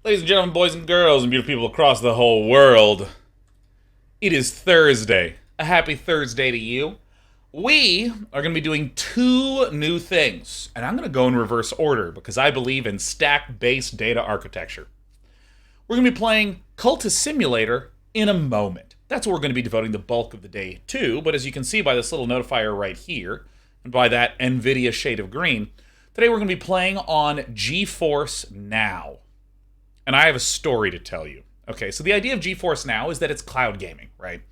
Ladies and gentlemen, boys and girls, and beautiful people across the whole world, it is Thursday. A happy Thursday to you. We are going to be doing two new things, and I'm going to go in reverse order because I believe in stack-based data architecture. We're going to be playing Cultist Simulator in a moment. That's what we're going to be devoting the bulk of the day to, but as you can see by this little notifier right here, and by that NVIDIA shade of green, today we're going to be playing on GeForce NOW. And I have a story to tell you. Okay, so the idea of GeForce NOW is that it's cloud gaming, right?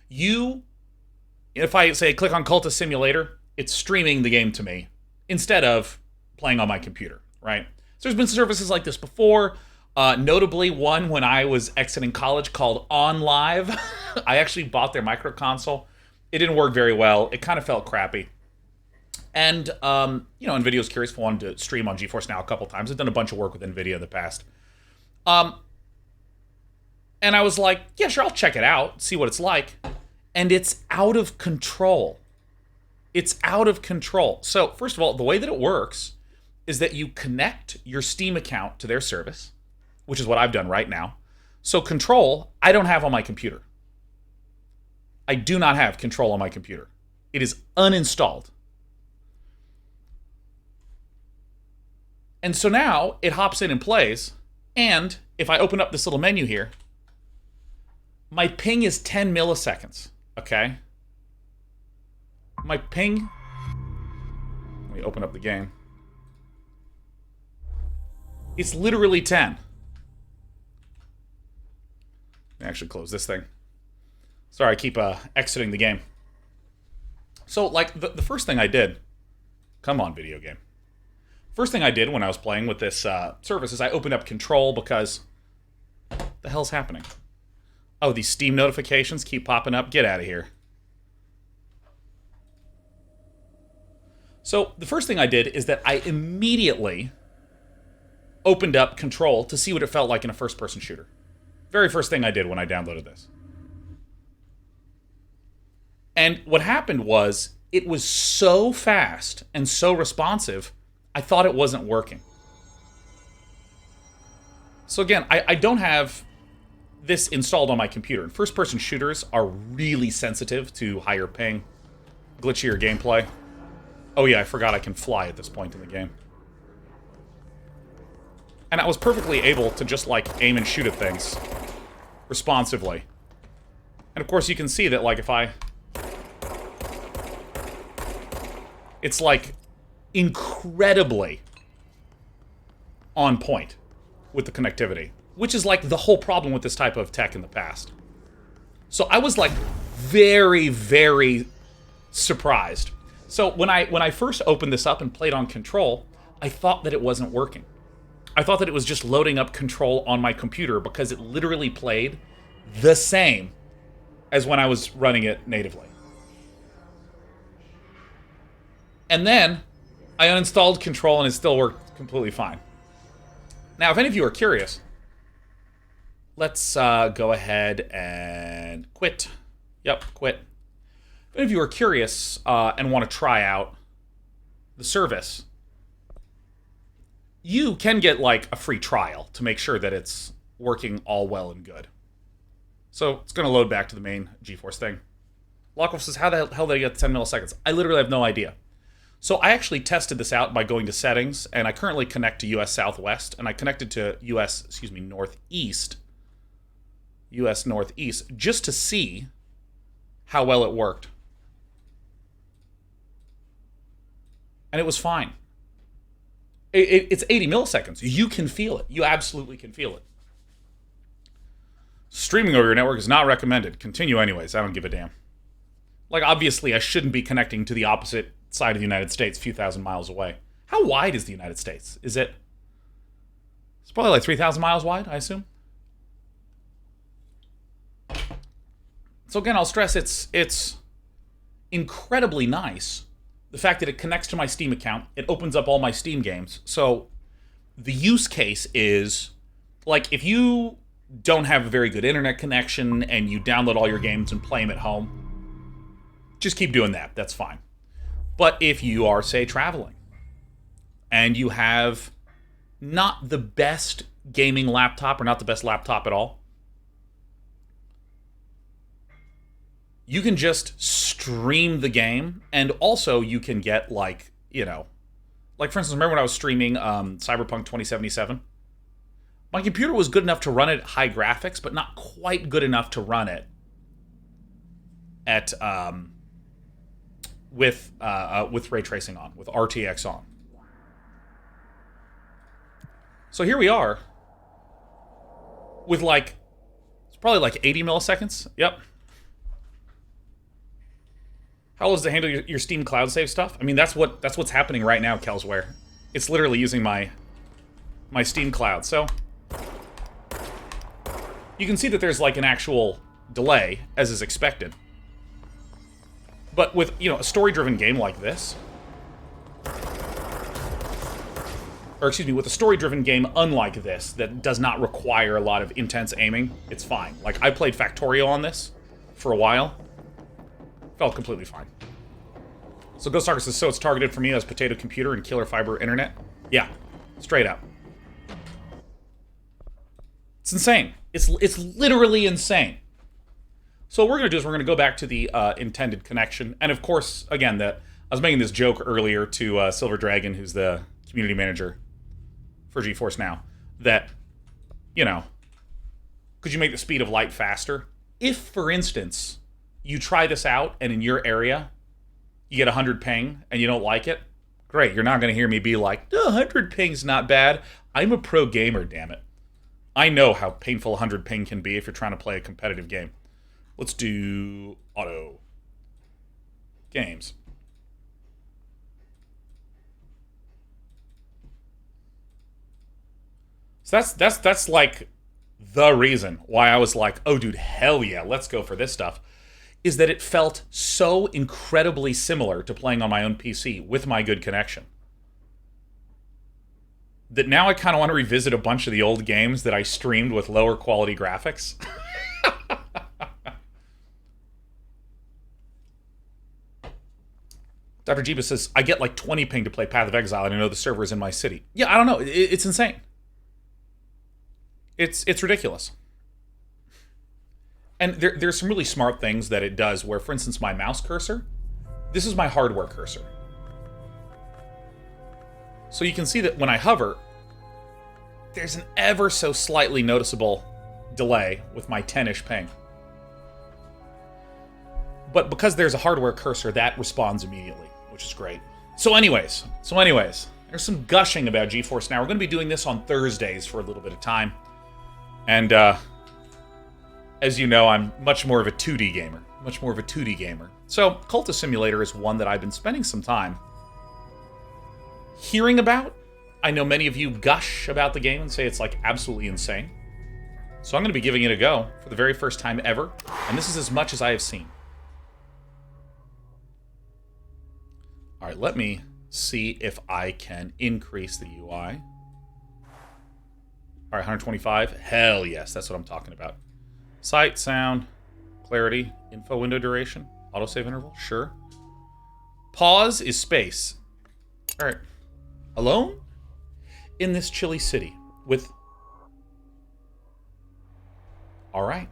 If I say click on Cultist Simulator, it's streaming the game to me instead of playing on my computer, right? So there's been services like this before, notably one when I was exiting college called OnLive. I actually bought their micro console. It didn't work very well. It kind of felt crappy. And, NVIDIA was curious if I wanted to stream on GeForce NOW a couple times. I've done a bunch of work with NVIDIA in the past. And I was like, yeah, sure, I'll check it out, see what it's like. And it's out of control. It's out of control. So, first of all, the way that it works is that you connect your Steam account to their service, which is what I've done right now. So, control, I don't have on my computer. I do not have control on my computer. It is uninstalled. And so now it hops in and plays. And if I open up this little menu here, my ping is 10 milliseconds, okay? My ping, let me open up the game. It's literally 10. Let me actually close this thing. Sorry, I keep exiting the game. So, like, the first thing I did, come on, video game. First thing I did when I was playing with this service is I opened up Control because the hell's happening? Oh, these Steam notifications keep popping up. Get out of here. So the first thing I did is that I immediately opened up Control to see what it felt like in a first-person shooter. Very first thing I did when I downloaded this. And what happened was it was so fast and so responsive, I thought it wasn't working. So again, I don't have this installed on my computer. And first-person shooters are really sensitive to higher ping, glitchier gameplay. Oh yeah, I forgot I can fly at this point in the game. And I was perfectly able to just, like, aim and shoot at things responsively. And of course you can see that, like, if I... It's, like, incredibly on point with the connectivity, which is like the whole problem with this type of tech in the past. So I was like very, very surprised. So when I first opened this up and played on Control, I thought that it wasn't working. I thought that it was just loading up Control on my computer because it literally played the same as when I was running it natively. And then I uninstalled Control and it still worked completely fine. Now, if any of you are curious, let's go ahead and quit. Yep, quit. If any of you are curious and want to try out the service, you can get, like, a free trial to make sure that it's working all well and good. So it's going to load back to the main GeForce thing. Lockwolf says, how the hell did I get 10 milliseconds? I literally have no idea. So I actually tested this out by going to settings, and I currently connect to US Southwest, and I connected to Northeast, US Northeast, just to see how well it worked. And it was fine. It's 80 milliseconds. You can feel it. You absolutely can feel it. Streaming over your network is not recommended. Continue anyways. I don't give a damn. Like, obviously, I shouldn't be connecting to the opposite side of the United States, a few thousand miles away. How wide is the United States? It's probably like 3,000 miles wide, I assume. So again, I'll stress it's incredibly nice. The fact that it connects to my Steam account, it opens up all my Steam games. So the use case is, like, if you don't have a very good internet connection and you download all your games and play them at home, just keep doing that. That's fine. But if you are, say, traveling, and you have not the best gaming laptop or not the best laptop at all, you can just stream the game, and also you can get, like, you know, like, for instance, remember when I was streaming Cyberpunk 2077? My computer was good enough to run it at high graphics, but not quite good enough to run it at with ray tracing on, with RTX on. So here we are with, like, it's probably like 80 milliseconds. Yep. How does it handle your Steam cloud save stuff? I mean, that's what's happening right now, Kelsware. It's literally using my Steam cloud. So you can see that there's, like, an actual delay, as is expected. But with, you know, a story-driven game like this, or excuse me, with a story-driven game unlike this that does not require a lot of intense aiming, it's fine. Like, I played Factorio on this for a while. Felt completely fine. So Ghost Talker says, so it's targeted for me as potato computer and killer fiber internet? Yeah, straight up. It's insane. It's literally insane. So what we're going to do is we're going to go back to the intended connection. And of course, again, I was making this joke earlier to Silver Dragon, who's the community manager for GeForce NOW, that, you know, could you make the speed of light faster? If, for instance, you try this out and in your area you get 100 ping and you don't like it, great. You're not going to hear me be like, oh, 100 ping's not bad. I'm a pro gamer, damn it. I know how painful 100 ping can be if you're trying to play a competitive game. Let's do auto games. So that's like the reason why I was like, oh dude, hell yeah, let's go for this stuff, is that it felt so incredibly similar to playing on my own PC with my good connection, that now I kind of want to revisit a bunch of the old games that I streamed with lower quality graphics. Dr. Jeeba says, I get like 20 ping to play Path of Exile, and I know the server is in my city. Yeah, I don't know. It's insane. It's ridiculous. And there's some really smart things that it does where, for instance, my mouse cursor, this is my hardware cursor. So you can see that when I hover, there's an ever so slightly noticeable delay with my 10-ish ping. But because there's a hardware cursor, that responds immediately, which is great. So anyways, there's some gushing about GeForce Now. We're going to be doing this on Thursdays for a little bit of time. And, as you know, I'm much more of a 2D gamer. So, Cultist Simulator is one that I've been spending some time hearing about. I know many of you gush about the game and say it's, like, absolutely insane. So I'm going to be giving it a go for the very first time ever. And this is as much as I have seen. Alright, let me see if I can increase the UI. Alright, 125. Hell yes, that's what I'm talking about. Sight, sound, clarity, info window duration, autosave interval, sure. Pause is space. Alright. Alone? In this chilly city with... Alright.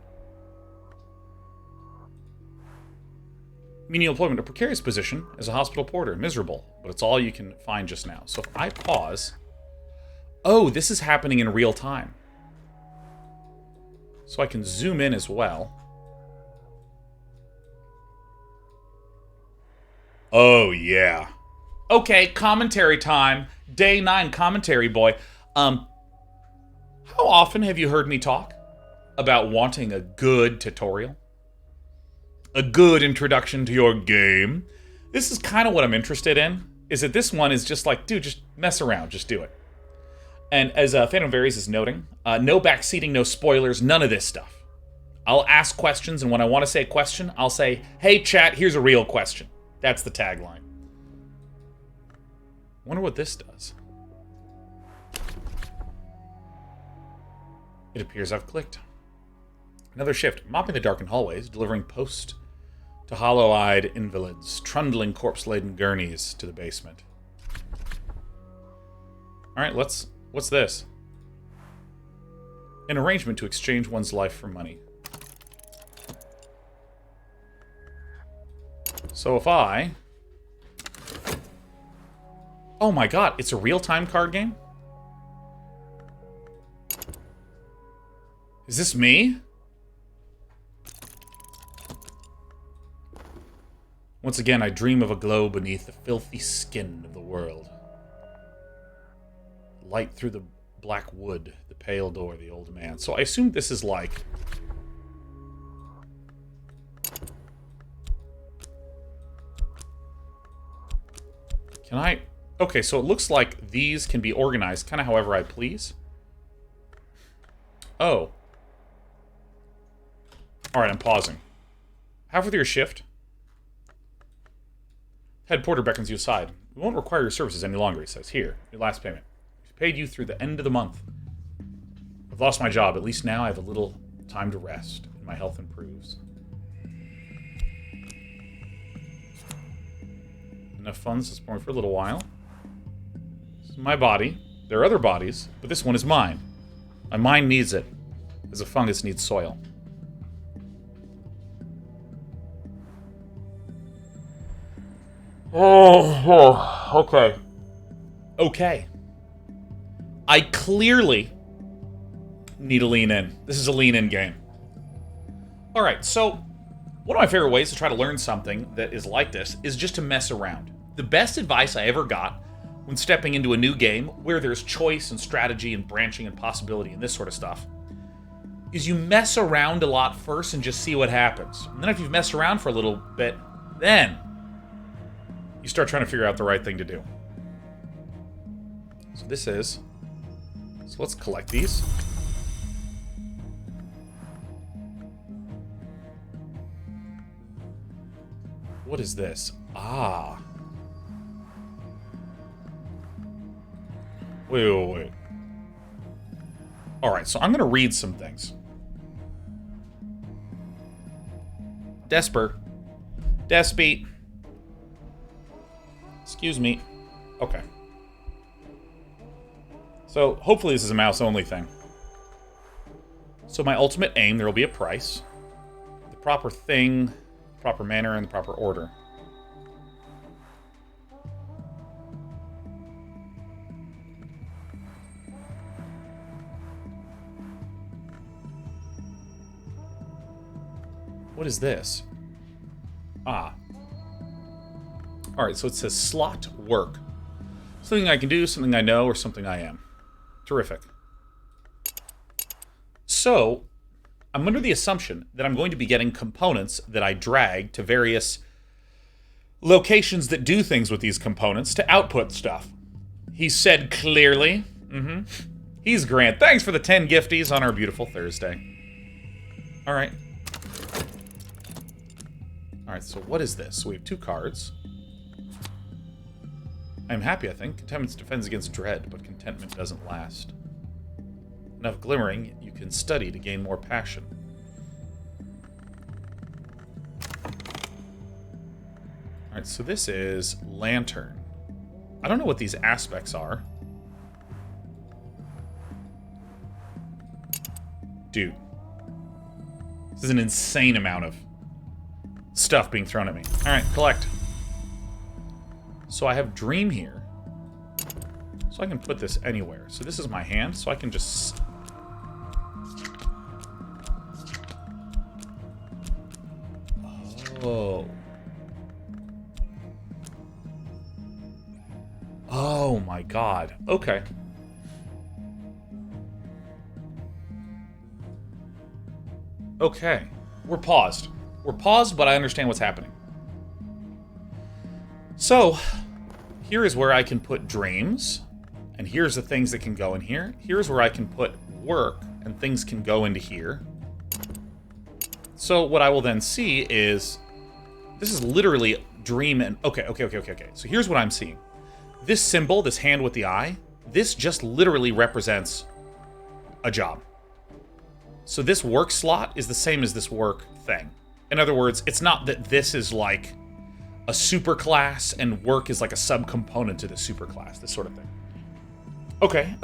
Menial employment, a precarious position as a hospital porter. Miserable, but it's all you can find just now. So if I pause... Oh, this is happening in real time. So I can zoom in as well. Oh, yeah. Okay, commentary time. Day 9 commentary, boy. How often have you heard me talk about wanting a good tutorial? A good introduction to your game? This is kind of what I'm interested in, is that this one is just like, dude, just mess around, just do it. And as Phantom Varies is noting, no backseating, no spoilers, none of this stuff. I'll ask questions, and when I want to say a question, I'll say, hey, chat, here's a real question. That's the tagline. Wonder what this does. It appears I've clicked. Another shift. Mopping the darkened hallways, delivering post to hollow-eyed invalids, trundling corpse-laden gurneys to the basement. Alright, what's this? An arrangement to exchange one's life for money. So if I... Oh my god, it's a real-time card game? Is this me? Once again, I dream of a glow beneath the filthy skin of the world. Light through the black wood, the pale door, the old man. So I assume this is like... Can I... Okay, so it looks like these can be organized kind of however I please. Oh. Alright, I'm pausing. Half with your shift. Head porter beckons you aside. We won't require your services any longer, he says. Here, your last payment. We've paid you through the end of the month. I've lost my job. At least now I have a little time to rest, and my health improves. Enough funds to support me for a little while. This is my body. There are other bodies, but this one is mine. My mind needs it, as a fungus needs soil. Oh, okay. Okay. I clearly need to lean in. This is a lean-in game. Alright, so one of my favorite ways to try to learn something that is like this is just to mess around. The best advice I ever got when stepping into a new game where there's choice and strategy and branching and possibility and this sort of stuff is you mess around a lot first and just see what happens. And then if you've messed around for a little bit, then you start trying to figure out the right thing to do. So this is... So let's collect these. What is this? Ah. Wait. Alright, so I'm going to read some things. Despy. Excuse me. Okay. So, hopefully this is a mouse-only thing. So my ultimate aim, there will be a price. The proper thing, the proper manner, and the proper order. What is this? Ah. Alright, so it says slot work. Something I can do, something I know, or something I am. Terrific. So, I'm under the assumption that I'm going to be getting components that I drag to various locations that do things with these components to output stuff. He said clearly. He's Grant. Thanks for the 10 gifties on our beautiful Thursday. Alright. Alright, so what is this? So we have 2 cards. I'm happy, I think. Contentment defends against dread, but contentment doesn't last. Enough glimmering, you can study to gain more passion. Alright, so this is Lantern. I don't know what these aspects are. Dude. This is an insane amount of stuff being thrown at me. Alright, collect. So I have Dream here. So I can put this anywhere. So this is my hand, so I can just... Oh. Oh my god. Okay. Okay. We're paused. We're paused, but I understand what's happening. So, here is where I can put dreams, and here's the things that can go in here. Here's where I can put work, and things can go into here. So what I will then see is, this is literally dream and... Okay. So here's what I'm seeing. This symbol, this hand with the eye, this just literally represents a job. So this work slot is the same as this work thing. In other words, it's not that this is like a superclass and work is like a subcomponent to the superclass, this sort of thing. Okay.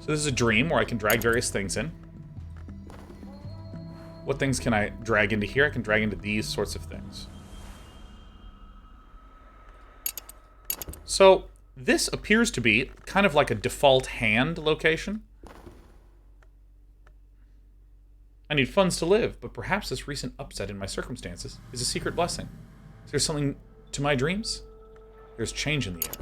So this is a dream where I can drag various things in. What things can I drag into here? I can drag into these sorts of things. So this appears to be kind of like a default hand location. I need funds to live, but perhaps this recent upset in my circumstances is a secret blessing. Is there something to my dreams? There's change in the air.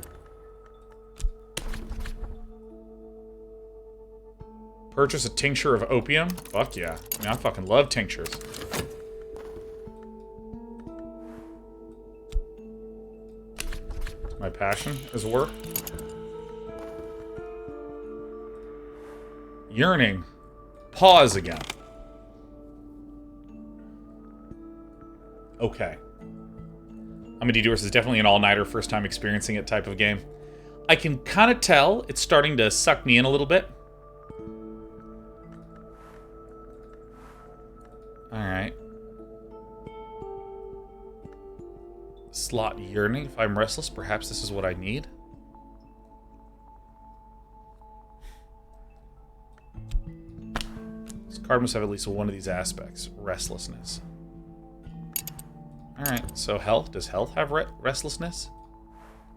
Purchase a tincture of opium? Fuck yeah. I mean, I fucking love tinctures. My passion is work. Yearning. Pause again. Okay. Amity Doers is definitely an all-nighter, first time experiencing it type of game. I can kind of tell it's starting to suck me in a little bit. Alright. Slot yearning. If I'm restless, perhaps this is what I need. This card must have at least one of these aspects. Restlessness. Alright, so health. Does health have restlessness?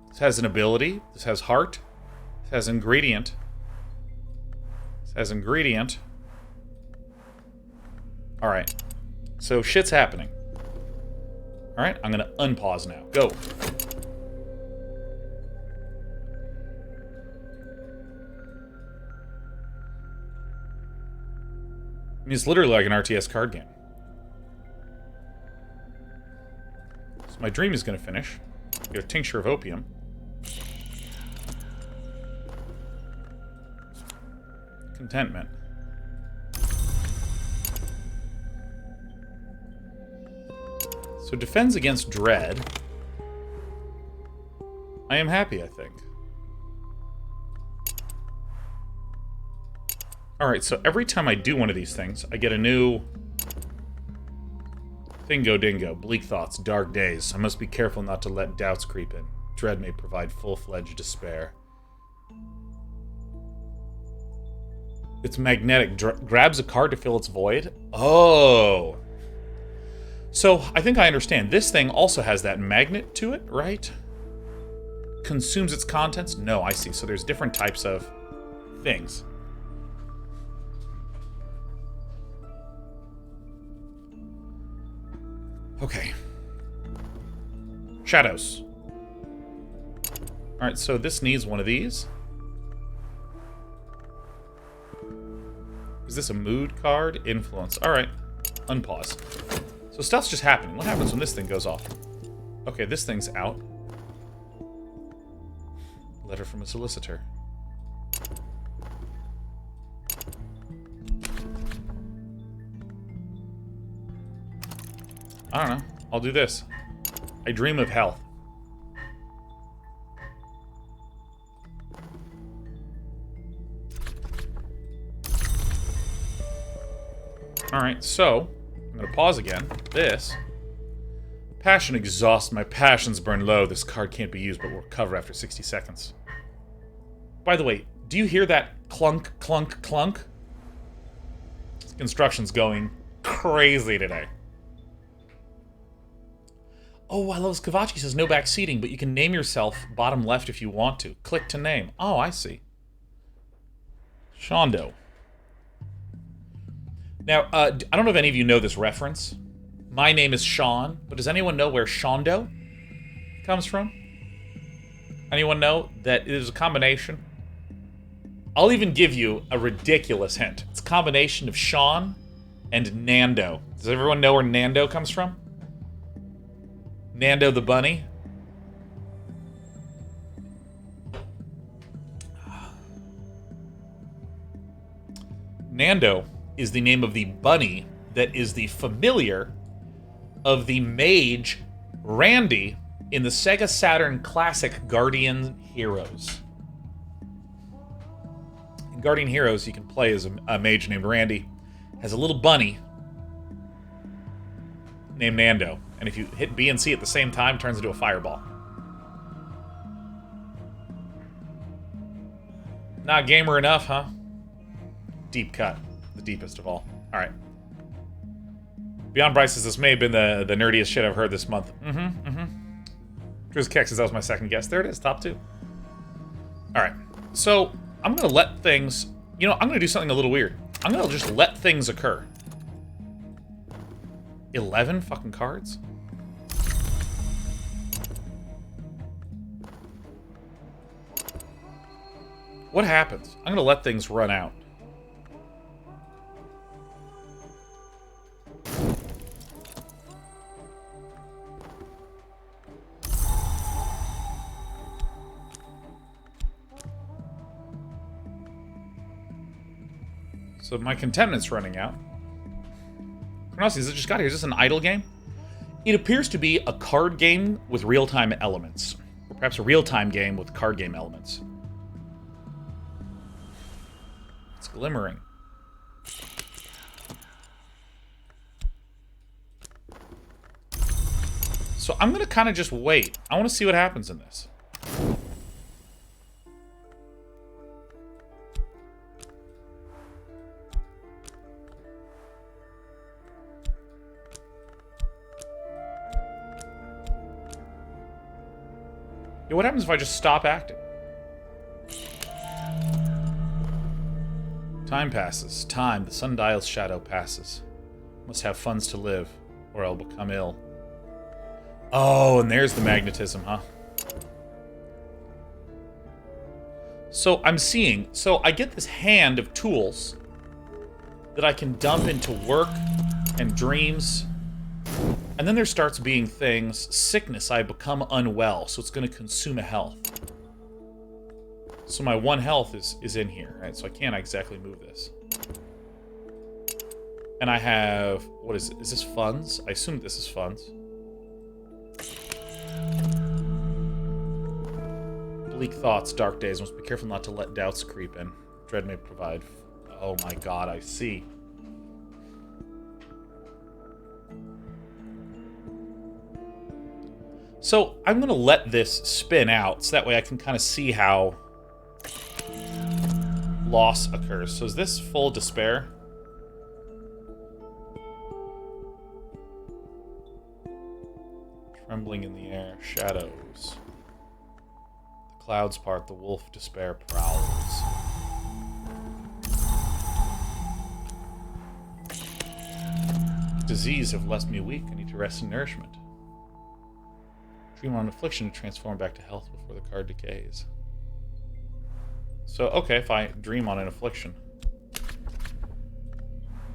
This has an ability. This has heart. This has ingredient. This has ingredient. Alright. So shit's happening. Alright, I'm gonna unpause now. Go. I mean, it's literally like an RTS card game. So my dream is gonna finish. Get a tincture of opium. Contentment. So defends against dread. I am happy, I think. Alright, so every time I do one of these things, I get a new... Thingo dingo, bleak thoughts, dark days. I must be careful not to let doubts creep in. Dread may provide full-fledged despair. It's magnetic. Grabs a card to fill its void? Oh... So, I think I understand. This thing also has that magnet to it, right? Consumes its contents? No, I see. So there's different types of things. Okay. Shadows. Alright, so this needs one of these. Is this a mood card? Influence. Alright. Unpause. So stuff's just happening. What happens when this thing goes off? Okay, this thing's out. Letter from a solicitor. I don't know. I'll do this. I dream of health. Alright, so... I'm gonna pause again. This. Passion exhausts. My passions burn low. This card can't be used, but will recover after 60 seconds. By the way, do you hear that clunk, clunk, clunk? This construction's going crazy today. Oh, I love Kavachi says no back seating, but you can name yourself bottom left if you want to. Click to name. Oh, I see. Shondo. Now, I don't know if any of you know this reference. My name is Sean, but does anyone know where Shondo comes from? Anyone know that it is a combination? I'll even give you a ridiculous hint. It's a combination of Sean and Nando. Does everyone know where Nando comes from? Nando the bunny? Nando is the name of the bunny that is the familiar of the mage Randy in the Sega Saturn classic Guardian Heroes. In Guardian Heroes, you can play as a mage named Randy. Has a little bunny named Nando. And if you hit B and C at the same time, it turns into a fireball. Not gamer enough, huh? deep cut. The deepest of all. Alright. Beyond Bryce says this may have been the nerdiest shit I've heard this month. Driz Keck says that was my second guess. There it is, top 2. Alright. So, I'm gonna let things... You know, I'm gonna do something a little weird. I'm gonna just let things occur. 11 fucking cards? What happens? I'm gonna let things run out. So my contentment's running out. Chronosy, is it just got here? Is this an idle game? It appears to be a card game with real-time elements. Or perhaps a real-time game with card game elements. It's glimmering. So I'm going to kind of just wait. I want to see what happens in this. Yeah, what happens if I just stop acting? Time passes. Time. The sundial's shadow passes. Must have funds to live, or I'll become ill. Oh, and there's the magnetism, huh? So I'm seeing... So I get this hand of tools that I can dump into work and dreams. And then there starts being things... Sickness, I become unwell, so it's going to consume a health. So my 1 health is in here, right? So I can't exactly move this. And I have... What is it? Is this funds? I assume this is funds. Bleak thoughts, dark days. Must be careful not to let doubts creep in. Dread may provide... Oh my god, I see. So I'm going to let this spin out, so that way I can kind of see how loss occurs. So is this full despair? Trembling in the air, shadows. The clouds part, the wolf despair prowls. Disease have left me weak. I need to rest and nourishment. Dream on affliction to transform back to health before the card decays. So, okay, if I dream on an affliction.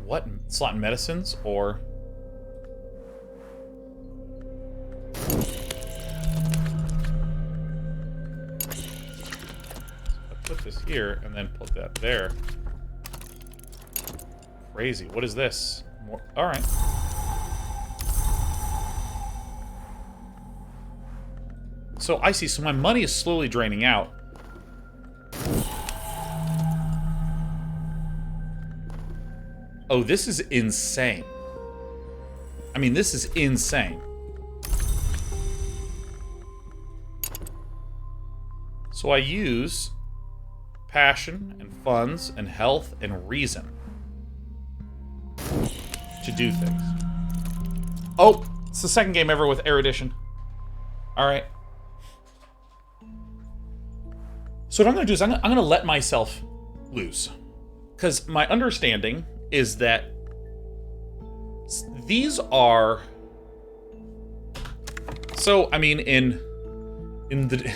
What? Slot in medicines, or... I put this here, and then put that there. Crazy. What is this? More... Alright. So, I see. So my money is slowly draining out. Oh, this is insane. I mean, this is insane. So I use passion and funds and health and reason to do things. Oh, it's the second game ever with erudition. Alright. So what I'm going to do is I'm going to let myself lose. Because my understanding is that these are... So, I mean, in the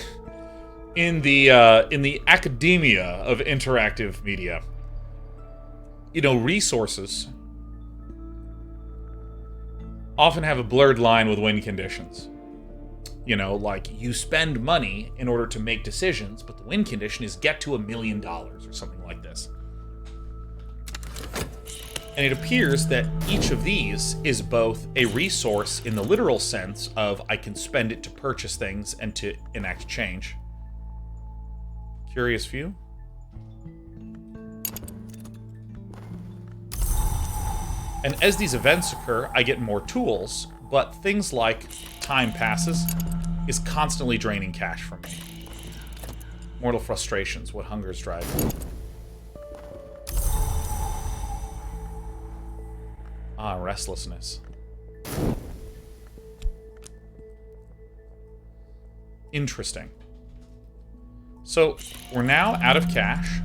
academia of interactive media, you know, resources often have a blurred line with win conditions. You know, like, you spend money in order to make decisions, but the win condition is get to $1 million or something like this. And it appears that each of these is both a resource in the literal sense of I can spend it to purchase things and to enact change. Curious view. And as these events occur, I get more tools, but things like time passes is constantly draining cash from me. Mortal frustrations, what hungers drive me. Ah, restlessness. Interesting. So, we're now out of cash.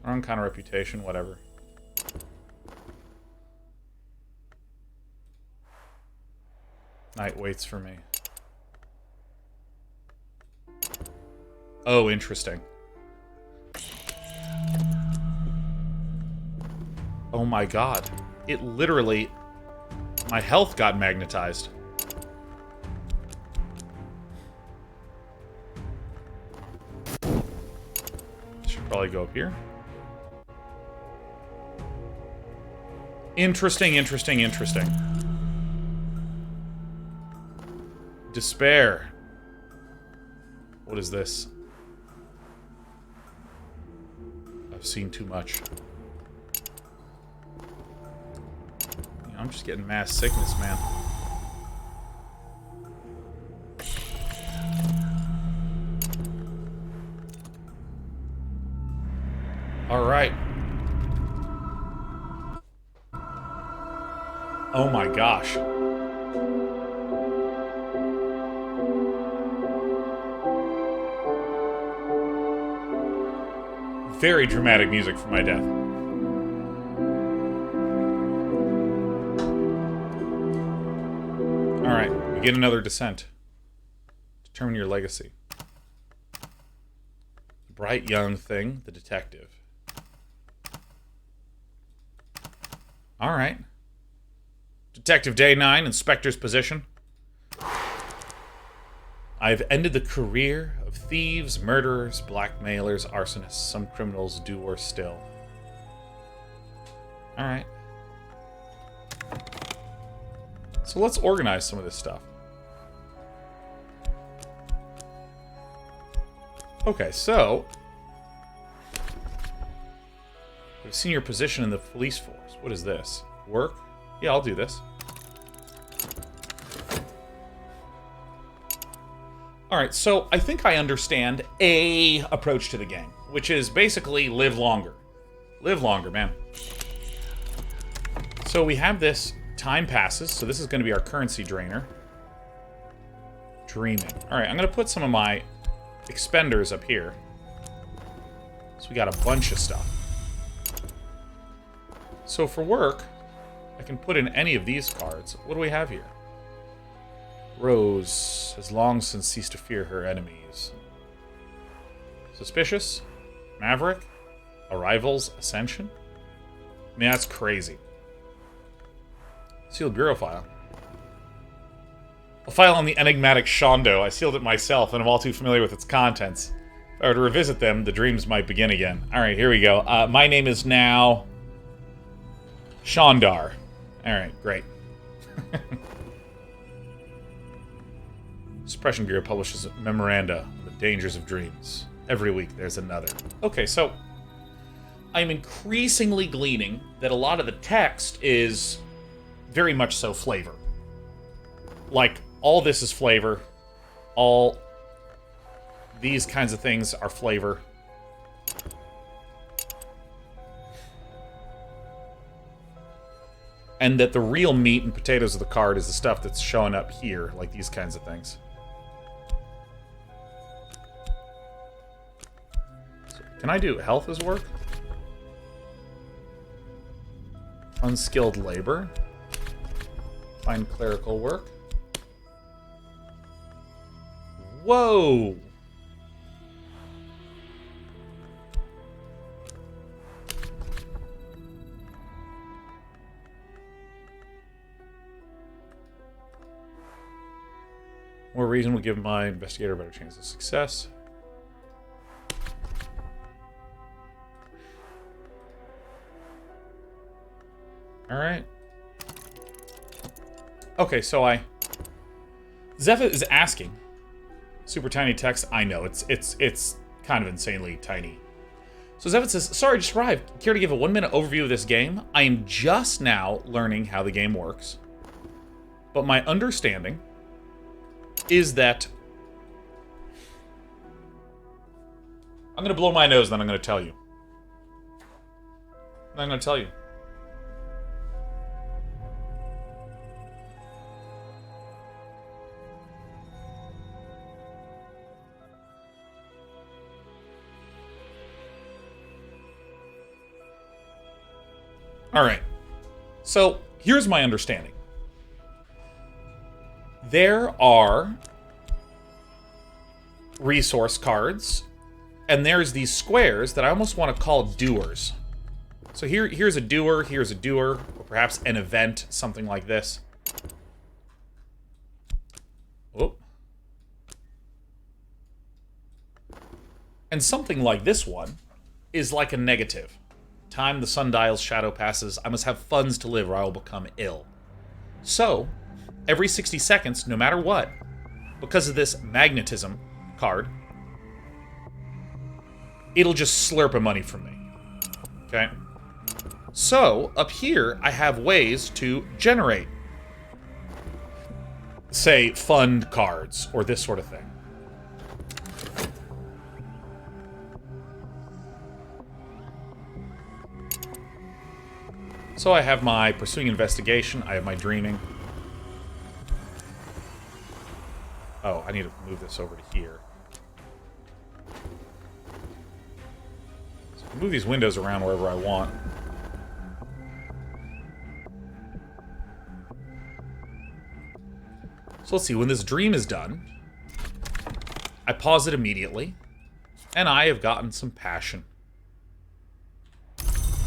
Wrong kind of reputation, whatever. Night waits for me. Oh, interesting. Oh my god. It literally... My health got magnetized. Should probably go up here. Interesting, interesting, interesting. Despair. What is this? I've seen too much. I'm just getting mass sickness, man. Alright. Oh my gosh. Very dramatic music for my death. Alright, we get another descent. Determine your legacy. The bright young thing, the detective. Alright. Detective Day 9, Inspector's position. I've ended the career of thieves, murderers, blackmailers, arsonists. Some criminals do worse still. Alright. So let's organize some of this stuff. Okay, so... We've seen your position in the police force. What is this? Work? Yeah, I'll do this. Alright, so I think I understand a approach to the game, which is basically live longer. Live longer, man. So we have this time passes, so this is going to be our currency drainer. Dreaming. Alright, I'm going to put some of my expenders up here. So we got a bunch of stuff. So for work, I can put in any of these cards. What do we have here? Rose has long since ceased to fear her enemies. Suspicious? Maverick? Arrivals? Ascension? I mean, that's crazy. Sealed bureau file. A file on the enigmatic Shondo. I sealed it myself, and I'm all too familiar with its contents. If I were to revisit them, the dreams might begin again. Alright, here we go. My name is now... Shondar. Alright, great. Suppression Bureau publishes memoranda on the dangers of dreams. Every week there's another. Okay, so I'm increasingly gleaning that a lot of the text is very much so flavor. Like, all this is flavor. All these kinds of things are flavor. And that the real meat and potatoes of the card is the stuff that's showing up here, like these kinds of things. So, can I do health as work? Unskilled labor. Find clerical work. Whoa! More reason will give my investigator a better chance of success. Alright. Okay, so Zephyr is asking. Super tiny text. I know, it's kind of insanely tiny. So Zephyr says, sorry, just arrived. Care to give a 1-minute overview of this game? I am just now learning how the game works. But my understanding is that... I'm going to blow my nose, then I'm going to tell you. I'm going to tell you. All right. So here's my understanding. There are resource cards, and there's these squares that I almost want to call doers. So here's a doer, or perhaps an event, something like this. Whoop. And something like this one is like a negative. Time the sundial's shadow passes, I must have funds to live or I will become ill. So, every 60 seconds, no matter what, because of this magnetism card, it'll just slurp a money from me. Okay? So, up here, I have ways to generate, say, fund cards, or this sort of thing. So I have my pursuing investigation, I have my dreaming. Oh, I need to move this over to here. So I can move these windows around wherever I want. So let's see, when this dream is done, I pause it immediately, and I have gotten some passion.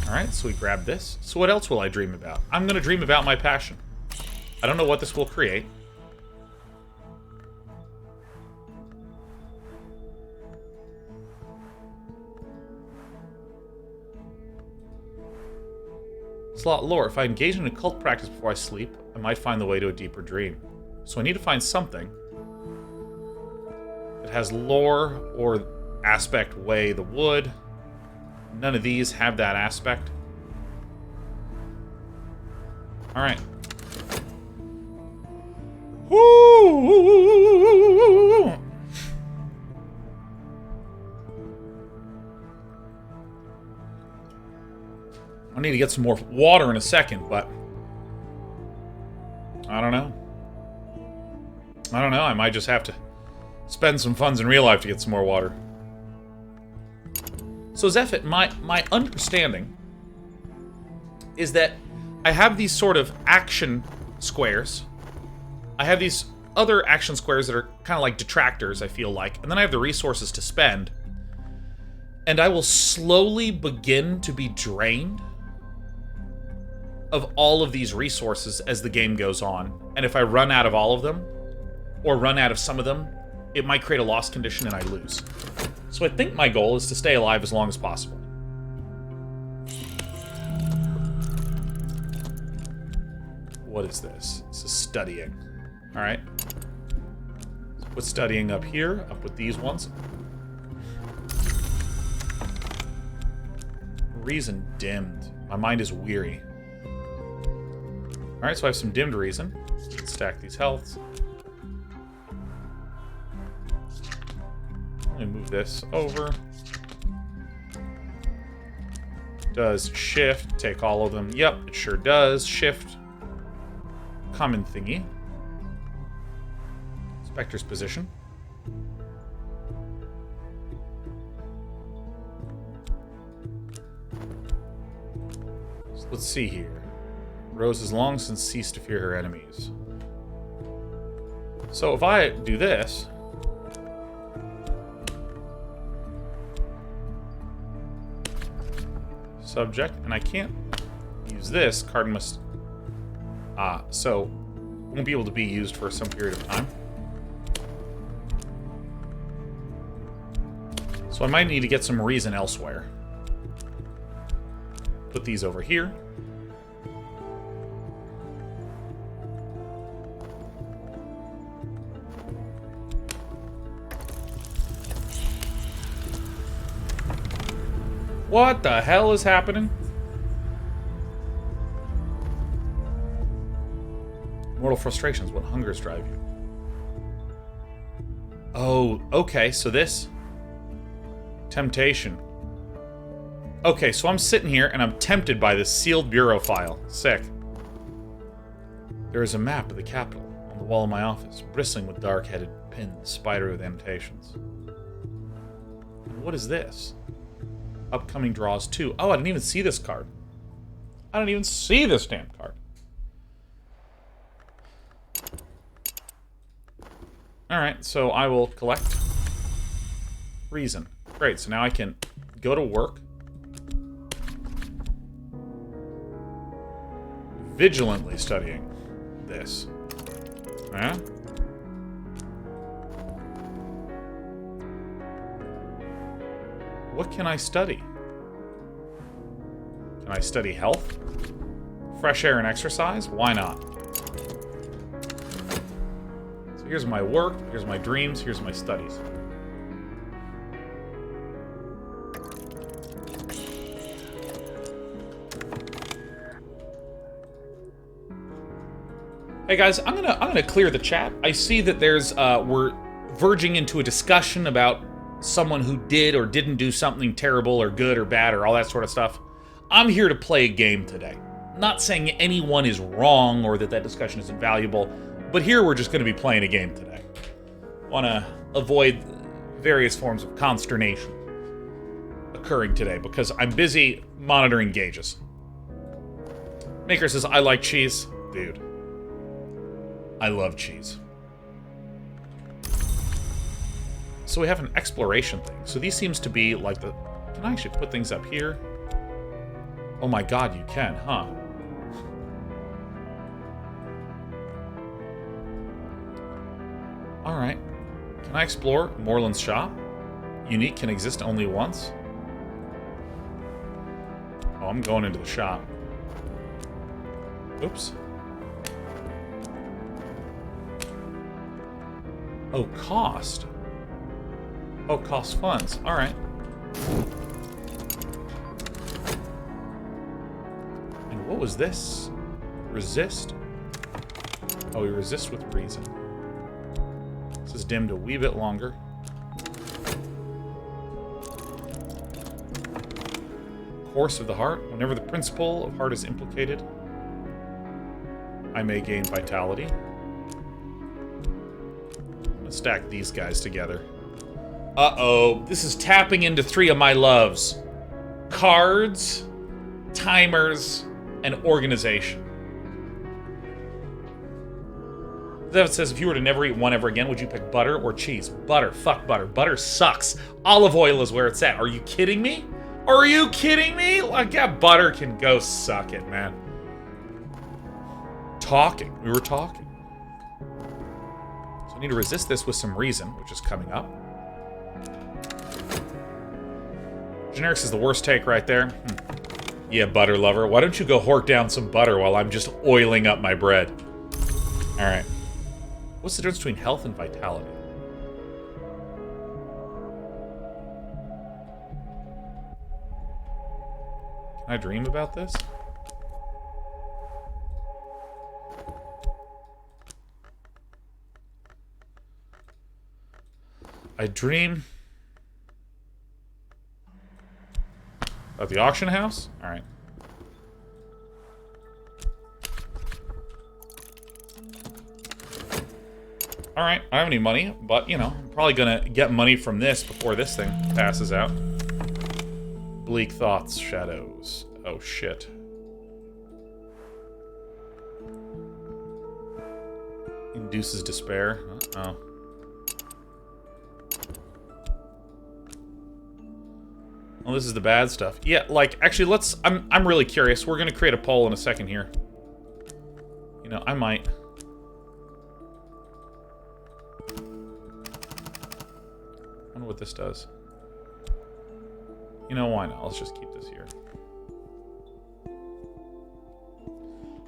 Alright, so we grab this. So what else will I dream about? I'm going to dream about my passion. I don't know what this will create. Slot lore. If I engage in occult practice before I sleep, I might find the way to a deeper dream. So I need to find something that has lore or aspect way the wood. None of these have that aspect. Alright. Woo! I need to get some more water in a second, but I don't know. I might just have to spend some funds in real life to get some more water. So Zephyr, my understanding is that I have these sort of action squares. I have these other action squares that are kind of like detractors, I feel like. And then I have the resources to spend. And I will slowly begin to be drained of all of these resources as the game goes on. And if I run out of all of them, or run out of some of them, it might create a loss condition and I lose. So I think my goal is to stay alive as long as possible. What is this? This is studying. Alright. So put studying up here, up with these ones. Reason dimmed. My mind is weary. Alright, so I have some dimmed reason. Let's stack these healths. Let me move this over. Does shift take all of them? Yep, it sure does. Shift. Common thingy. Spectre's position. So let's see here. Rose has long since ceased to fear her enemies. So if I do this... subject, and I can't use this, card must... so won't be able to be used for some period of time. So I might need to get some reason elsewhere. Put these over here. What the hell is happening? Mortal frustrations. What hungers drive you? Oh, okay. So this temptation. Okay, so I'm sitting here and I'm tempted by this sealed bureau file. Sick. There is a map of the capital on the wall of my office, bristling with dark-headed pins, spider with annotations. And what is this? Upcoming draws 2. Oh, I didn't even see this card. I didn't even see this damn card. Alright, so I will collect reason. Great, so now I can go to work. Vigilantly studying this. Huh? What can I study? Can I study health? Fresh air and exercise? Why not? So here's my work, here's my dreams, here's my studies. Hey guys, I'm gonna clear the chat. I see that there's we're verging into a discussion about someone who did or didn't do something terrible or good or bad or all that sort of stuff. I'm here to play a game today. Not saying anyone is wrong or that discussion is invaluable, but here we're just going to be playing a game today. Want to avoid various forms of consternation occurring today because I'm busy monitoring gauges. Maker says, I like cheese. Dude. I love cheese. So we have an exploration thing. So these seems to be like the... Can I actually put things up here? Oh my god, you can, huh? Alright. Can I explore Moreland's shop? Unique can exist only once? Oh, I'm going into the shop. Oops. Oh, cost. Oh, cost funds. Alright. And what was this? Resist? Oh, we resist with reason. This is dimmed a wee bit longer. Course of the heart. Whenever the principle of heart is implicated, I may gain vitality. Let's stack these guys together. Uh-oh. This is tapping into 3 of my loves. Cards, timers, and organization. That says, if you were to never eat one ever again, would you pick butter or cheese? Butter. Fuck butter. Butter sucks. Olive oil is where it's at. Are you kidding me? Are you kidding me? Like, yeah, butter can go suck it, man. Talking. We were talking. So I need to resist this with some reason, which is coming up. Generics is the worst take right there. Yeah, butter lover. Why don't you go hork down some butter while I'm just oiling up my bread? Alright. What's the difference between health and vitality? Can I dream about this? I dream about the auction house? Alright. Alright, I don't have any money, but, you know, I'm probably gonna get money from this before this thing passes out. Bleak thoughts, shadows. Oh, shit. Induces despair. Uh-oh. Well, this is the bad stuff. Yeah, like, actually, let's... I'm really curious. We're gonna create a poll in a second here. You know, I might... I wonder what this does. You know, why not? Let's just keep this here.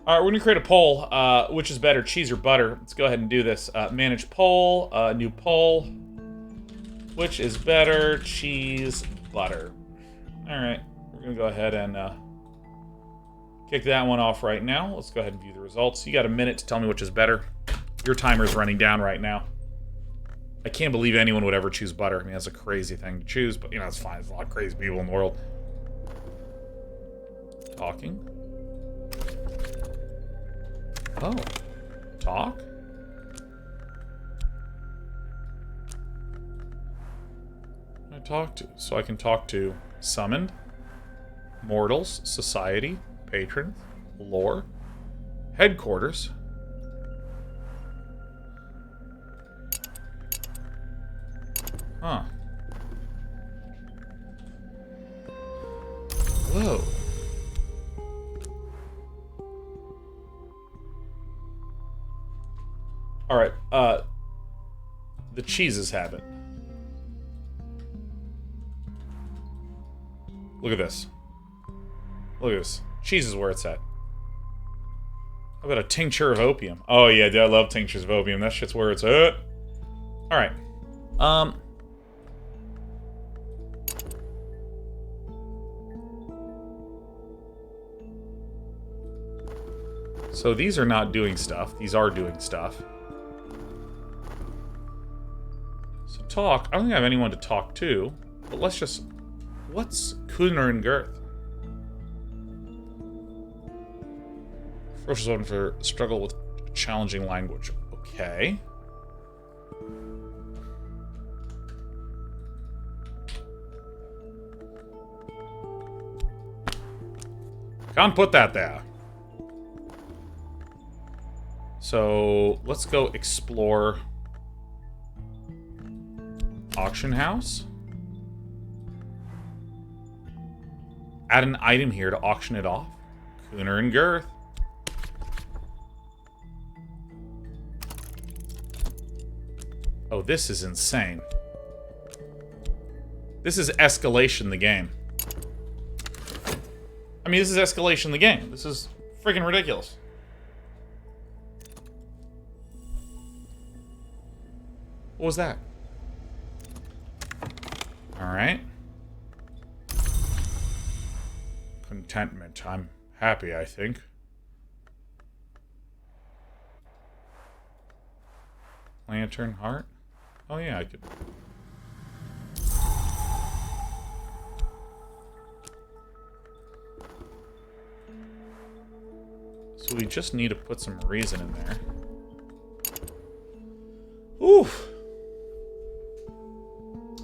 Alright, we're gonna create a poll. Which is better, cheese or butter? Let's go ahead and do this. Manage poll. New poll. Which is better, cheese, butter? Alright, we're gonna go ahead and kick that one off right now. Let's go ahead and view the results. You got a minute to tell me which is better. Your timer's running down right now. I can't believe anyone would ever choose butter. I mean, that's a crazy thing to choose, but, you know, it's fine. There's a lot of crazy people in the world. Talking. Oh. Talk? I talk to? So I can talk to Summoned, Mortals, Society, Patrons, Lore, Headquarters. Huh. Whoa. Alright, the cheeses have it. Look at this. Look at this. Cheese is where it's at. How about a tincture of opium? Oh yeah, dude, I love tinctures of opium. That shit's where it's at. Alright. So these are not doing stuff. These are doing stuff. So talk. I don't think I have anyone to talk to. But let's just... What's Kuhner and Girth? Ferocious one for struggle with challenging language. Okay. Can't put that there. So, let's go explore auction house. Add an item here to auction it off. Kuhner and Girth. Oh, this is insane. This is escalation the game. I mean, this is escalation the game. This is freaking ridiculous. What was that? Alright. Contentment. I'm happy, I think. Lantern, heart? Oh yeah, I could... So we just need to put some reason in there. Oof.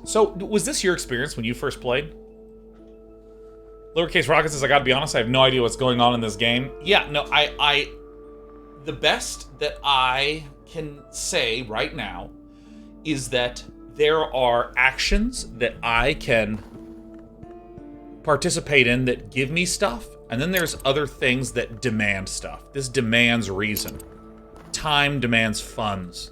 So, was this your experience when you first played? Lowercase Rocket says, I gotta be honest, I have no idea what's going on in this game. Yeah, no, the best that I can say right now is that there are actions that I can participate in that give me stuff, and then there's other things that demand stuff. This demands reason. Time demands funds.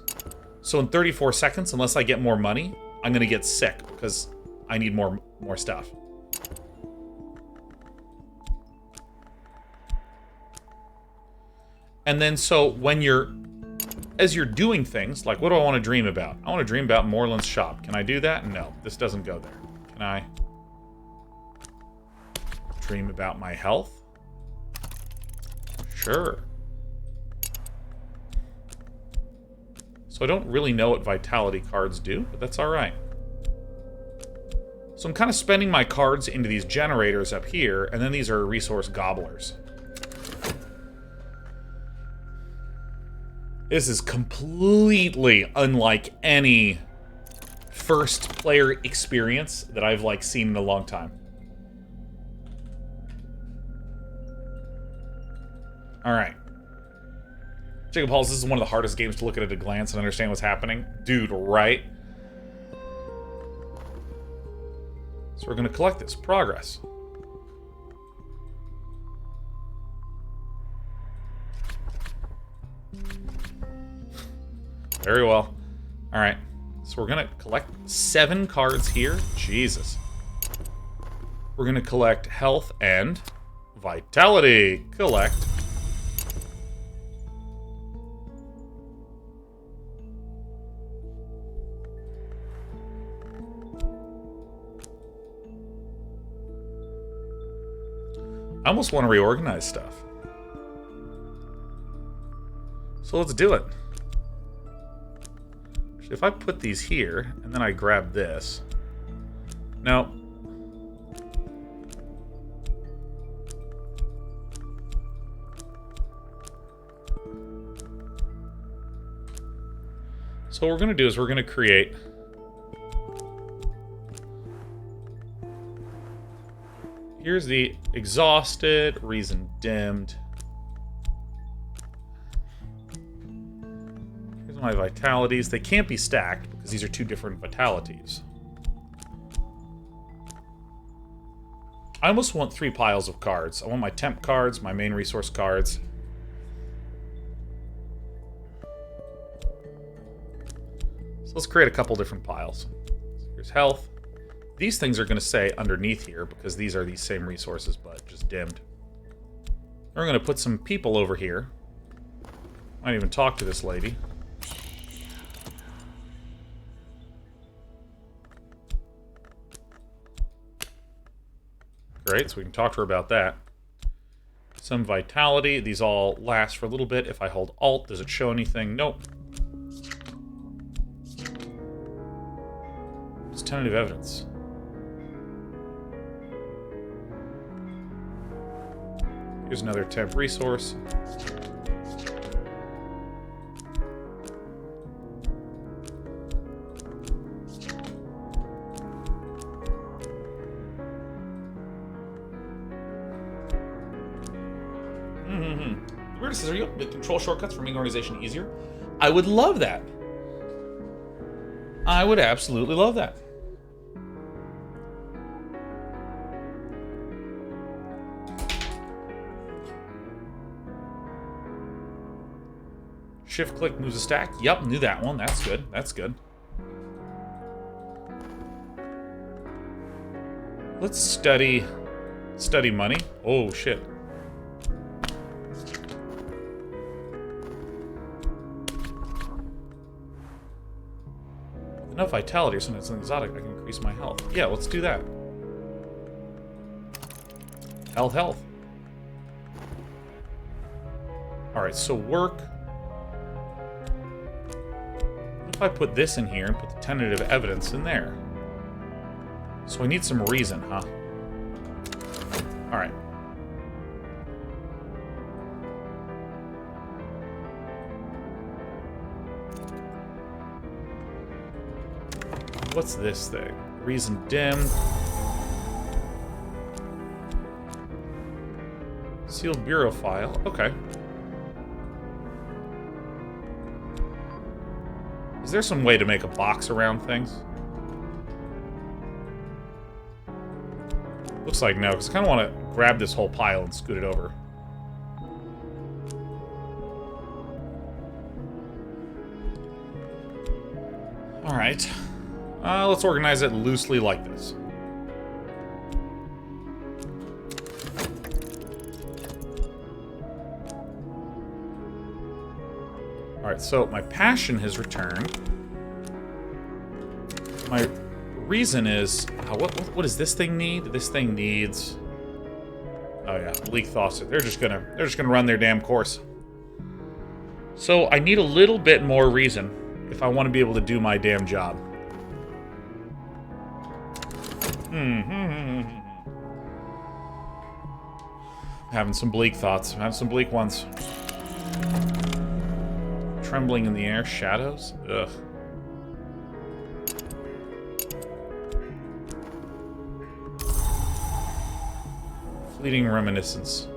So in 34 seconds, unless I get more money, I'm gonna get sick because I need more stuff. And then so when as you're doing things, like what do I want to dream about? I want to dream about Moreland's shop. Can I do that? No, this doesn't go there. Can I dream about my health? Sure. So I don't really know what vitality cards do, but that's alright. So I'm kind of spending my cards into these generators up here, and then these are resource gobblers. This is completely unlike any first player experience that I've like seen in a long time. Alright. Jacob Halls, this is one of the hardest games to look at a glance and understand what's happening. Dude, right? So we're going to collect this. Progress. Very well. Alright. So we're going to collect 7 cards here. Jesus. We're going to collect health and vitality. Collect. I almost want to reorganize stuff. So let's do it. Actually, if I put these here, and then I grab this... No. So what we're going to do is we're going to create... Here's the exhausted, reason dimmed. Here's my vitalities. They can't be stacked because these are two different vitalities. I almost want 3 piles of cards. I want my temp cards, my main resource cards. So let's create a couple different piles. Here's health. These things are going to say underneath here because these are these same resources, but just dimmed. We're going to put some people over here. Might even talk to this lady. Great, so we can talk to her about that. Some vitality. These all last for a little bit. If I hold Alt, does it show anything? Nope. It's tentative evidence. Here's another temp resource. Weird says, are you the control shortcuts for making organization easier? I would love that. I would absolutely love that. Shift click moves a stack. Yep, knew that one. That's good. That's good. Let's study money. Oh shit. Enough vitality or something exotic, I can increase my health. Yeah, let's do that. Health. Alright, so work. What if I put this in here and put the tentative evidence in there? So I need some reason, huh? Alright. What's this thing? Reason dim. Sealed bureau file. Okay. Is there some way to make a box around things? Looks like no, because I kind of want to grab this whole pile and scoot it over. Alright. Let's organize it loosely like this. Alright, so my passion has returned. My reason is... what does this thing need? This thing needs... Oh yeah, bleak thoughts. They're just gonna run their damn course. So I need a little bit more reason if I want to be able to do my damn job. Having some bleak thoughts. Having some bleak ones. Trembling in the air. Shadows. Ugh. Fleeting reminiscence.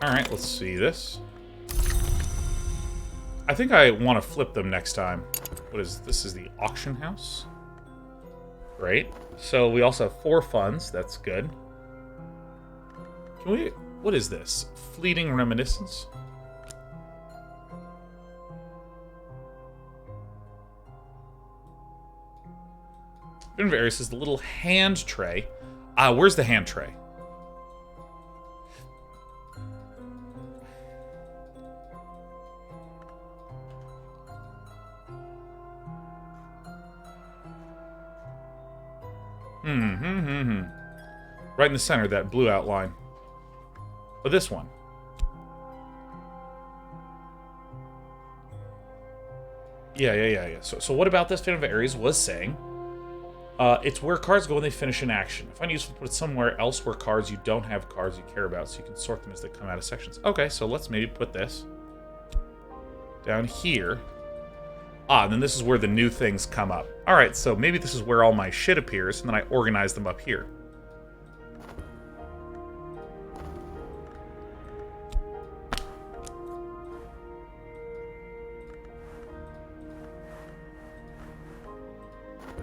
Alright, let's see this. I think I want to flip them next time. What is this? Is the auction house? Great. So we also have 4 funds. That's good. Can we... What is this? Fleeting reminiscence? Various is the little hand tray. Where's the hand tray? Right in the center, that blue outline. But this one. Yeah. So what about this fan of Ares was saying? It's where cards go when they finish an action. I find it useful to put it somewhere else where cards you don't have cards you care about, so you can sort them as they come out of sections. Okay, so let's maybe put this down here. And then this is where the new things come up. Alright, so maybe this is where all my shit appears, and then I organize them up here.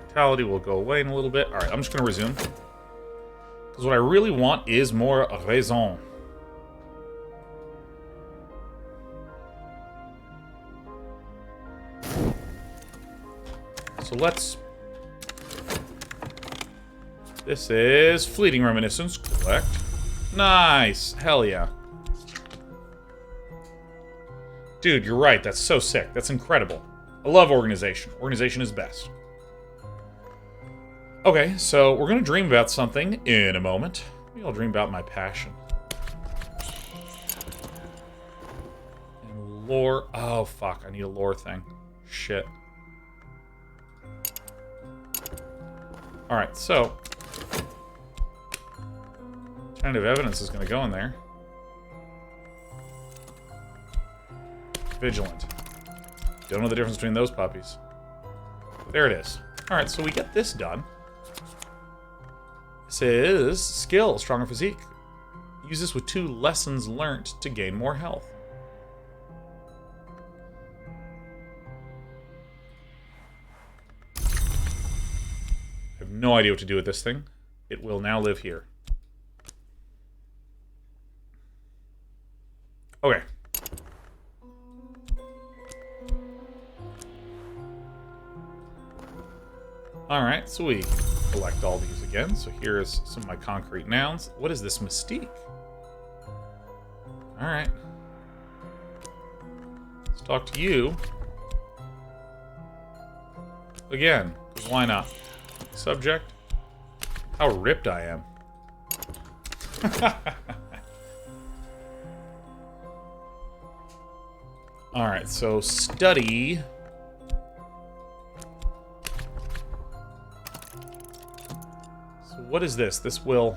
Vitality will go away in a little bit. Alright, I'm just going to resume. Because what I really want is more raison. So let's... This is Fleeting Reminiscence. Collect. Nice. Hell yeah. Dude, you're right. That's so sick. That's incredible. I love organization. Organization is best. Okay, so we're going to dream about something in a moment. Maybe I'll dream about my passion. And lore... Oh, fuck. I need a lore thing. Shit. Alright, so... Alternative evidence is going to go in there. Vigilant. Don't know the difference between those puppies. There it is. Alright, so we get this done. This is skill, stronger physique. Use this with 2 lessons learned to gain more health. I have no idea what to do with this thing. It will now live here. Okay. Alright, so we collect all these again. So here's some of my concrete nouns. What is this mystique? Alright. Let's talk to you. Again, because why not? Subject. How ripped I am. Alright, so study... What is this? This will...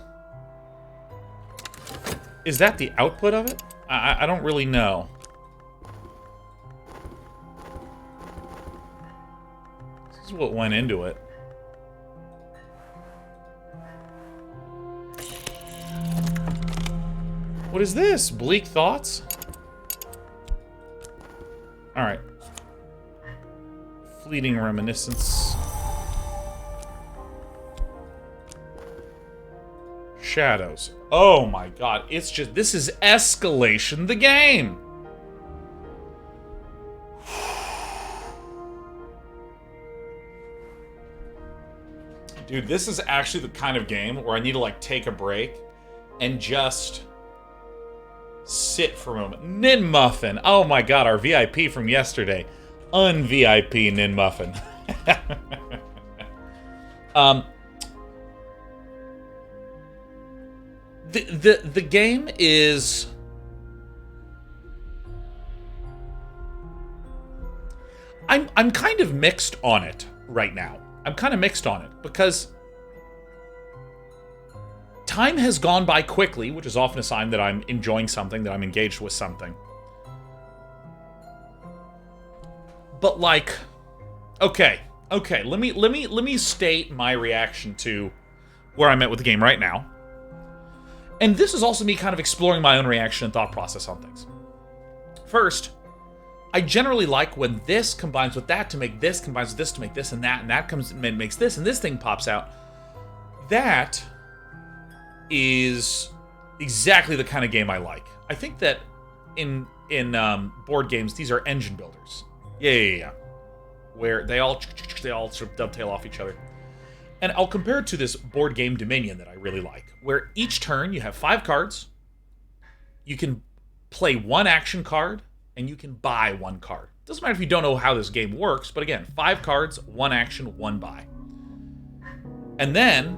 Is that the output of it? I don't really know. This is what went into it. What is this? Bleak thoughts? Alright. Fleeting reminiscence. Shadows. Oh my god, it's just... This is escalation the game! Dude, this is actually the kind of game where I need to, like, take a break and just sit for a moment. Nin Muffin! Oh my god, our VIP from yesterday. Un-VIP Nin Muffin. The game is... I'm kind of mixed on it right now. I'm kind of mixed on it because time has gone by quickly, which is often a sign that I'm enjoying something, that I'm engaged with something. But like, okay, let me state my reaction to where I'm at with the game right now. And this is also me kind of exploring my own reaction and thought process on things. First, I generally like when this combines with that to make this, combines with this to make this, and that comes and makes this, and this thing pops out. That is exactly the kind of game I like. I think that in board games, these are engine builders. Yeah. Where they all sort of dovetail off each other. And I'll compare it to this board game Dominion that I really like, where each turn you have 5 cards, you can play 1 action card, and you can buy 1 card. Doesn't matter if you don't know how this game works, but again, 5 cards, 1 action, 1 buy. And then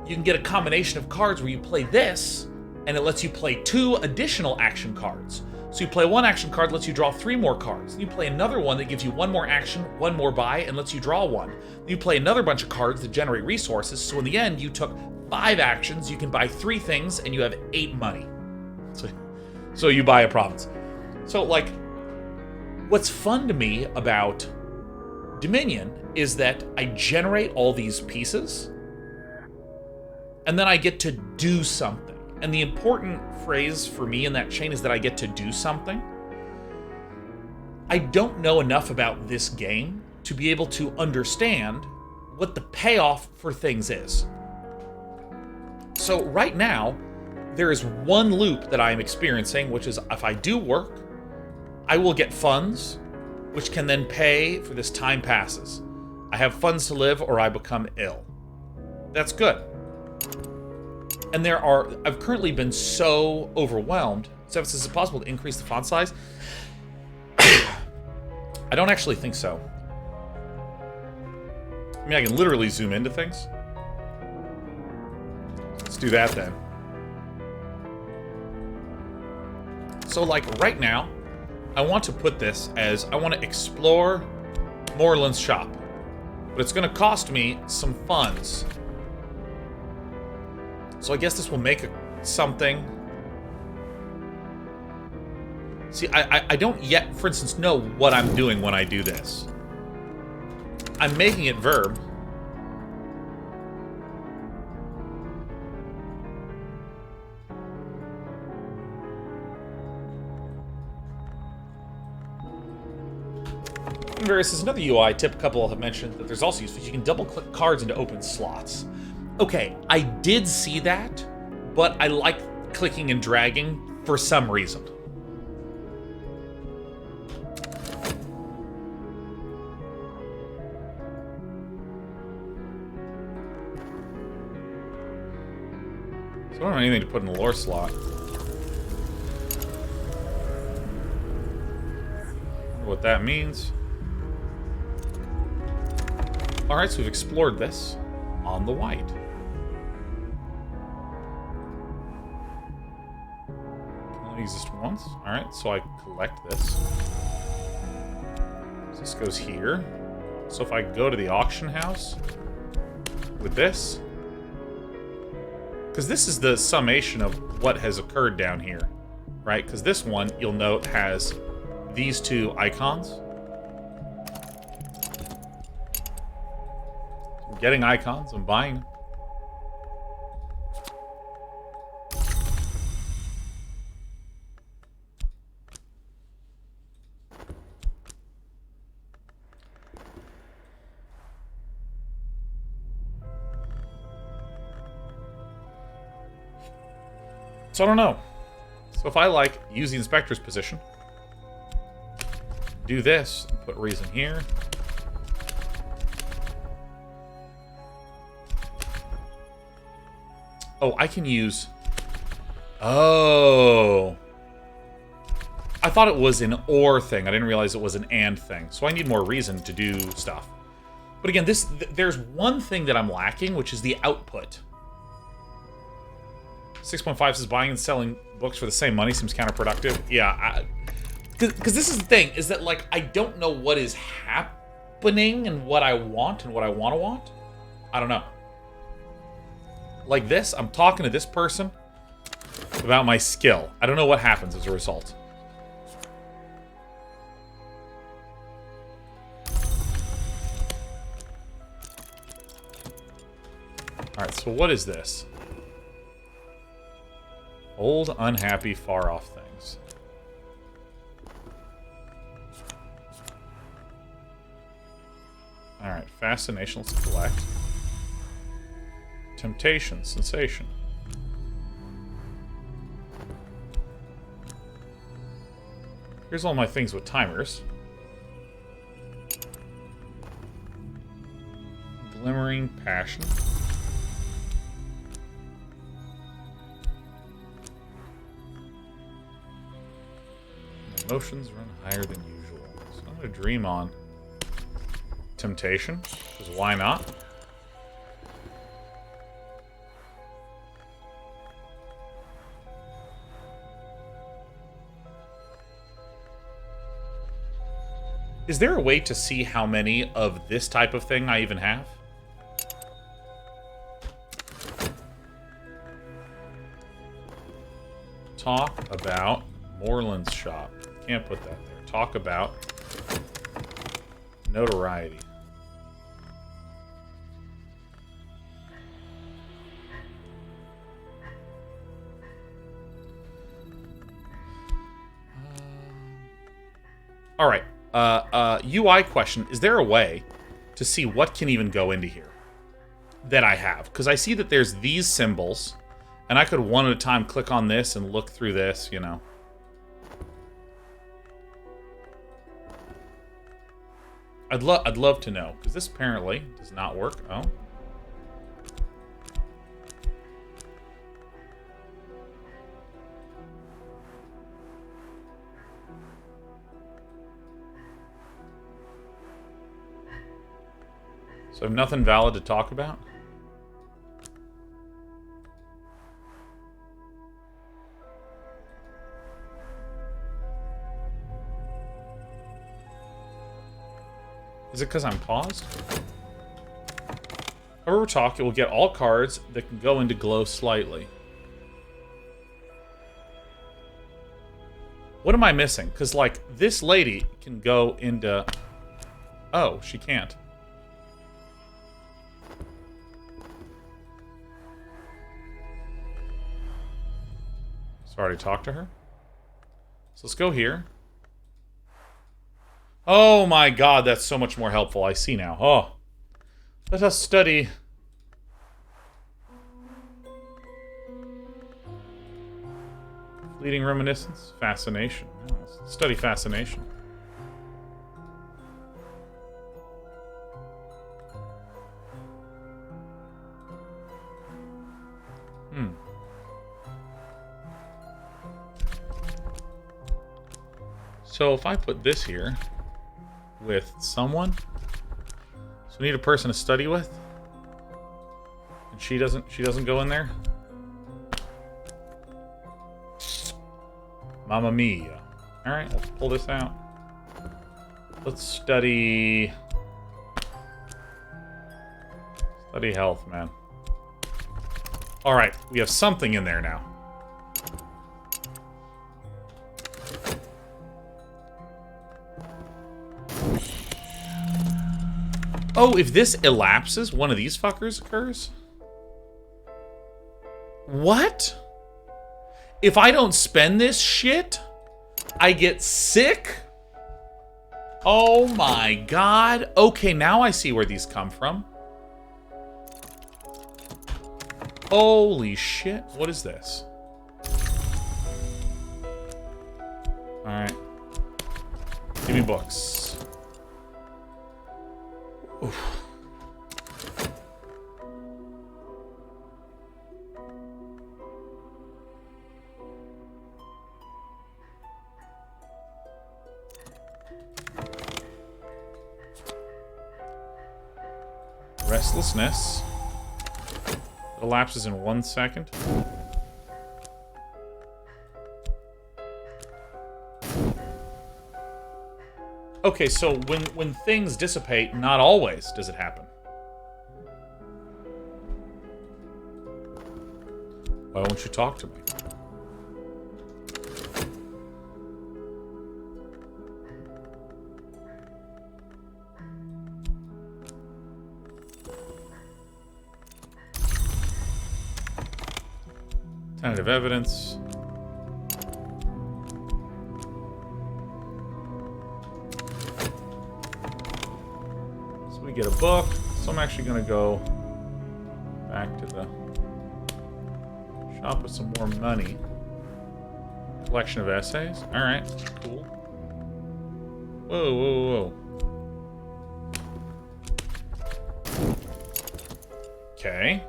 you can get a combination of cards where you play this, and it lets you play 2 additional action cards. So you play one action card, lets you draw 3 more cards. Then you play another one that gives you 1 more action, 1 more buy, and lets you draw 1. Then you play another bunch of cards that generate resources, so in the end, you took 5 actions, you can buy 3 things, and you have 8 money. So you buy a province. So, like, what's fun to me about Dominion is that I generate all these pieces, and then I get to do something. And the important phrase for me in that chain is that I get to do something. I don't know enough about this game to be able to understand what the payoff for things is. So right now, there is one loop that I am experiencing, which is if I do work, I will get funds, which can then pay for this time passes. I have funds to live or I become ill. That's good. And I've currently been so overwhelmed. So is it possible to increase the font size? I don't actually think so. I mean, I can literally zoom into things. Let's do that then. So, like, right now, I want to put this as, I want to explore Moreland's shop. But it's going to cost me some funds. So I guess this will make something. See, I don't yet, for instance, know what I'm doing when I do this. I'm making it verb. Various is another UI tip. A couple have mentioned that there's also use. You can double-click cards into open slots. Okay, I did see that, but I like clicking and dragging for some reason. So I don't have anything to put in the lore slot. Wonder what that means. Alright, so we've explored this on the white. Can only exist once. Alright, so I collect this. So this goes here. So if I go to the auction house with this, because this is the summation of what has occurred down here, right? Because this one, you'll note, has these 2 icons. Getting icons and buying them. So I don't know. So if I like use the inspector's position, do this, put reason here. Oh, I can use... Oh. I thought it was an or thing. I didn't realize it was an and thing. So I need more reason to do stuff. But again, there's one thing that I'm lacking, which is the output. 6.5 says buying and selling books for the same money seems counterproductive. Yeah, because this is the thing, is that, like, I don't know what is happening and what I want and what I want to want. I don't know. Like this, I'm talking to this person about my skill. I don't know what happens as a result. Alright, so what is this? Old, unhappy, far-off things. Alright, fascination, let's collect. Temptation, sensation. Here's all my things with timers. Glimmering passion. Emotions run higher than usual. So I'm going to dream on temptation, because why not? Is there a way to see how many of this type of thing I even have? Talk about Moreland's shop. Can't put that there. Talk about notoriety. All right. UI question. Is there a way to see what can even go into here that I have? Because I see that there's these symbols, and I could one at a time click on this and look through this, you know. I'd love to know, because this apparently does not work. Oh. So I have nothing valid to talk about? Is it because I'm paused? However we talk, it will get all cards that can go into glow slightly. What am I missing? Because, like, this lady can go into... Oh, she can't. So I already talked to her. So let's go here. Oh my god, that's so much more helpful. I see now. Oh. Let us study. Fleeting reminiscence? Fascination. Oh, let's study fascination. So if I put this here with someone, so we need a person to study with, and she doesn't go in there. Mamma mia! All right, let's pull this out. Let's study health, man. All right, we have something in there now. Oh, if this elapses, one of these fuckers occurs? What? If I don't spend this shit, I get sick? Oh my god. Okay, now I see where these come from. Holy shit. What is this? Alright. Give me books. Oof. Restlessness. It elapses in 1 second. Okay, so when things dissipate, not always does it happen. Why won't you talk to me? Tentative evidence. Get a book, so I'm actually gonna go back to the shop with some more money. Collection of essays. All right, cool. Whoa, whoa, whoa. Okay.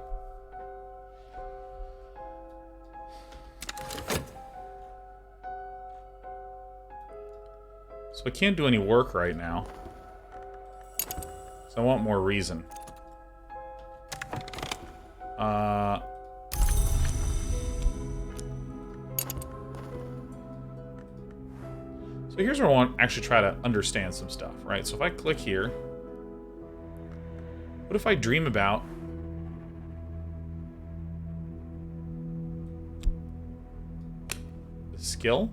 So I can't do any work right now. So I want more reason. So here's where I want to actually try to understand some stuff, right? So if I click here, what if I dream about the skill?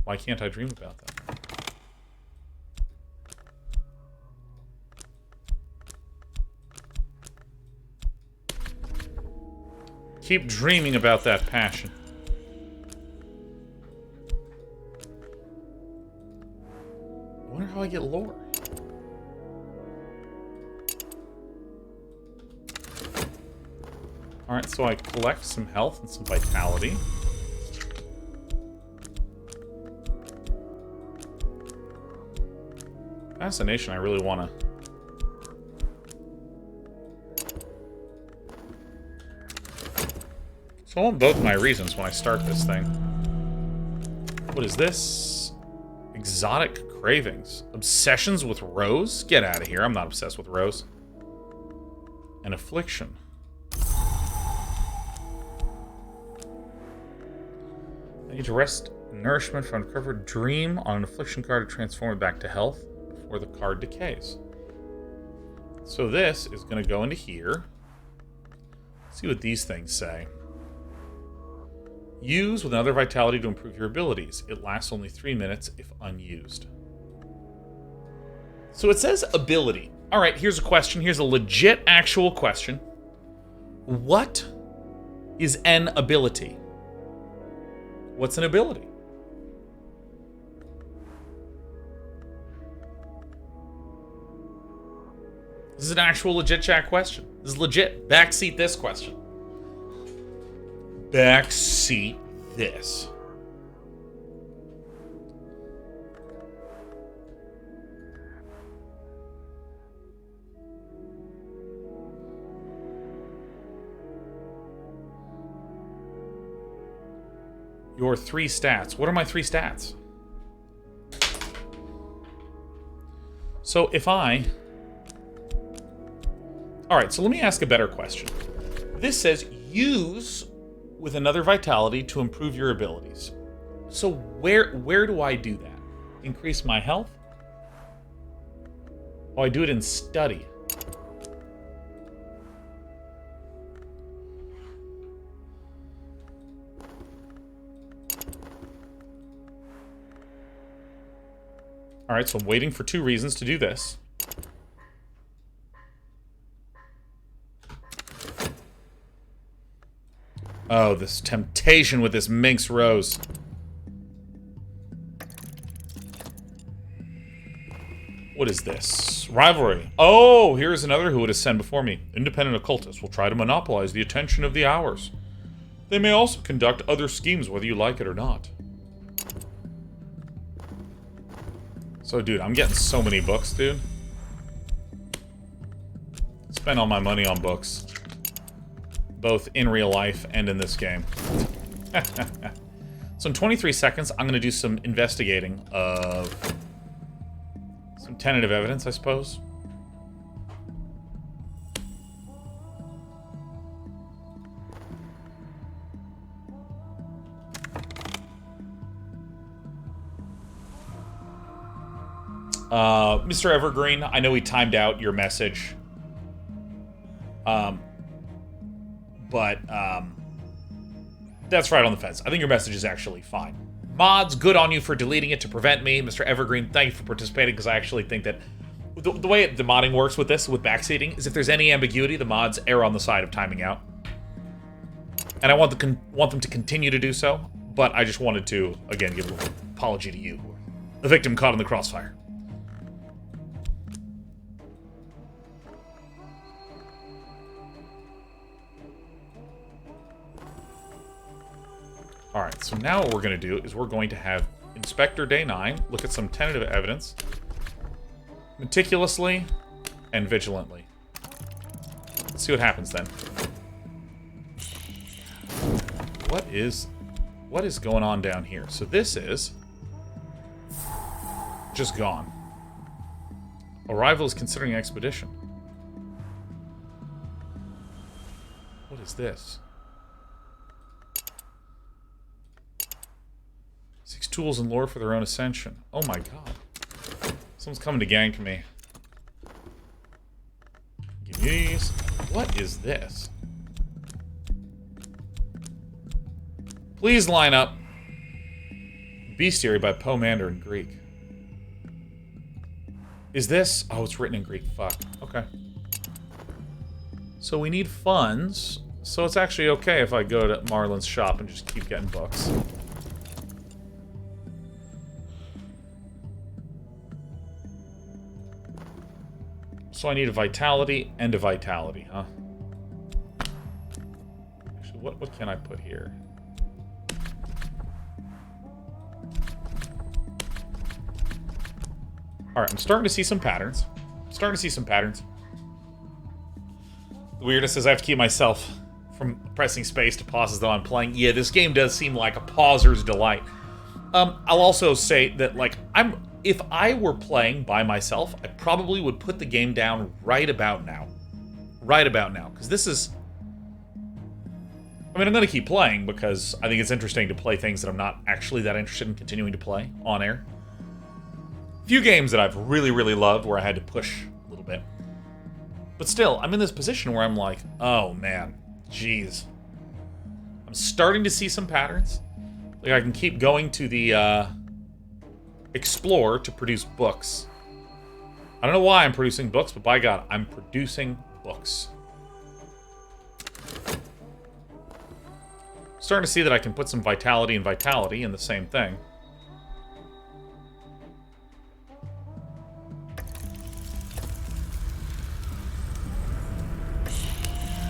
Why can't I dream about that? Keep dreaming about that passion. I wonder how I get lore. Alright, so I collect some health and some vitality. Fascination, I really want to... So I want both my reasons when I start this thing. What is this? Exotic cravings. Obsessions with Rose? Get out of here. I'm not obsessed with Rose. An affliction. I need to rest nourishment from uncovered dream on an affliction card to transform it back to health before the card decays. So this is going to go into here. Let's see what these things say. Use with another vitality to improve your abilities. It lasts only 3 minutes if unused. So it says ability. Alright, here's a question. Here's a legit, actual question. What is an ability? What's an ability? This is an actual legit chat question. This is legit. Backseat this question. Backseat this. Your 3 stats. What are my 3 stats? So if I... Alright, so let me ask a better question. This says use with another vitality to improve your abilities. So where do I do that? Increase my health? Oh, I do it in study. Alright, so I'm waiting for 2 reasons to do this. Oh, this temptation with this Minx Rose. What is this? Rivalry. Oh, here's another who would ascend before me. Independent occultists will try to monopolize the attention of the hours. They may also conduct other schemes whether you like it or not. So, dude, I'm getting so many books, dude. Spend all my money on books. Both in real life and in this game. So in 23 seconds, I'm going to do some investigating of some tentative evidence, I suppose. Mr. Evergreen, I know we timed out your message. But that's right on the fence. I think your message is actually fine. Mods, good on you for deleting it to prevent me. Mr. Evergreen, thank you for participating, because I actually think that the way the modding works with this, with backseating, is if there's any ambiguity, the mods err on the side of timing out. And I want them to continue to do so, but I just wanted to, again, give an apology to you, the victim caught in the crossfire. Alright, so now what we're going to do is we're going to have Inspector Day 9 look at some tentative evidence meticulously and vigilantly. Let's see what happens then. What is going on down here? So this is just gone. Arrival is considering expedition. is this? 6 tools and lore for their own ascension. Oh my god. Someone's coming to gank me. Give me these. What is this? Please line up. Bestiary by Pomander in Greek. Is this? Oh, it's written in Greek. Fuck. Okay. So we need funds. So it's actually okay if I go to Marlin's shop and just keep getting books. So I need a vitality and a vitality, huh? Actually, what can I put here? Alright, I'm starting to see some patterns. The weirdness is I have to keep myself from pressing space to pause as though I'm playing. Yeah, this game does seem like a pauser's delight. I'll also say that, like, if I were playing by myself, I probably would put the game down right about now. Right about now. Because this is... I mean, I'm going to keep playing because I think it's interesting to play things that I'm not actually that interested in continuing to play on air. Few games that I've really, really loved where I had to push a little bit. But still, I'm in this position where I'm like, oh man, jeez. I'm starting to see some patterns. Like I can keep going to the Explore to produce books. I don't know why I'm producing books, but by God, I'm producing books. Starting to see that I can put some vitality and vitality in the same thing.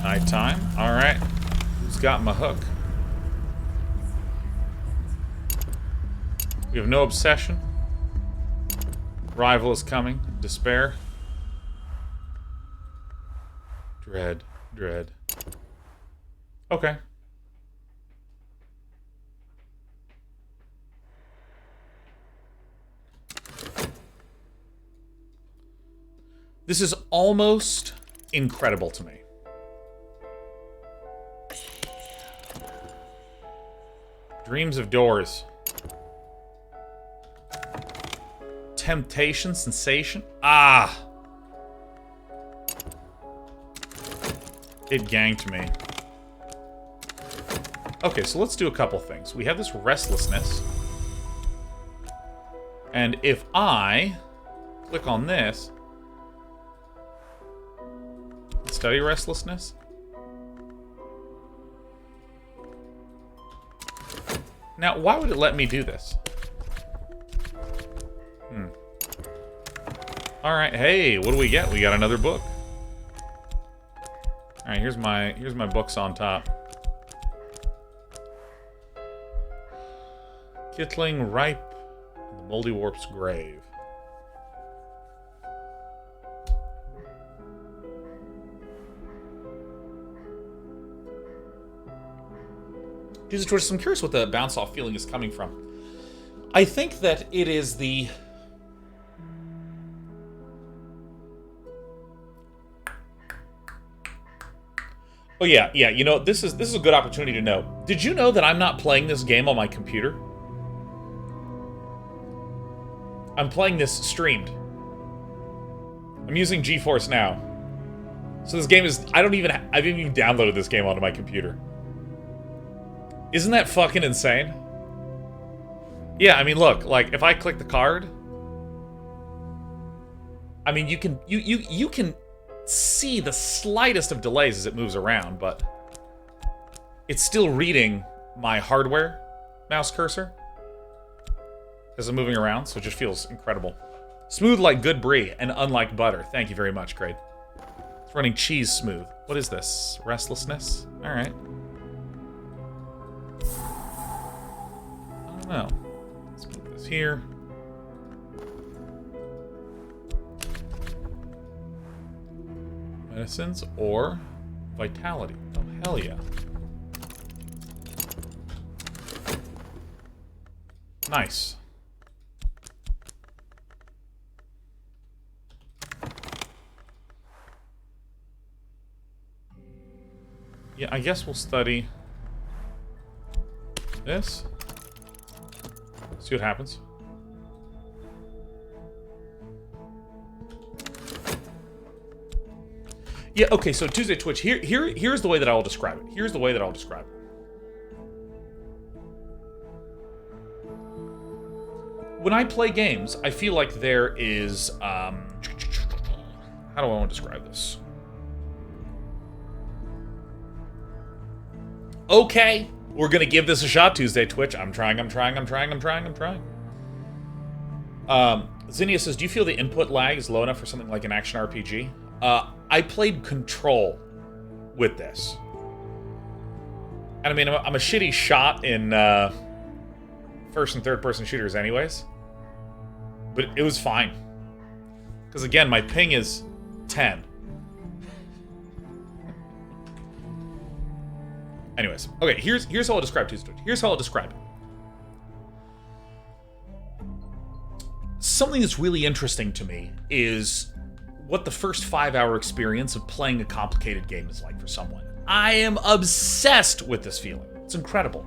Nighttime. Alright. Who's got my hook? We have no obsession. Rival is coming. Despair. Dread. Dread. Okay. This is almost incredible to me. Dreams of doors. Temptation, sensation. Ah! It ganked me. Okay, so let's do a couple things. We have this restlessness. And if I click on this, study restlessness. Now, why would it let me do this? Alright, hey, what do we get? We got another book. Alright, here's my books on top. Kittling Ripe and the Moldy Warp's Grave. Jesus George, I'm curious what the bounce-off feeling is coming from. I think that it is the... Oh yeah, you know, this is a good opportunity to know. Did you know that I'm not playing this game on my computer? I'm playing this streamed. I'm using GeForce NOW. So this game is... I haven't even downloaded this game onto my computer. Isn't that fucking insane? Yeah, I mean, look, like, if I click the card... I mean, you can see the slightest of delays as it moves around, but... it's still reading my hardware mouse cursor as I'm moving around, so it just feels incredible. Smooth like good brie, and unlike butter. Thank you very much, Craig. It's running cheese smooth. What is this? Restlessness? Alright. I don't know. Let's put this here. Medicines or vitality. Oh, hell yeah. Nice. Yeah, I guess we'll study this. See what happens. Yeah, okay, so Tuesday Twitch, here's the way that I'll describe it. Here's the way that I'll describe it. When I play games, I feel like there is, how do I want to describe this? Okay, we're gonna give this a shot, Tuesday Twitch. I'm trying. Zinnia says, do you feel the input lag is low enough for something like an action RPG? I played Control with this. And I mean, I'm a shitty shot in first and third person shooters anyways. But it was fine. Because again, my ping is 10. Anyways, okay, here's how I'll describe Tuesday. Here's how I'll describe it. Something that's really interesting to me is what the first 5-hour experience of playing a complicated game is like for someone. I am obsessed with this feeling. It's incredible.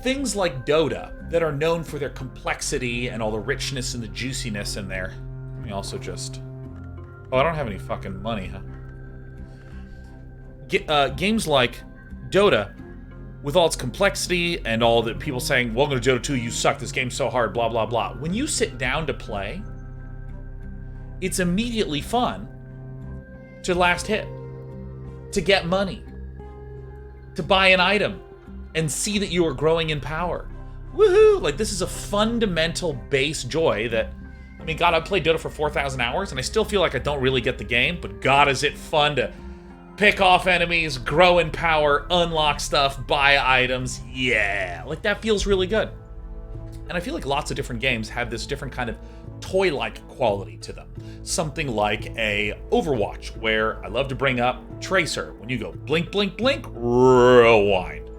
Things like Dota that are known for their complexity and all the richness and the juiciness in there. Let me also just... Oh, I don't have any fucking money, huh? Games like Dota, with all its complexity and all the people saying, welcome to Dota 2, you suck, this game's so hard, blah, blah, blah. When you sit down to play, it's immediately fun to last hit, to get money, to buy an item, and see that you are growing in power. Woohoo! Like, this is a fundamental base joy that, I mean, God, I've played Dota for 4,000 hours, and I still feel like I don't really get the game, but God, is it fun to pick off enemies, grow in power, unlock stuff, buy items. Yeah, like that feels really good. And I feel like lots of different games have this different kind of toy-like quality to them. Something like a Overwatch, where I love to bring up Tracer. When you go blink, blink, blink, rewind.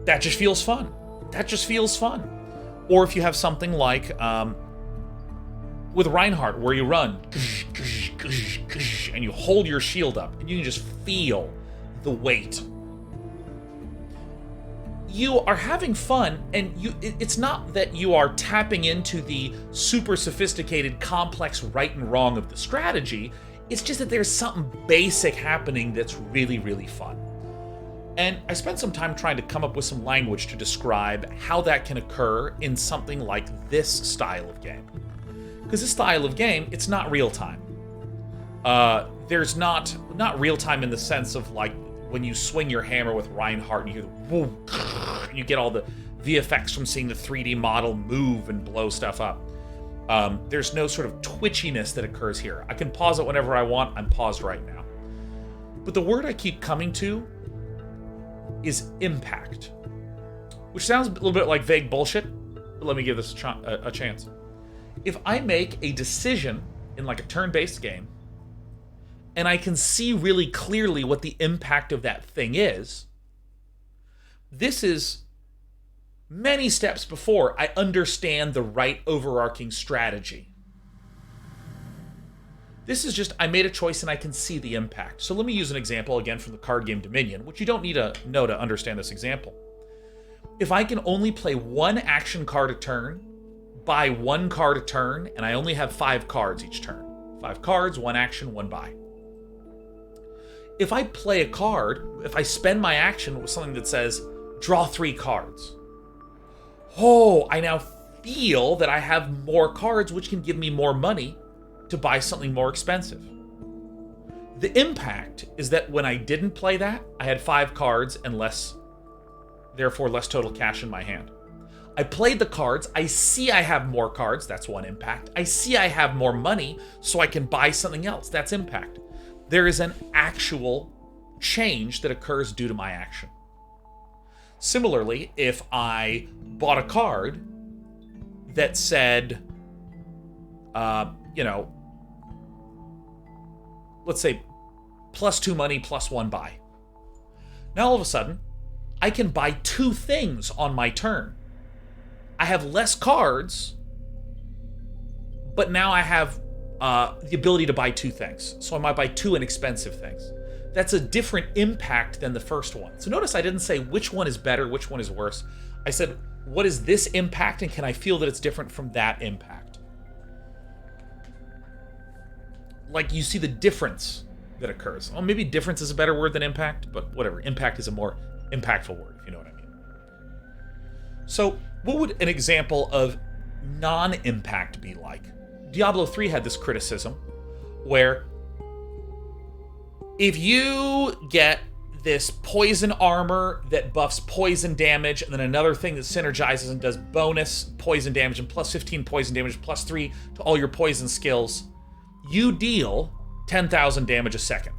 That just feels fun. That just feels fun. Or if you have something like with Reinhardt, where you run and you hold your shield up and you can just feel the weight. You are having fun, and it's not that you are tapping into the super sophisticated, complex right and wrong of the strategy. It's just that there's something basic happening that's really, really fun. And I spent some time trying to come up with some language to describe how that can occur in something like this style of game. Because this style of game, it's not real time. There's not real time in the sense of like when you swing your hammer with Reinhardt and you hear the whoop, and you get all the VFX from seeing the 3D model move and blow stuff up. There's no sort of twitchiness that occurs here. I can pause it whenever I want. I'm paused right now. But the word I keep coming to is impact, which sounds a little bit like vague bullshit, but let me give this a chance. If I make a decision in like a turn-based game, and I can see really clearly what the impact of that thing is, this is many steps before I understand the right overarching strategy. This is just, I made a choice and I can see the impact. So let me use an example again from the card game Dominion, which you don't need to know to understand this example. If I can only play one action card a turn, buy one card a turn, and I only have 5 cards each turn. 5 cards, 1 action, 1 buy. If I play a card, if I spend my action with something that says, draw 3 cards. Oh, I now feel that I have more cards, which can give me more money to buy something more expensive. The impact is that when I didn't play that, I had 5 cards and therefore less total cash in my hand. I played the cards, I see I have more cards, that's one impact. I see I have more money, so I can buy something else, that's impact. There is an actual change that occurs due to my action. Similarly, if I bought a card that said, let's say +2 money, +1 buy. Now all of a sudden, I can buy 2 things on my turn. I have less cards, but now I have the ability to buy 2 things. So I might buy 2 inexpensive things. That's a different impact than the first one. So notice I didn't say which one is better, which one is worse. I said, what is this impact, and can I feel that it's different from that impact? Like, you see the difference that occurs. Well, maybe difference is a better word than impact, but whatever. Impact is a more impactful word, if you know what I mean. So, what would an example of non-impact be like? Diablo 3 had this criticism where if you get this poison armor that buffs poison damage, and then another thing that synergizes and does bonus poison damage and plus 15 poison damage, plus 3 to all your poison skills, you deal 10,000 damage a second.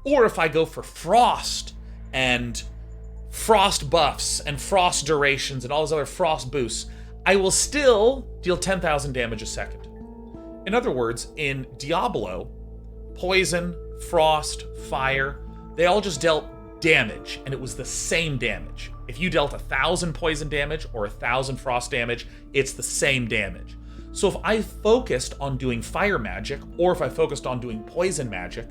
Or if I go for frost and frost buffs and frost durations and all those other frost boosts, I will still deal 10,000 damage a second. In other words, in Diablo, poison, frost, fire, they all just dealt damage, and it was the same damage. If you dealt 1,000 poison damage or 1,000 frost damage, it's the same damage. So if I focused on doing fire magic, or if I focused on doing poison magic,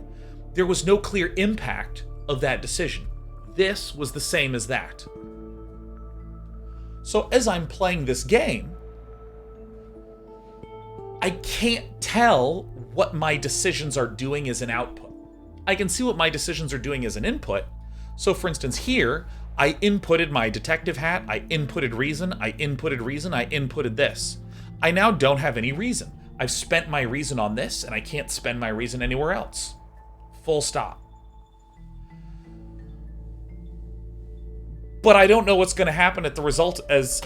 there was no clear impact of that decision. This was the same as that. So as I'm playing this game, I can't tell what my decisions are doing as an output. I can see what my decisions are doing as an input. So for instance here, I inputted my detective hat, I inputted reason, I inputted this. I now don't have any reason. I've spent my reason on this, and I can't spend my reason anywhere else. Full stop. But I don't know what's going to happen as a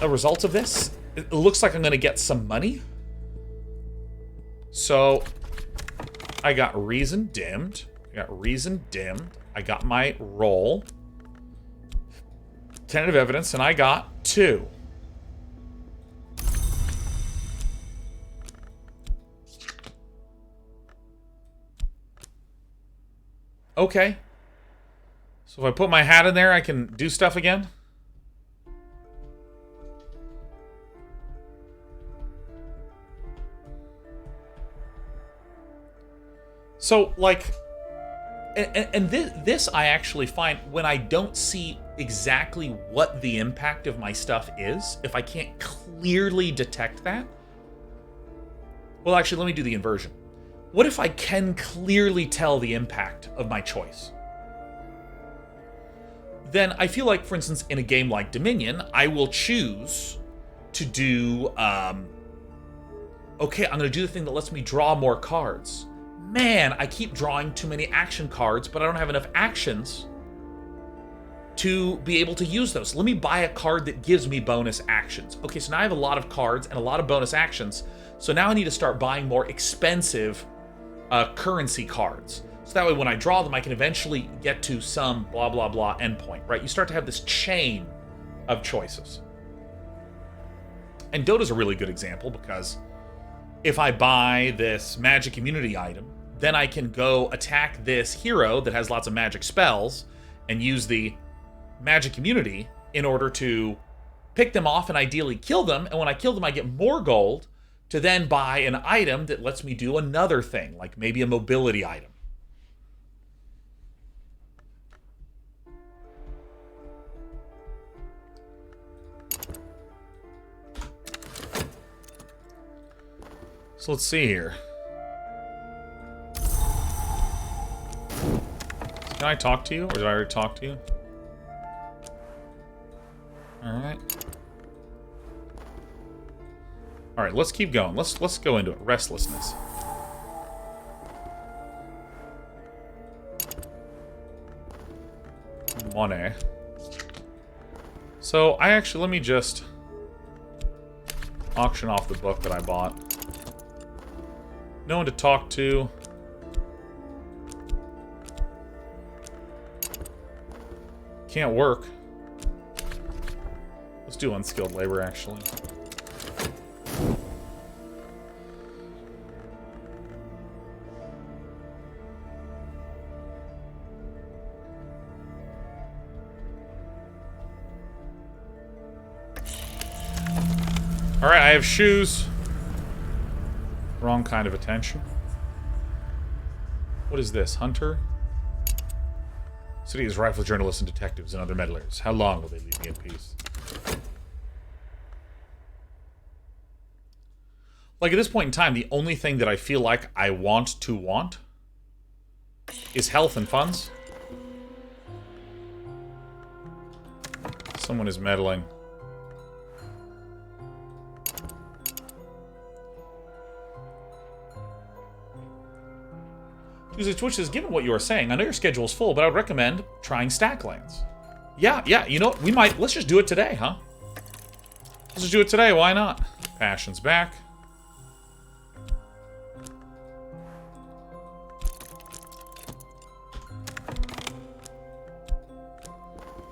result of this. It looks like I'm going to get some money. So I got reason dimmed. I got my roll. Tentative evidence, and I got 2. Okay. So if I put my hat in there, I can do stuff again? So, like, and this I actually find when I don't see exactly what the impact of my stuff is, if I can't clearly detect that. Well, actually, let me do the inversion. What if I can clearly tell the impact of my choice? Then I feel like, for instance, in a game like Dominion, I will choose to do, okay, I'm going to do the thing that lets me draw more cards. Man, I keep drawing too many action cards, but I don't have enough actions to be able to use those. Let me buy a card that gives me bonus actions. Okay, so now I have a lot of cards and a lot of bonus actions, so now I need to start buying more expensive currency cards. So that way when I draw them, I can eventually get to some blah, blah, blah endpoint, right? You start to have this chain of choices. And Dota's a really good example because if I buy this magic immunity item, then I can go attack this hero that has lots of magic spells and use the magic immunity in order to pick them off and ideally kill them. And when I kill them, I get more gold to then buy an item that lets me do another thing, like maybe a mobility item. So let's see here. Can I talk to you, or did I already talk to you? Alright. Alright, let's keep going. Let's go into it. Restlessness. Money. So, let me just auction off the book that I bought. No one to talk to. Can't work. Let's do unskilled labor, actually. Alright, I have shoes. Wrong kind of attention. What is this? Hunter? City is rifle journalists and detectives and other meddlers. How long will they leave me in peace? Like, at this point in time, the only thing that I feel like I want is health and funds. Someone is meddling. Tuesday Twitch says, given what you are saying, I know your schedule is full, but I would recommend trying stack lanes. Yeah, you know what? We might... Let's just do it today, huh? Let's just do it today. Why not? Passion's back.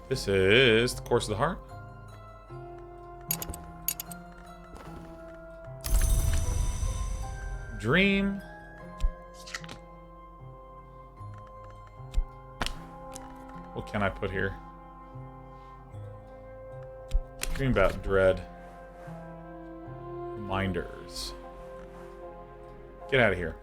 This is the Course of the Heart. Dream. What can I put here? Dream about dread. Reminders. Get out of here.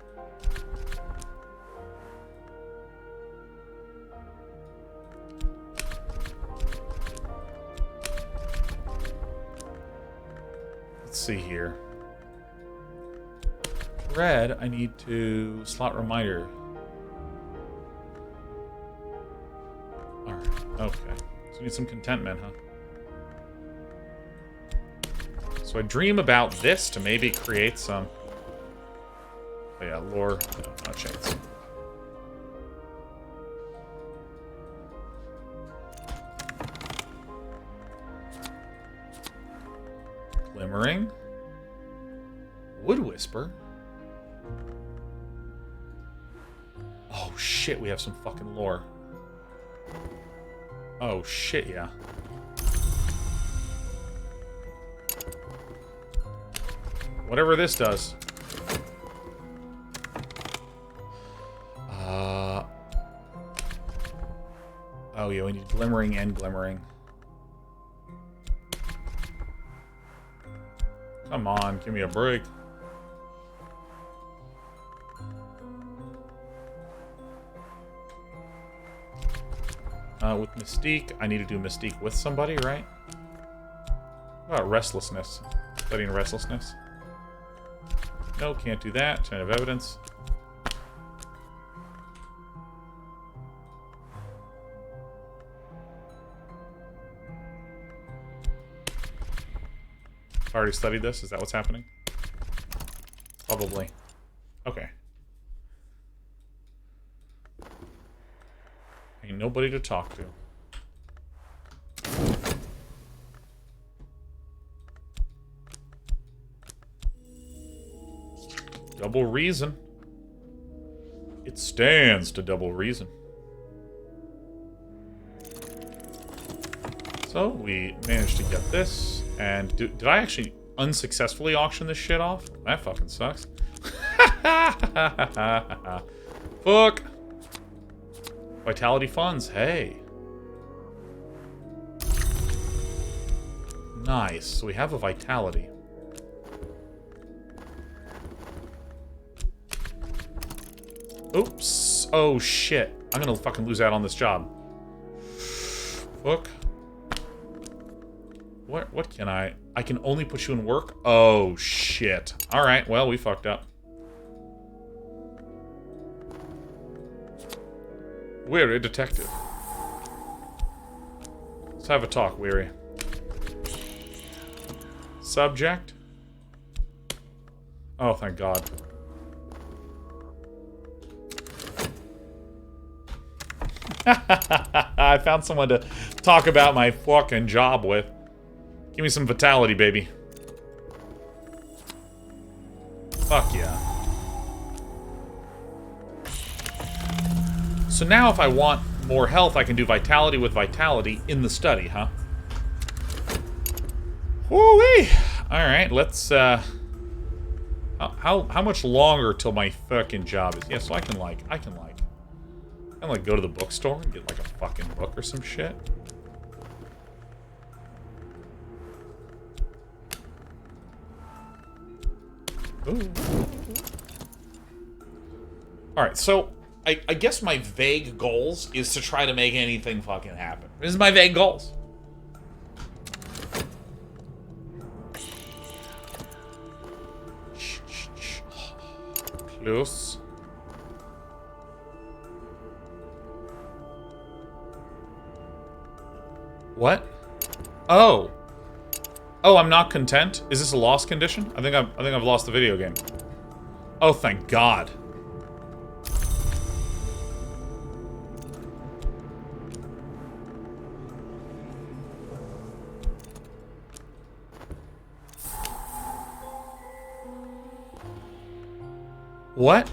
Let's see here. Dread, I need to slot reminder. Alright, okay. So we need some contentment, huh? So I dream about this to maybe create some... Oh yeah, lore. No, not chance. Glimmering. Wood Whisper. Oh shit, we have some fucking lore. Oh shit, yeah. Whatever this does. Oh yeah, we need glimmering and glimmering. Come on, give me a break. With Mystique, I need to do Mystique with somebody, right? What about Restlessness? Studying Restlessness. No, can't do that. Chain of evidence. I already studied this? Is that what's happening? Probably. Okay. Ain't nobody to talk to. Double reason. It stands to double reason. So, we managed to get this. And did I actually unsuccessfully auction this shit off? That fucking sucks. Fuck. Vitality funds, hey. Nice. So we have a vitality. Oops. Oh, shit. I'm gonna fucking lose out on this job. Fuck. What can I... I can only put you in work? Oh, shit. Alright, well, we fucked up. Weary detective. Let's have a talk, Weary. Subject? Oh, thank God. I found someone to talk about my fucking job with. Give me some vitality, baby. Fuck yeah. So now if I want more health, I can do vitality with vitality in the study, huh? Woo-wee! Alright, let's, how much longer till my fucking job is? Yeah, so I can go to the bookstore and get, like, a fucking book or some shit. Ooh. Alright, so I guess my vague goals is to try to make anything fucking happen. This is my vague goals. Plus. What? Oh. Oh, I'm not content? Is this a lost condition? I think I've lost the video game. Oh, thank God. What?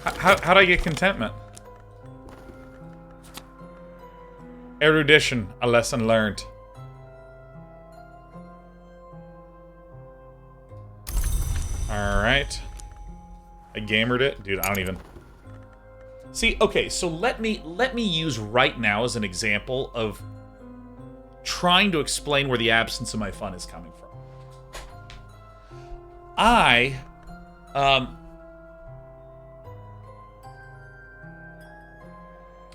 How'd I get contentment? Erudition, a lesson learned. Alright. I gamered it. Dude, I don't even... See, okay, so let me use right now as an example of trying to explain where the absence of my fun is coming from.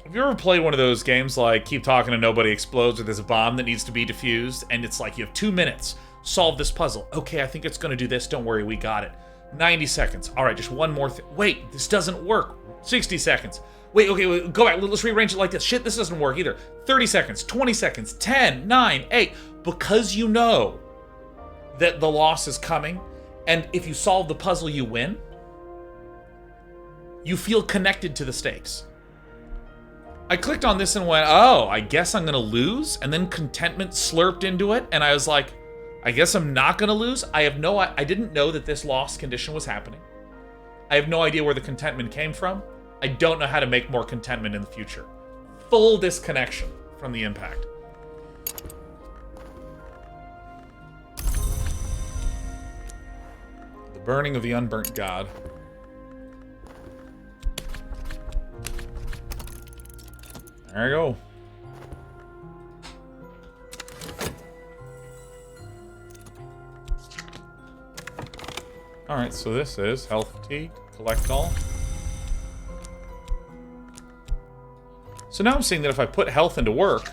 Have you ever played one of those games like Keep Talking and Nobody Explodes, where there's a bomb that needs to be defused, and it's like you have 2 minutes, solve this puzzle. Okay, I think it's gonna do this, don't worry, we got it. 90 seconds. Alright, just one more thing. Wait, this doesn't work. 60 seconds. Wait, okay, wait, go back, let's rearrange it like this. Shit, this doesn't work either. 30 seconds, 20 seconds, 10, 9, 8. Because you know that the loss is coming, and if you solve the puzzle, you win, you feel connected to the stakes. I clicked on this and went, oh, I guess I'm gonna lose, and then contentment slurped into it, and I was like, I guess I'm not gonna lose? I didn't know that this lost condition was happening. I have no idea where the contentment came from. I don't know how to make more contentment in the future. Full disconnection from the impact. The burning of the unburnt god. There you go. Alright, so this is health fatigue, collect all. So now I'm seeing that if I put health into work,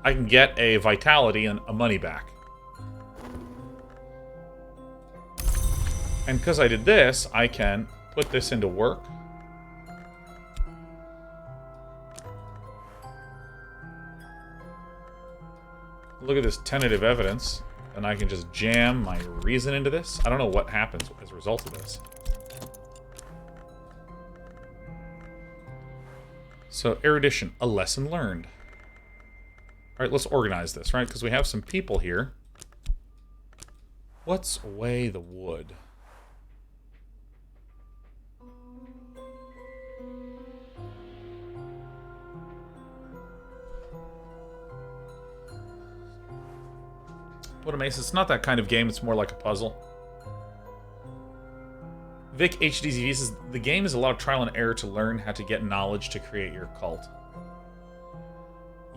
I can get a vitality and a money back. And because I did this, I can put this into work. Look at this tentative evidence. And I can just jam my reason into this. I don't know what happens as a result of this. So, erudition, a lesson learned. Alright, let's organize this, right? Because we have some people here. What's away the wood? What a mace. It's not that kind of game, it's more like a puzzle. Vic HDZV says, the game is a lot of trial and error to learn how to get knowledge to create your cult.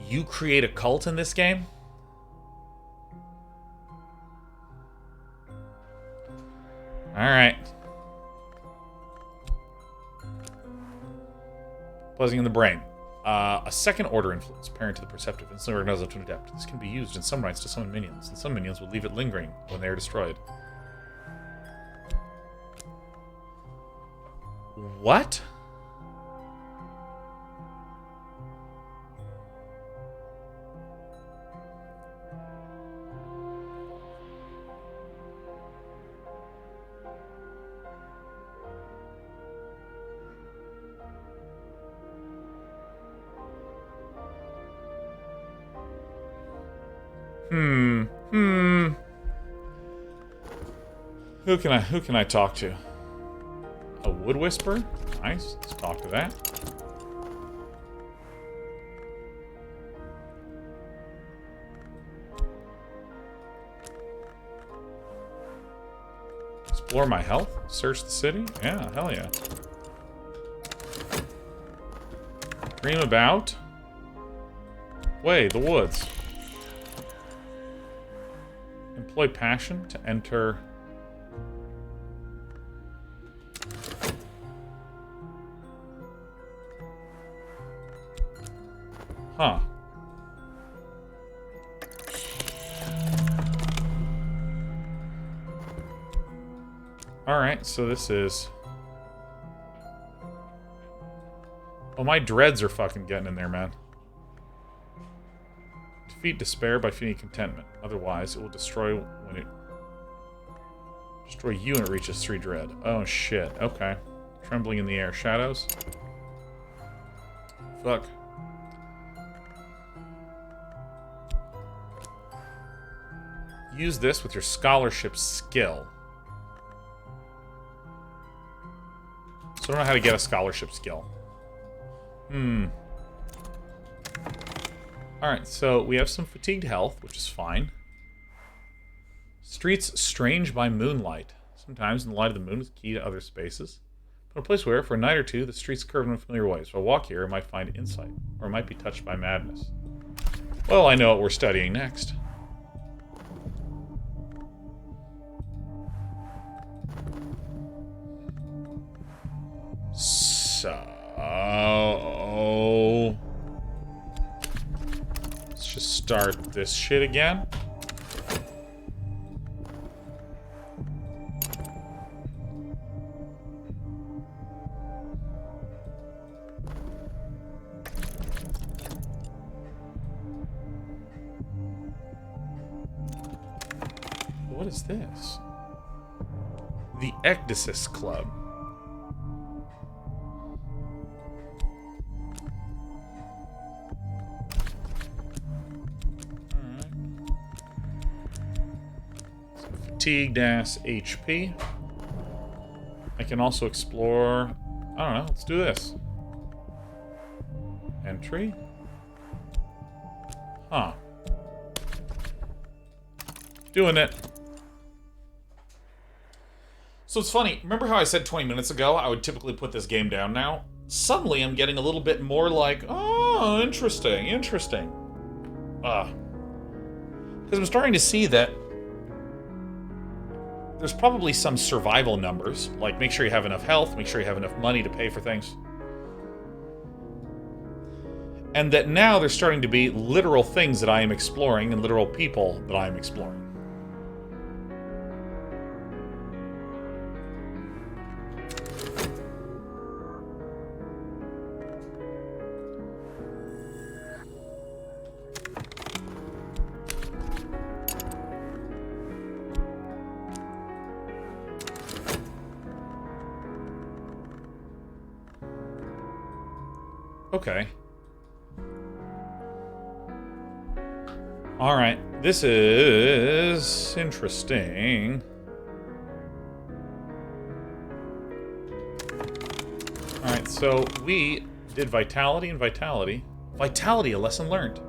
You create a cult in this game? Alright. Buzzing in the brain. A second order influence, parent to the perceptive, instantly recognized up to an adept. This can be used in some rites to summon minions, and some minions will leave it lingering when they are destroyed. What? Who can I talk to? A wood whisperer? Nice. Let's talk to that. Explore my health? Search the city? Yeah, hell yeah. Dream about? Way, the woods. Employ passion to enter... Huh. Alright, so this is... Oh, my dreads are fucking getting in there, man. Defeat despair by feeding contentment. Otherwise, it will destroy when it... Destroy you when it reaches 3 dread. Oh, shit. Okay. Trembling in the air. Shadows? Fuck. Use this with your scholarship skill. So I don't know how to get a scholarship skill. Alright, so we have some fatigued health, which is fine. Streets strange by moonlight. Sometimes in the light of the moon is key to other spaces. But a place where, for a night or two, the streets curve in unfamiliar ways. If I walk here, I might find insight, or I might be touched by madness. Well, I know what we're studying next. So... Let's just start this shit again. What is this? The Ecdysis Club. Fatigued ass HP. I can also explore... I don't know, let's do this. Entry. Huh. Doing it. So it's funny, remember how I said 20 minutes ago I would typically put this game down now? Suddenly I'm getting a little bit more like, oh, interesting, interesting. Because I'm starting to see that there's probably some survival numbers, like make sure you have enough health, make sure you have enough money to pay for things. And that now there's starting to be literal things that I am exploring and literal people that I am exploring. Okay. Alright, this is interesting. Alright, so we did Vitality and Vitality. Vitality, a lesson learned.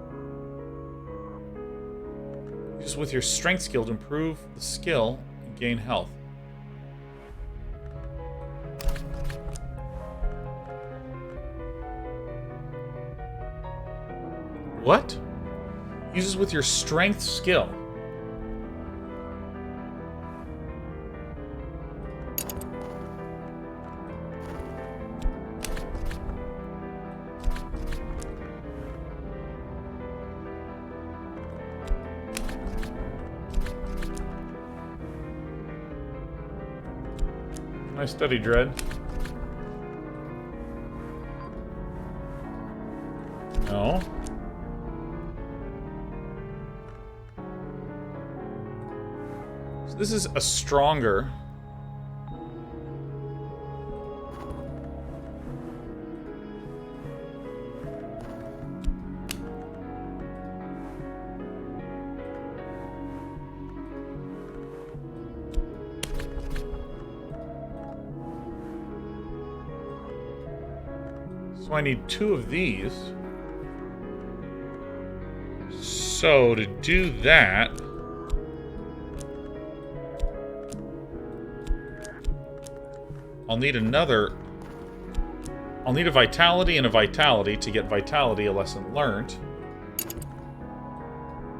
Use with your Strength skill to improve the skill and gain health. What? Uses with your Strength skill. Can I study Dread? No. This is a stronger... So I need 2 of these. So to do that... I'll need another... I'll need a vitality and a vitality to get vitality, a lesson learned.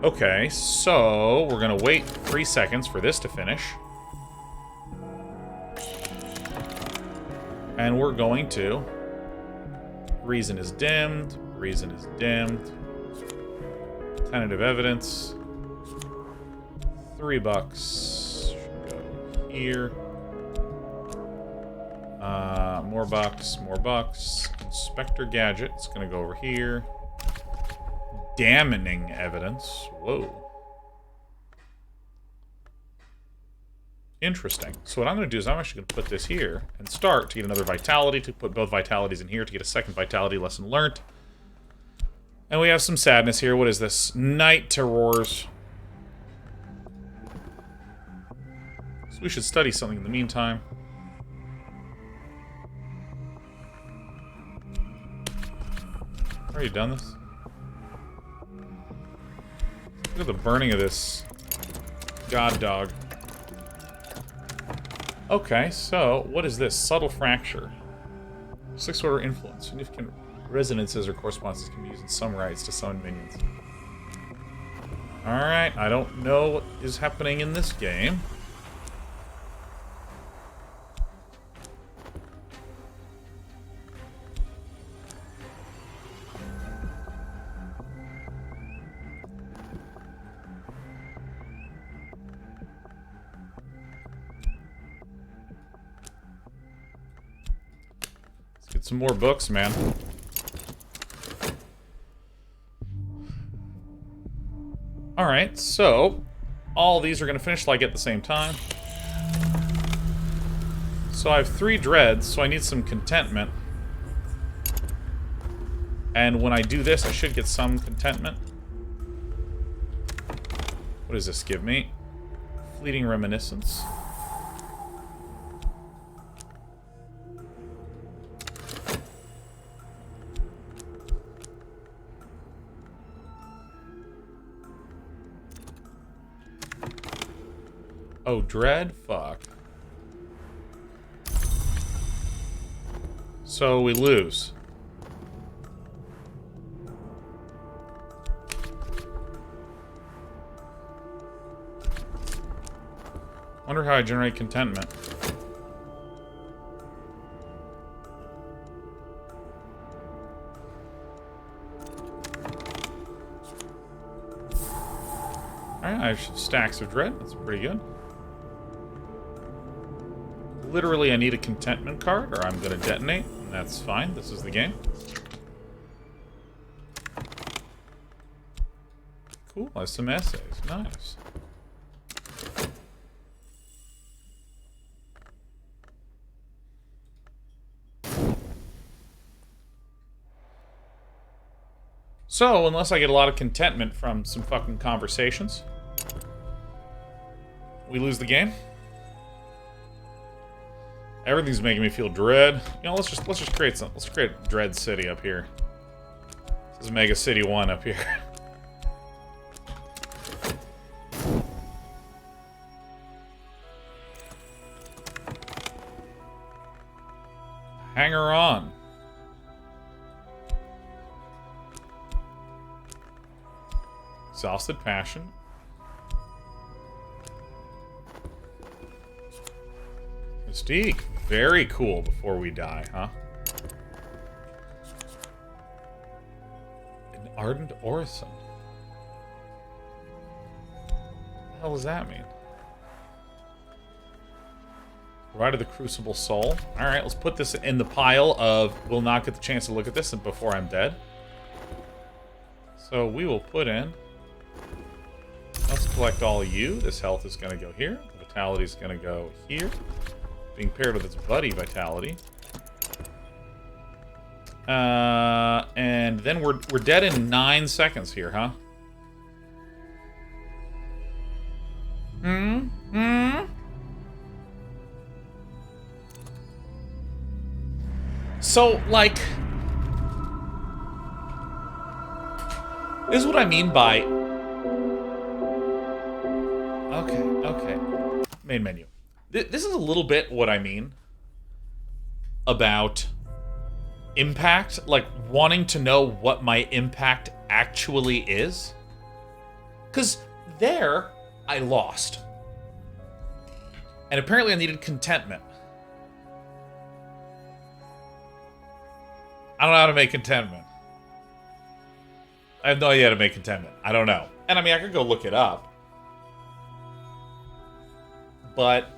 Okay, so we're gonna wait 3 seconds for this to finish. And we're going to... Reason is dimmed. Reason is dimmed. Tentative evidence. $3. Should go here. More bucks, more bucks. Inspector Gadget. It's gonna go over here. Damning evidence. Whoa. Interesting. So what I'm going to do is I'm actually going to put this here and start to get another vitality, to put both vitalities in here to get a second vitality lesson learned. And we have some sadness here. What is this? Night Terrors. So we should study something in the meantime. Already done this? Look at the burning of this god dog. Okay, so what is this? Subtle fracture. 6th order influence. Significant resonances or correspondences can be used in some rites to summon minions. Alright, I don't know what is happening in this game. Get some more books, man. Alright, so all these are going to finish like at the same time. So I have 3 dreads, so I need some contentment. And when I do this, I should get some contentment. What does this give me? Fleeting reminiscence. Oh, dread? Fuck. So we lose. Wonder how I generate contentment. Alright, I have stacks of dread. That's pretty good. Literally, I need a contentment card, or I'm going to detonate. And that's fine. This is the game. Cool. I have some essays. Nice. So, unless I get a lot of contentment from some fucking conversations, we lose the game. Everything's making me feel dread. You know, let's just create some. Let's create Dread City up here. This is Mega City 1 up here. Hanger on. Exhausted Passion. Mystique. Very cool before we die, huh? An Ardent Orison. What the hell does that mean? Provided the Crucible Soul. Alright, let's put this in the pile of we'll not get the chance to look at this before I'm dead. So we will put in... Let's collect all of you. This health is going to go here. Vitality is going to go here. Being paired with its buddy, Vitality. And then we're dead in 9 seconds here, huh? So, like... This is what I mean by... Okay. Main menu. This is a little bit what I mean about impact, like wanting to know what my impact actually is. Because there, I lost. And apparently I needed contentment. I don't know how to make contentment. I have no idea how to make contentment. I don't know. And I mean, I could go look it up. But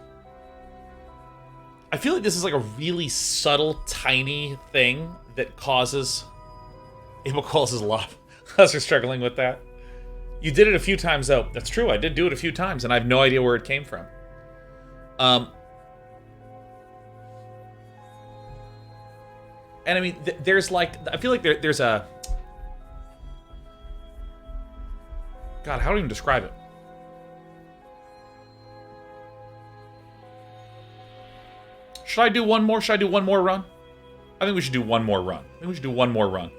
I feel like this is like a really subtle, tiny thing that causes... Abel causes love. I was struggling with that. You did it a few times, though. That's true. I did do it a few times, and I have no idea where it came from. And I mean, there's like... I feel like there's a... God, how do I even describe it? Should I do one more? Should I do one more run? I think we should do one more run. I think we should do one more run.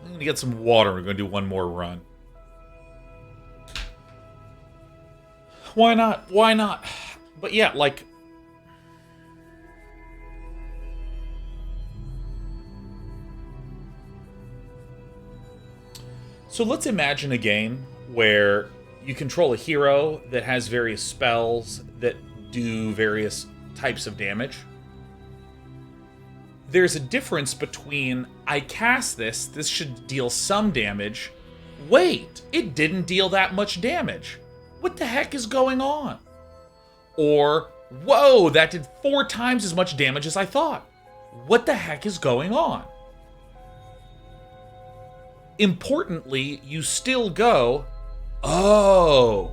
I'm going to get some water. We're going to do one more run. Why not? Why not? But yeah, like... So let's imagine a game where you control a hero that has various spells that do various types of damage. There's a difference between, I cast this should deal some damage. Wait, it didn't deal that much damage. What the heck is going on? Or, whoa, that did 4 times as much damage as I thought. What the heck is going on? Importantly, you still go, oh,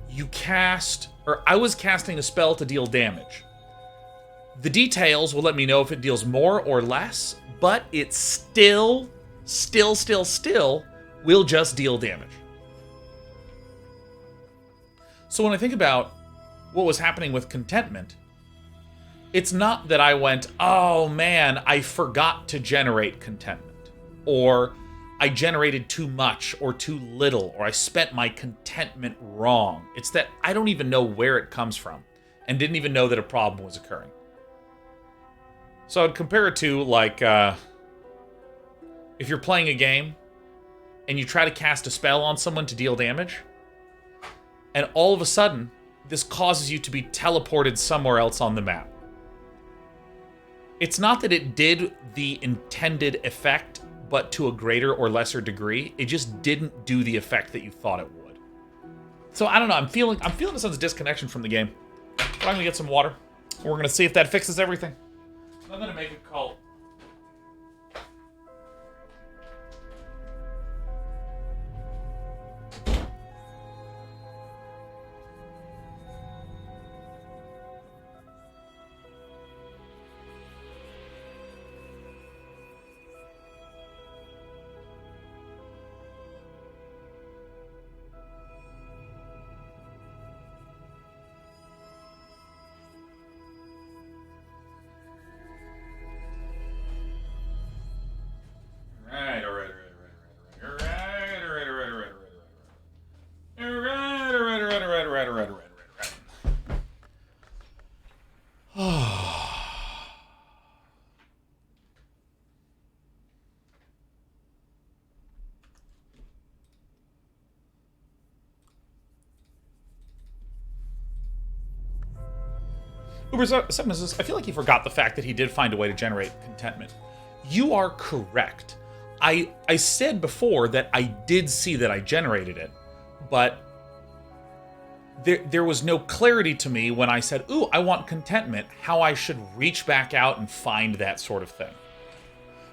you cast, or I was casting a spell to deal damage. The details will let me know if it deals more or less, but it still will just deal damage. So when I think about what was happening with contentment, it's not that I went, oh man, I forgot to generate contentment, or I generated too much or too little, or I spent my contentment wrong. It's that I don't even know where it comes from and didn't even know that a problem was occurring. So I'd compare it to, like, if you're playing a game and you try to cast a spell on someone to deal damage, and all of a sudden, this causes you to be teleported somewhere else on the map. It's not that it did the intended effect, but to a greater or lesser degree. It just didn't do the effect that you thought it would. So I don't know, I'm feeling a sense of disconnection from the game. But I'm gonna get some water. We're gonna see if that fixes everything. I'm gonna make a call. Uber7 says, I feel like he forgot the fact that he did find a way to generate contentment. You are correct. I said before that I did see that I generated it, but there was no clarity to me when I said, ooh, I want contentment, how I should reach back out and find that sort of thing.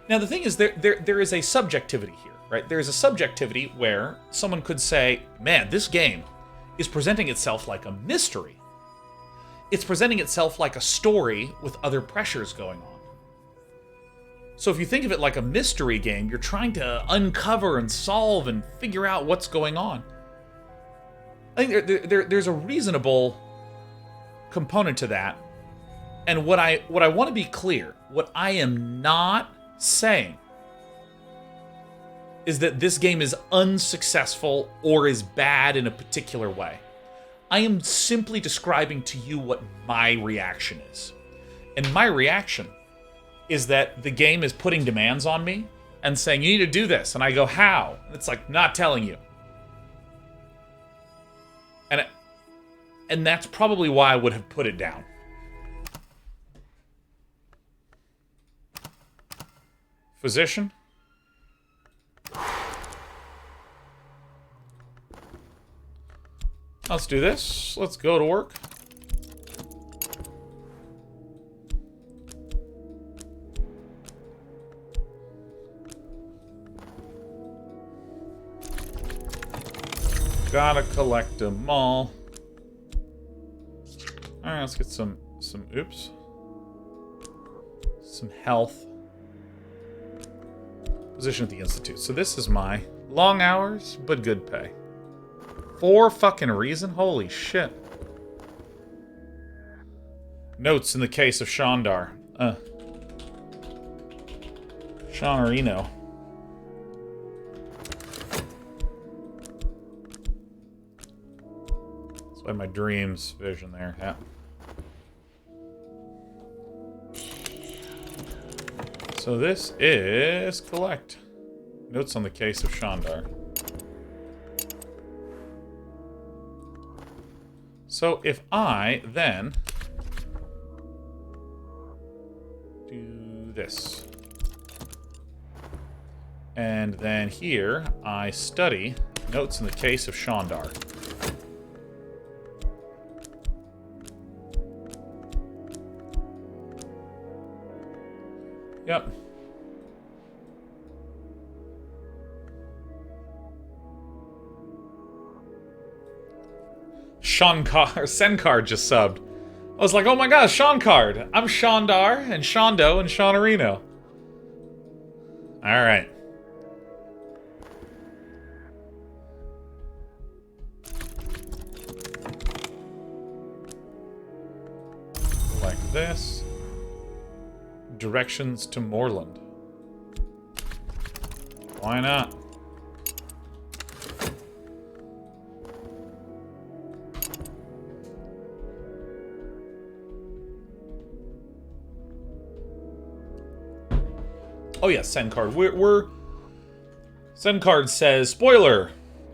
Now, the thing is, there is a subjectivity here, right? There is a subjectivity where someone could say, man, this game is presenting itself like a mystery. It's presenting itself like a story with other pressures going on. So if you think of it like a mystery game, you're trying to uncover and solve and figure out what's going on. I think there's a reasonable component to that. And what I want to be clear, what I am not saying is that this game is unsuccessful or is bad in a particular way. I am simply describing to you what my reaction is. And my reaction is that the game is putting demands on me and saying, you need to do this. And I go, how? And it's like, not telling you. And that's probably why I would have put it down. Physician? Let's do this. Let's go to work. Gotta collect them all. Alright, let's get some oops. Some health. Position at the Institute. So this is my long hours, but good pay. For fucking reason? Holy shit. Notes in the case of Shandar. Seanarino. That's why my dreams vision there. Yeah. So this is collect. Notes on the case of Shandar. So if I then do this, and then here I study notes in the case of Shandar. Yep. Senkar just subbed. I was like, oh my gosh, Shankard. I'm Shandar and Shondo and Seanarino. Alright. Like this. Directions to Moreland. Why not? Oh yeah, Senkard. We're Senkard says spoiler.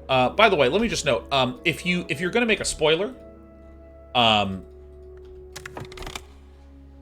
By the way, let me just note, if you're gonna make a spoiler,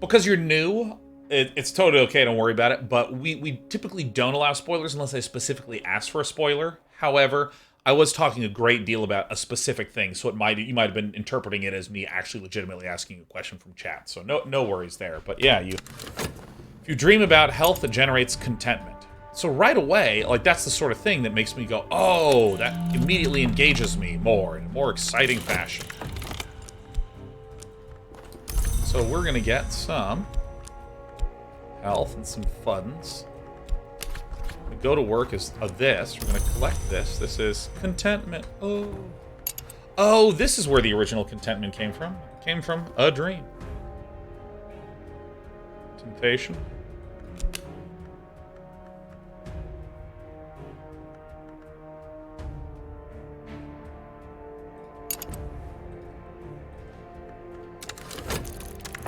because you're new, it's totally okay, don't worry about it, but we typically don't allow spoilers unless I specifically ask for a spoiler. However, I was talking a great deal about a specific thing, so you might have been interpreting it as me actually legitimately asking a question from chat. So no worries there. But yeah, if you dream about health, it generates contentment. So right away, like, that's the sort of thing that makes me go, oh, that immediately engages me more in a more exciting fashion. So we're gonna get some health and some funds. We go to work as this. We're gonna collect this. This is contentment. Oh, this is where the original contentment came from. It came from a dream. Temptation.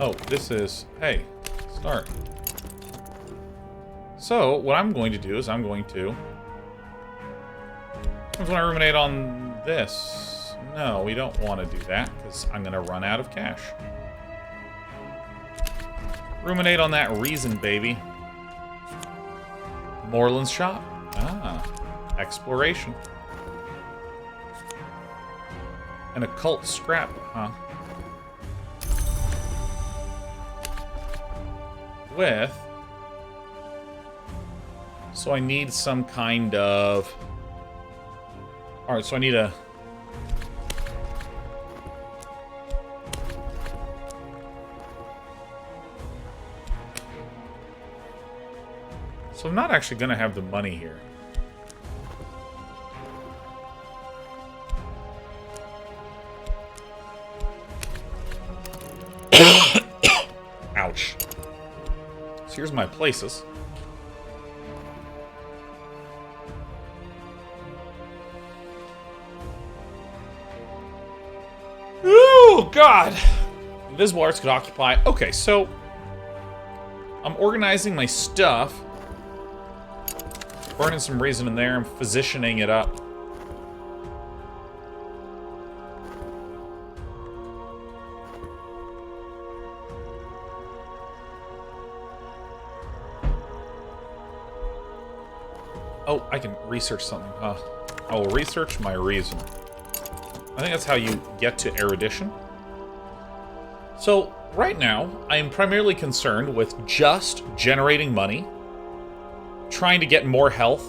Oh, this is, hey, start. So, what I'm going to do is I'm going to ruminate on this. No, we don't want to do that, because I'm going to run out of cash. Ruminate on that reason, baby. Moreland's shop. Ah, exploration. An occult scrap, huh? With... So I need some kind of... Alright, so I need a... So I'm not actually going to have the money here. Ouch. So here's my places. Oh, God. Invisible arts could occupy... Okay, so... I'm organizing my stuff. Burning some reason in there. I'm physicianing it up. Oh, I can research something, huh? I will research my reason. I think that's how you get to erudition. So, right now, I am primarily concerned with just generating money, trying to get more health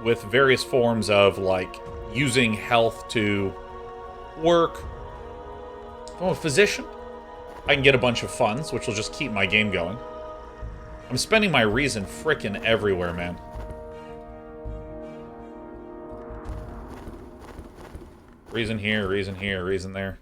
with various forms of, like, using health to work. If I'm a physician, I can get a bunch of funds, which will just keep my game going. I'm spending my reason frickin' everywhere, man. Reason here, reason there.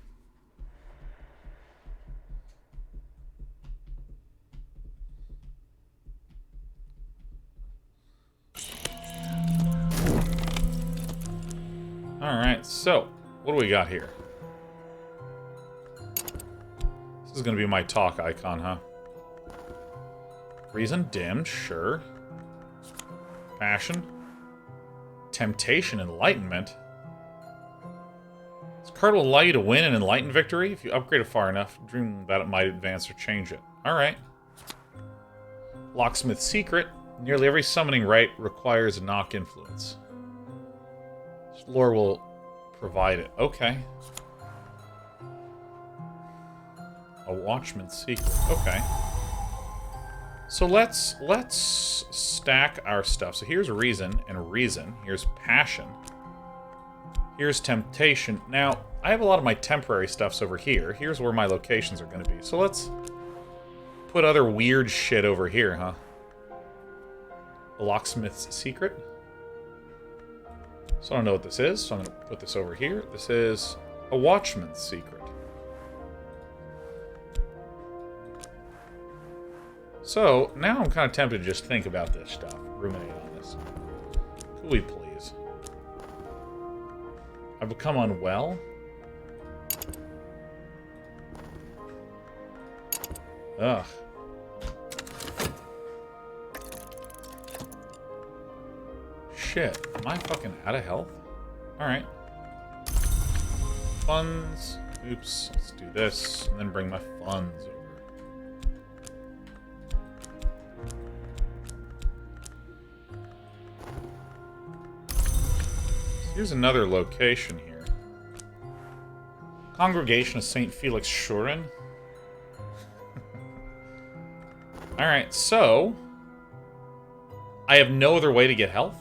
Alright, so, what do we got here? This is gonna be my talk icon, huh? Reason dimmed, sure. Passion. Temptation, enlightenment. This card will allow you to win an enlightened victory if you upgrade it far enough. Dream that it might advance or change it. Alright. Locksmith's secret. Nearly every summoning rite requires a knock influence. This lore will provide it. Okay. A watchman's secret. Okay. So let's stack our stuff. So here's reason and reason. Here's passion. Here's temptation. Now, I have a lot of my temporary stuffs over here. Here's where my locations are going to be. So let's put other weird shit over here, huh? A locksmith's secret. So I don't know what this is, so I'm going to put this over here. This is a watchman's secret. So, now I'm kind of tempted to just think about this stuff. Ruminate on this. Could we please? I've become unwell. Ugh. Shit. Am I fucking out of health? Alright. Funds. Oops. Let's do this. And then bring my funds over. Here's another location here. Congregation of St. Felix Shurin. Alright, so... I have no other way to get health?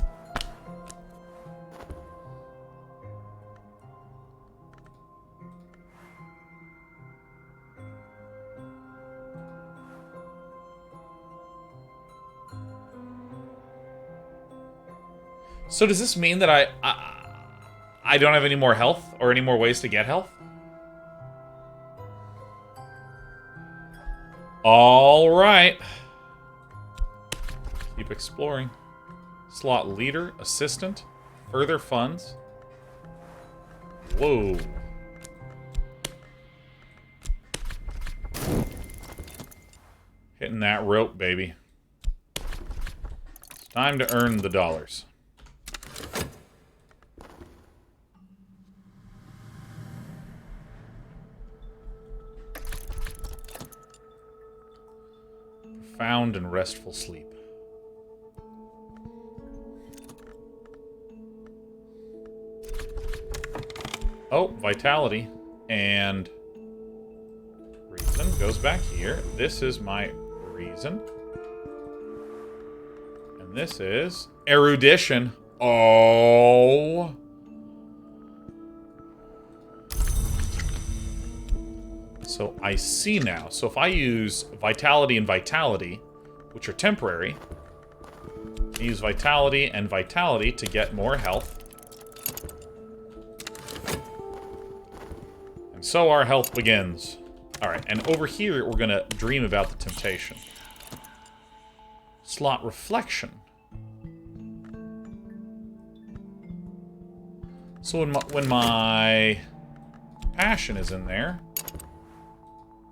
So does this mean that I don't have any more health or any more ways to get health? All right. Keep exploring. Slot leader, assistant, further funds. Whoa. Hitting that rope, baby. It's time to earn the dollars. Profound and restful sleep. Oh, vitality and reason goes back here. This is my reason. And this is erudition. Oh. So I see now. So if I use vitality and vitality, which are temporary, I use vitality and vitality to get more health. And so our health begins. Alright, and over here we're gonna dream about the temptation. Slot reflection. So when my Passion is in there.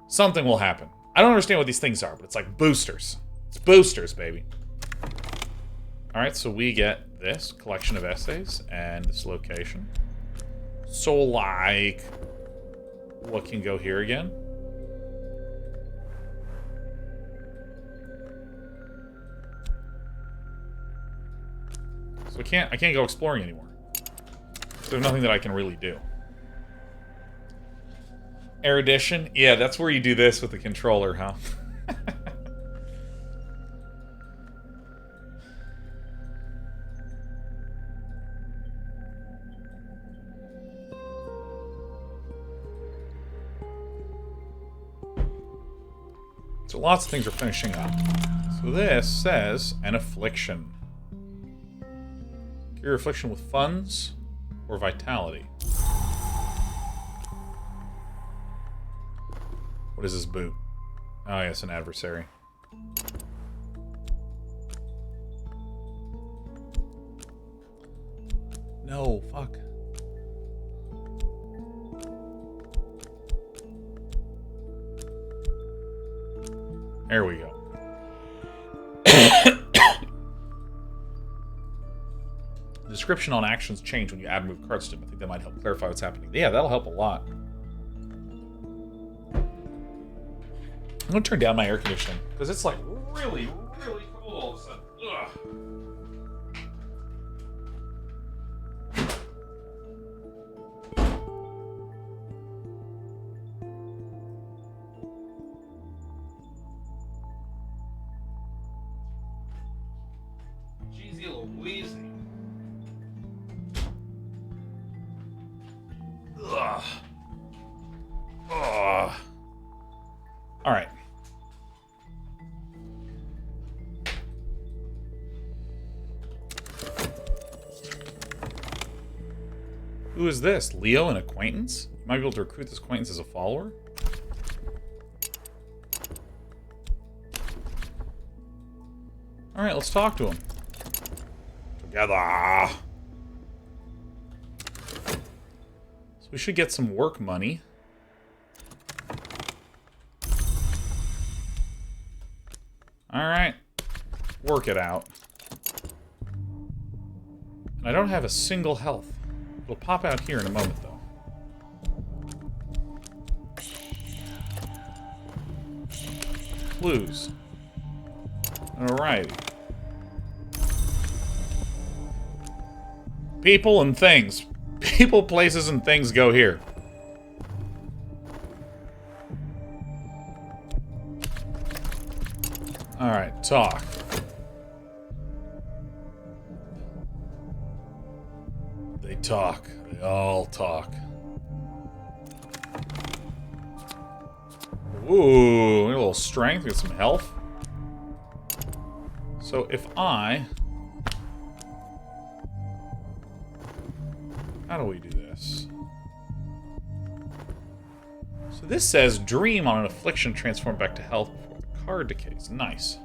Something will happen. I don't understand what these things are, but it's like boosters. It's boosters, baby. Alright, so we get this collection of essays and this location. So, like, what can go here again? So I can't go exploring anymore. So there's nothing that I can really do. Erudition? Yeah, that's where you do this with the controller, huh? So lots of things are finishing up. So this says an affliction. Cure affliction with funds or vitality. What is this boot? Oh yes, an adversary. No, fuck. There we go. The description on actions change when you add move cards to them. I think that might help clarify what's happening. Yeah, that'll help a lot. I'm gonna turn down my air conditioning because it's like really, really cold all of a sudden. Ugh. Jeezy Louise. Ugh. Ugh. All right. Who is this? Leo, an acquaintance? You might be able to recruit this acquaintance as a follower? Alright, let's talk to him. Together! So we should get some work money. Alright. Work it out. And I don't have a single health. It'll pop out here in a moment, though. Clues. Alrighty. People and things. People, places, and things go here. Alright, talk. They talk. They all talk. Ooh, a little strength, get some health. So if I... How do we do this? So this says dream on an affliction transform back to health before the card decays. Nice.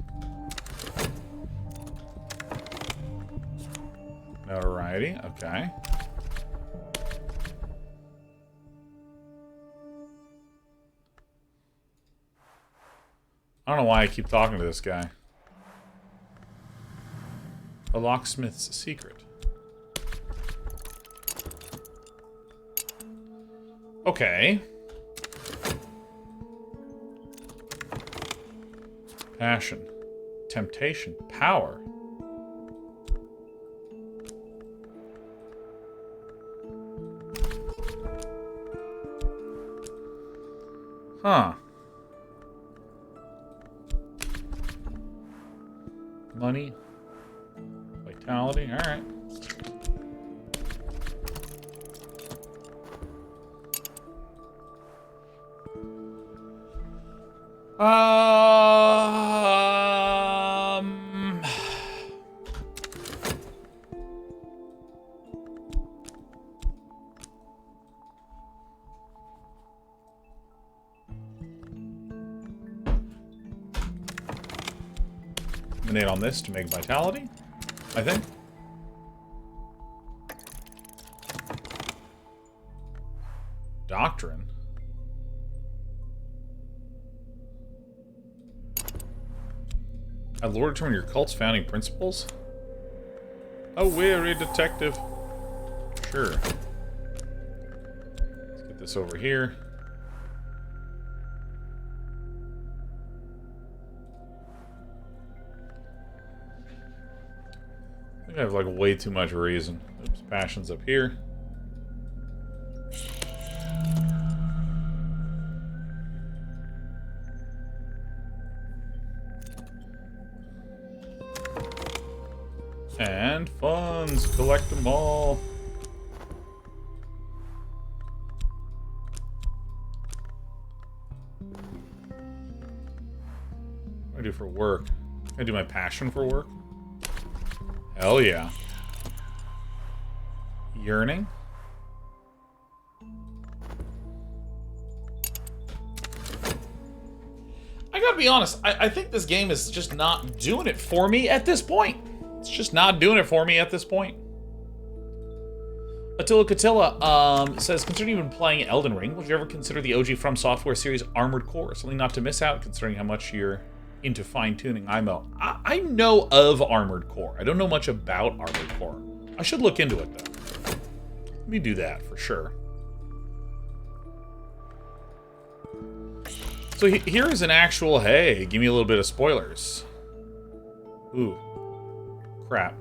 Notoriety, okay. I don't know why I keep talking to this guy. A locksmith's secret. Okay. Passion. Temptation. Power. Huh. Money. Vitality. Alright. Eliminate on this to make vitality, I think. doctrine. Our Lord determine your cult's founding principles? A weary detective. Sure. Let's get this over here. I think I have like way too much reason. Oops, passion's up here. And funds, collect them all. What do I do for work? Can I do my passion for work? Hell yeah. Yearning? I gotta be honest, I think this game is just not doing it for me at this point. It's just not doing it for me at this point. Attila Catilla says, considering you've been playing Elden Ring, would you ever consider the OG From Software series Armored Core? Something not to miss out, considering how much you're into fine-tuning IMO. I know of Armored Core. I don't know much about Armored Core. I should look into it, though. Let me do that, for sure. So here is an actual, hey, give me a little bit of spoilers. Ooh. Crap.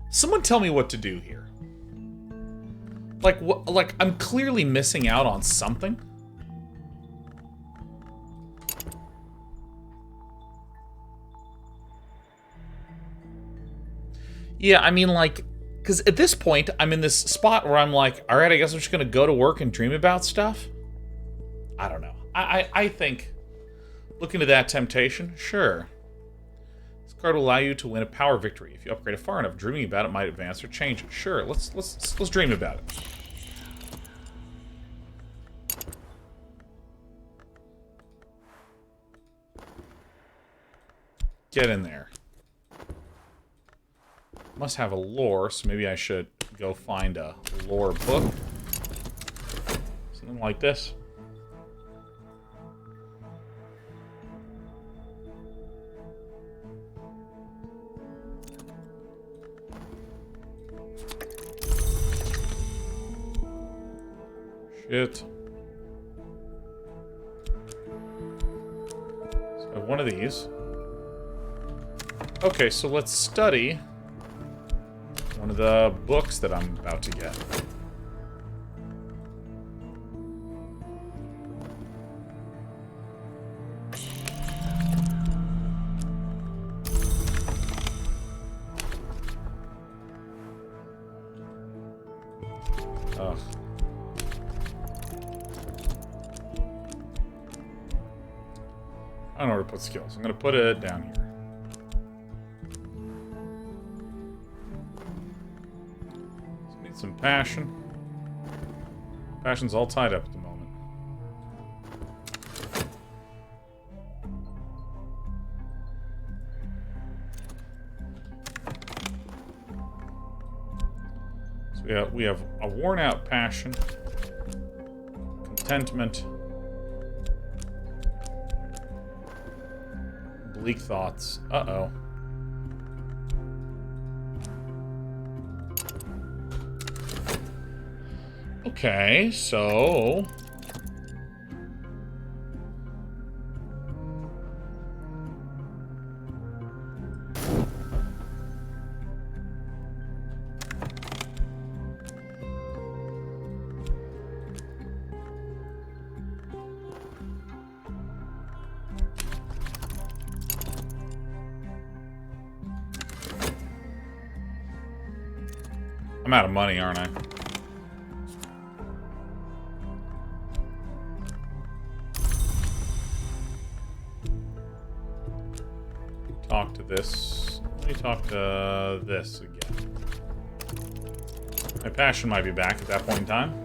Someone tell me what to do here. Like, what? Like, I'm clearly missing out on something. Yeah, I mean, like, because at this point, I'm in this spot where I'm like, all right, I guess I'm just gonna go to work and dream about stuff. I don't know. I think, look into that temptation. Sure. This card will allow you to win a power victory. If you upgrade it far enough, dreaming about it might advance or change it. Sure, let's dream about it. Get in there. Must have a lore, so maybe I should go find a lore book. Something like this. Shit. So I have one of these. Okay, so let's study one of the books that I'm about to get. Ugh. I don't know where to put skills. I'm going to put it down here. So I need some passion. Passion's all tied up at the moment. So we have a worn out passion, contentment, bleak thoughts. Uh-oh. Okay, so I'm out of money, aren't I? Talk to this. Let me talk to this again. My passion might be back at that point in time.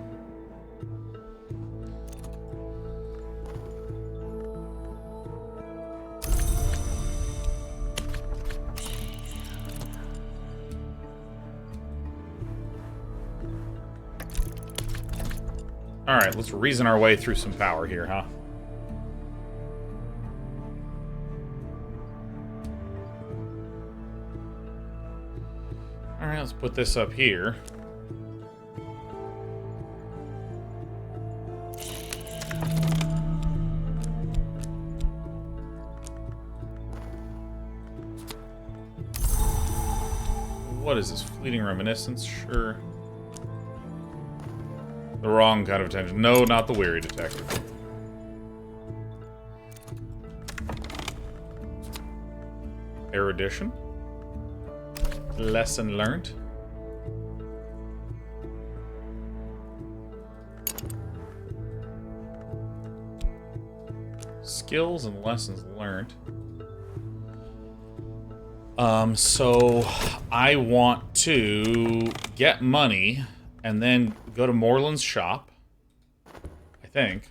Alright, let's reason our way through some power here, huh? Alright, let's put this up here. What is this? Fleeting reminiscence? Sure. The wrong kind of attention. No, not the weary detective. Erudition. Lesson learned. Skills and lessons learned. So I want to get money and then go to Moreland's shop, I think.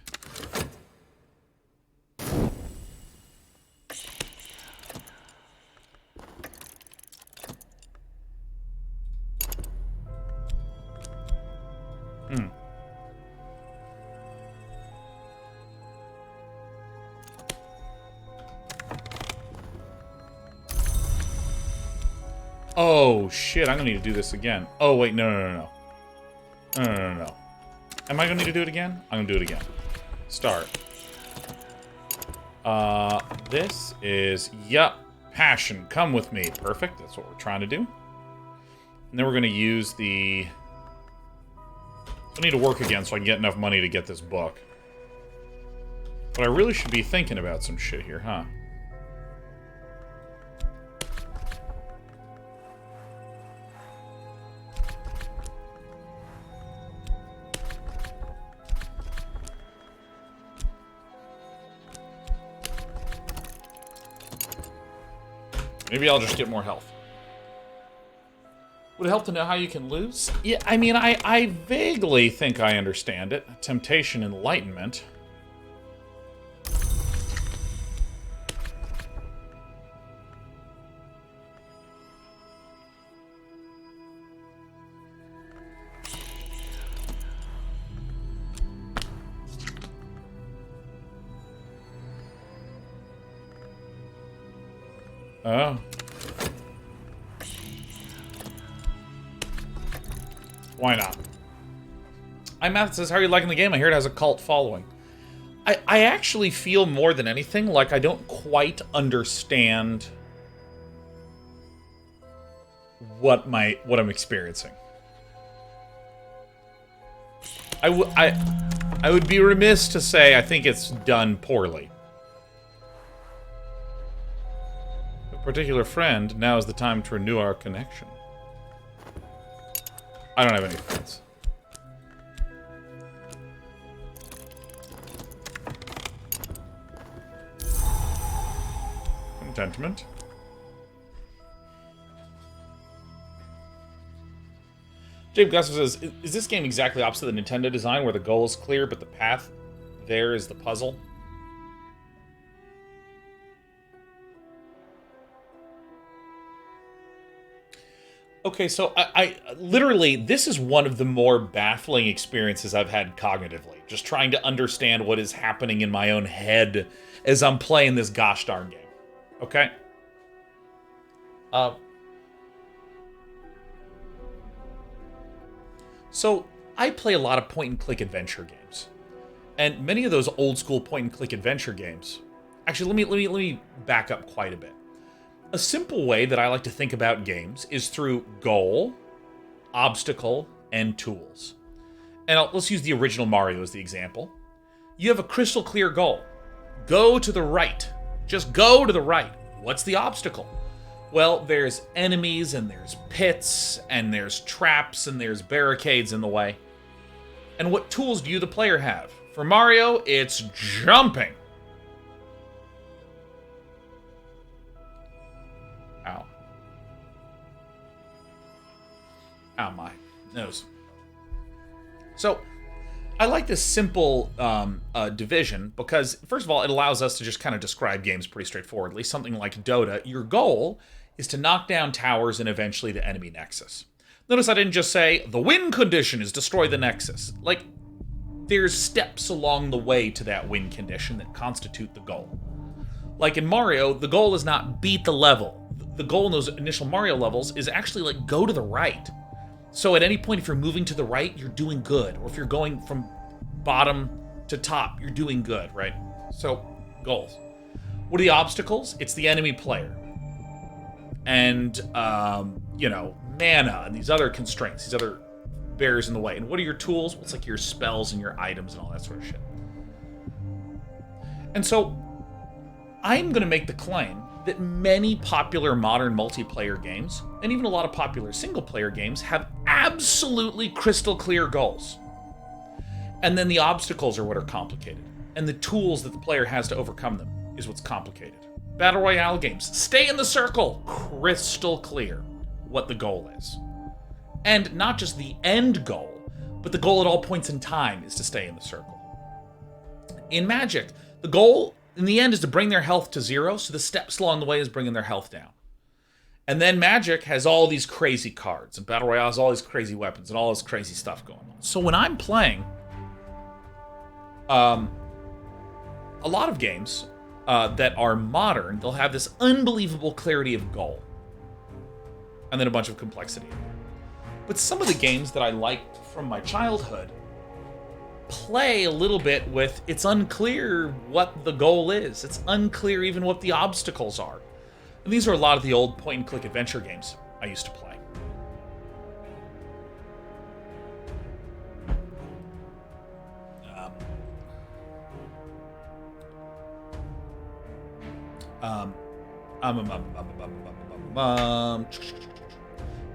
Oh, shit, I'm gonna need to do this again. Oh, wait, no. No. Am I gonna need to do it again? I'm gonna do it again. Start. This is, yup, passion. Come with me. Perfect, that's what we're trying to do. And then we're gonna use the... I need to work again so I can get enough money to get this book. But I really should be thinking about some shit here, huh? Maybe I'll just get more health. Would it help to know how you can lose? Yeah, I mean, I vaguely think I understand it. Temptation, enlightenment. Oh. Why not? iMath says, how are you liking the game? I hear it has a cult following. I actually feel more than anything like I don't quite understand what I'm experiencing. I would be remiss to say I think it's done poorly. Particular friend, now is the time to renew our connection. I don't have any friends. Contentment. Jabe Gusser says, is this game exactly opposite the Nintendo design where the goal is clear but the path there is the puzzle? Okay, so I literally, this is one of the more baffling experiences I've had cognitively. Just trying to understand what is happening in my own head as I'm playing this gosh darn game. Okay? So, I play a lot of point-and-click adventure games. And many of those old-school point-and-click adventure games... Actually, let me back up quite a bit. A simple way that I like to think about games is through goal, obstacle, and tools. And let's use the original Mario as the example. You have a crystal clear goal. Go to the right. Just go to the right. What's the obstacle? Well, there's enemies, and there's pits, and there's traps, and there's barricades in the way. And what tools do you, the player, have? For Mario, it's jumping. Ow. Ow, my nose. So, I like this simple division because, first of all, it allows us to just kind of describe games pretty straightforwardly. Something like Dota, your goal is to knock down towers and eventually the enemy nexus. Notice I didn't just say, the win condition is destroy the nexus. Like, there's steps along the way to that win condition that constitute the goal. Like in Mario, the goal is not beat the level. The goal in those initial Mario levels is actually like go to the right. So at any point, if you're moving to the right, you're doing good. Or if you're going from bottom to top, you're doing good, right? So, goals. What are the obstacles? It's the enemy player. And, you know, mana and these other constraints, these other barriers in the way. And what are your tools? Well, it's like your spells and your items and all that sort of shit. And so, I'm going to make the claim that many popular modern multiplayer games, and even a lot of popular single-player games, have absolutely crystal clear goals. And then the obstacles are what are complicated. And the tools that the player has to overcome them is what's complicated. Battle Royale games, stay in the circle, crystal clear what the goal is. And not just the end goal, but the goal at all points in time is to stay in the circle. In Magic, the goal in the end is to bring their health to 0, so the steps along the way is bringing their health down. And then Magic has all these crazy cards, and Battle Royale has all these crazy weapons and all this crazy stuff going on. So when I'm playing a lot of games that are modern, they'll have this unbelievable clarity of goal. And then a bunch of complexity. But some of the games that I liked from my childhood play a little bit with, it's unclear what the goal is. It's unclear even what the obstacles are. And these are a lot of the old point-and-click adventure games I used to play.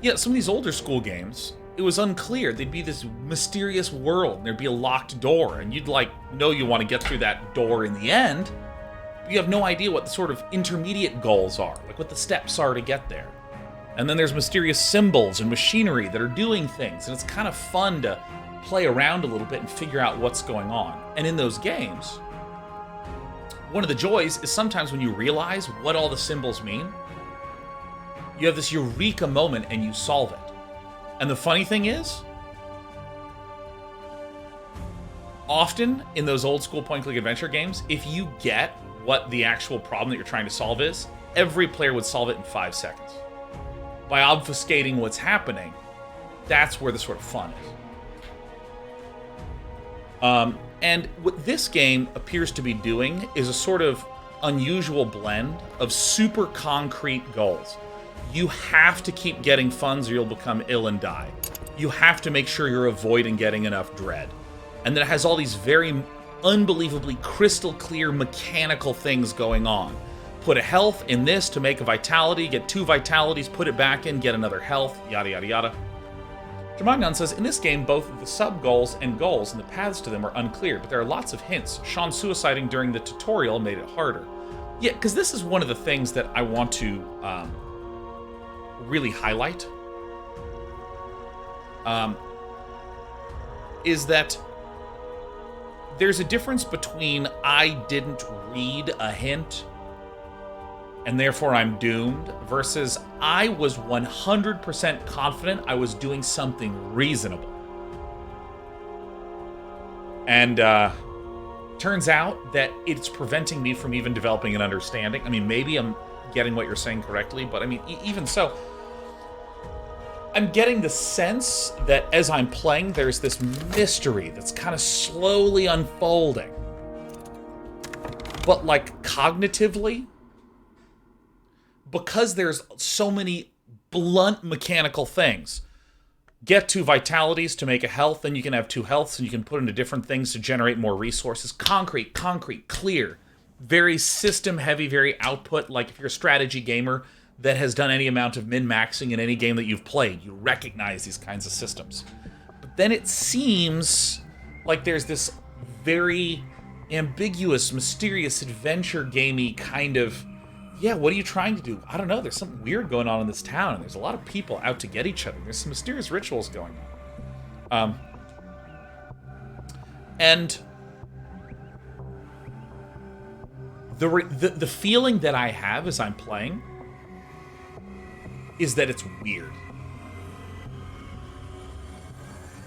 Yeah, some of these older school games, it was unclear. There'd be this mysterious world, and there'd be a locked door, and you'd know you want to get through that door in the end, but you have no idea what the sort of intermediate goals are, like what the steps are to get there. And then there's mysterious symbols and machinery that are doing things, and it's kind of fun to play around a little bit and figure out what's going on. And in those games, one of the joys is sometimes when you realize what all the symbols mean, you have this eureka moment and you solve it. And the funny thing is, often in those old school point-and-click adventure games, if you get what the actual problem that you're trying to solve is, every player would solve it in 5 seconds. By obfuscating what's happening, that's where the sort of fun is. And what this game appears to be doing is a sort of unusual blend of super concrete goals. You have to keep getting funds or you'll become ill and die. You have to make sure you're avoiding getting enough dread. And then it has all these very unbelievably crystal clear mechanical things going on. Put a health in this to make a vitality, get 2 vitalities, put it back in, get another health, yada yada yada. Jamagnan says, in this game, both the sub-goals and goals and the paths to them are unclear, but there are lots of hints. Sean suiciding during the tutorial made it harder. Yeah, because this is one of the things that I want to really highlight. Is that there's a difference between I didn't read a hint and therefore I'm doomed, versus I was 100% confident I was doing something reasonable. And turns out that it's preventing me from even developing an understanding. I mean, maybe I'm getting what you're saying correctly, but I mean, even so, I'm getting the sense that as I'm playing, there's this mystery that's kind of slowly unfolding. But like cognitively, because there's so many blunt mechanical things. Get 2 vitalities to make a health, then you can have 2 healths, and you can put into different things to generate more resources. Concrete, clear. Very system-heavy, very output. Like if you're a strategy gamer that has done any amount of min-maxing in any game that you've played, you recognize these kinds of systems. But then it seems like there's this very ambiguous, mysterious, adventure gamey kind of, yeah, what are you trying to do? I don't know, there's something weird going on in this town, and there's a lot of people out to get each other. There's some mysterious rituals going on. And the feeling that I have as I'm playing is that it's weird.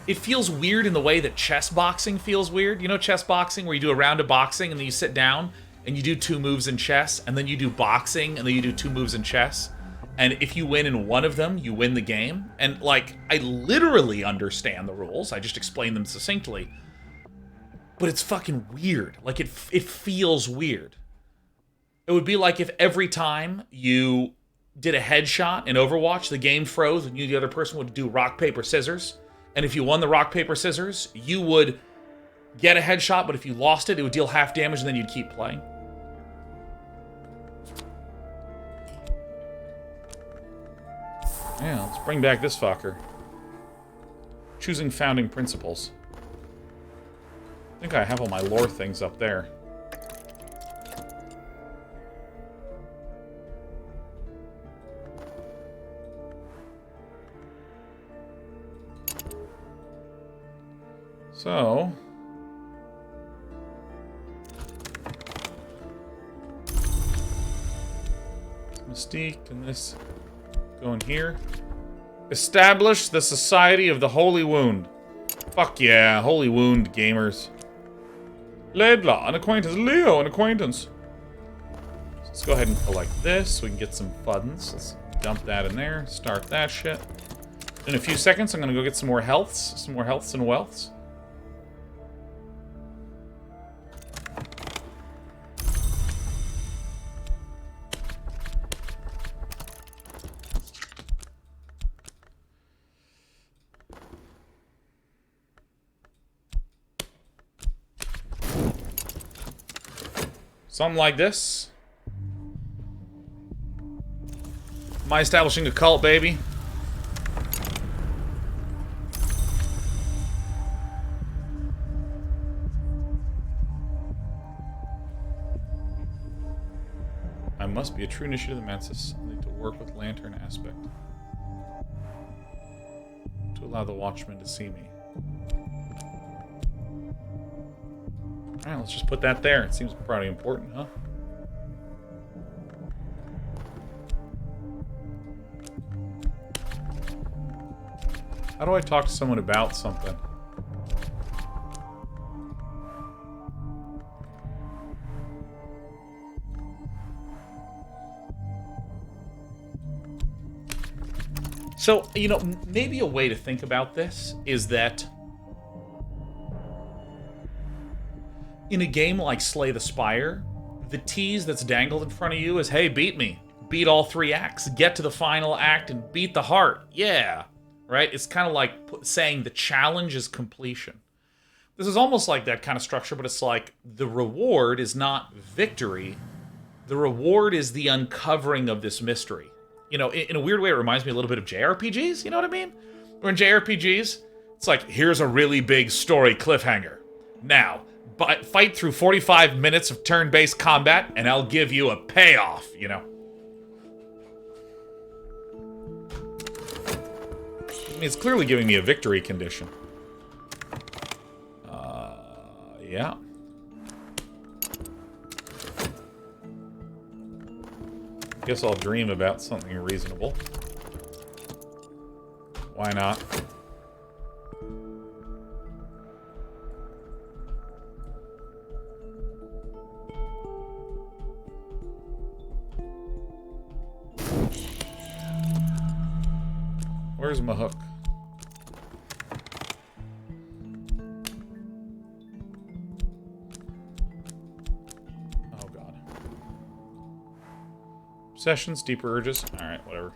it feels weird in the way that chess boxing feels weird. You know chess boxing, where you do a round of boxing and then you sit down and you do 2 moves in chess, and then you do boxing and then you do 2 moves in chess. And if you win in one of them, you win the game. And, like, I literally understand the rules. I just explain them succinctly. But it's fucking weird. Like, it feels weird. It would be like if every time you did a headshot in Overwatch, the game froze and you, the other person, would do rock, paper, scissors. And if you won the rock, paper, scissors, you would get a headshot, but if you lost it, it would deal half damage and then you'd keep playing. Yeah, let's bring back this fucker. Choosing founding principles. I think I have all my lore things up there. So... Mystique and this go in here. Establish the Society of the Holy Wound. Fuck yeah, Holy Wound gamers. Laidlaw, an acquaintance. Leo, an acquaintance. So let's go ahead and collect this so we can get some funds. Let's dump that in there. Start that shit. In a few seconds, I'm gonna go get some more healths. Some more healths and wealths. Something like this. Am I establishing a cult, baby? I must be a true initiative of the Mantis. I need to work with Lantern aspect. To allow the Watchmen to see me. Alright, let's just put that there. It seems pretty important, huh? How do I talk to someone about something? So, you know, maybe a way to think about this is that in a game like Slay the Spire, the tease that's dangled in front of you is, hey, beat me. Beat all 3 acts. Get to the final act and beat the heart. Yeah. Right? It's kind of like saying the challenge is completion. This is almost like that kind of structure, but it's like the reward is not victory. The reward is the uncovering of this mystery. You know, in a weird way, it reminds me a little bit of JRPGs. You know what I mean? Or in JRPGs, it's like, here's a really big story cliffhanger. Now, fight through 45 minutes of turn-based combat, and I'll give you a payoff, you know? I mean, it's clearly giving me a victory condition. Yeah. Guess I'll dream about something reasonable. Why not? Where's my hook? Oh god. Obsessions, deeper urges. Alright, whatever.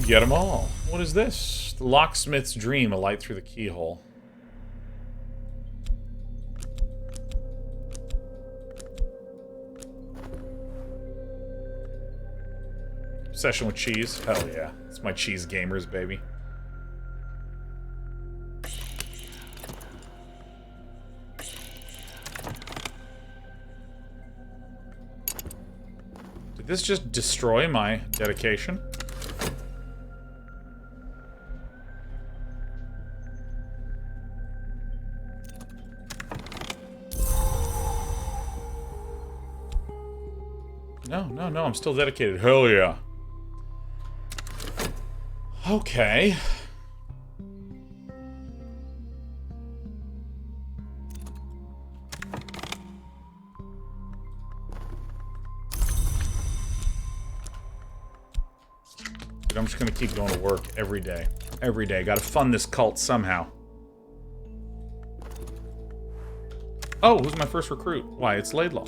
Get them all. What is this? The locksmith's dream, a light through the keyhole. Obsession with cheese. Hell yeah. It's my cheese gamers, baby. Did this just destroy my dedication? No, I'm still dedicated. Hell yeah. Okay. Dude, I'm just gonna keep going to work every day. Every day. Gotta fund this cult somehow. Oh, who's my first recruit? Why, it's Laidlaw.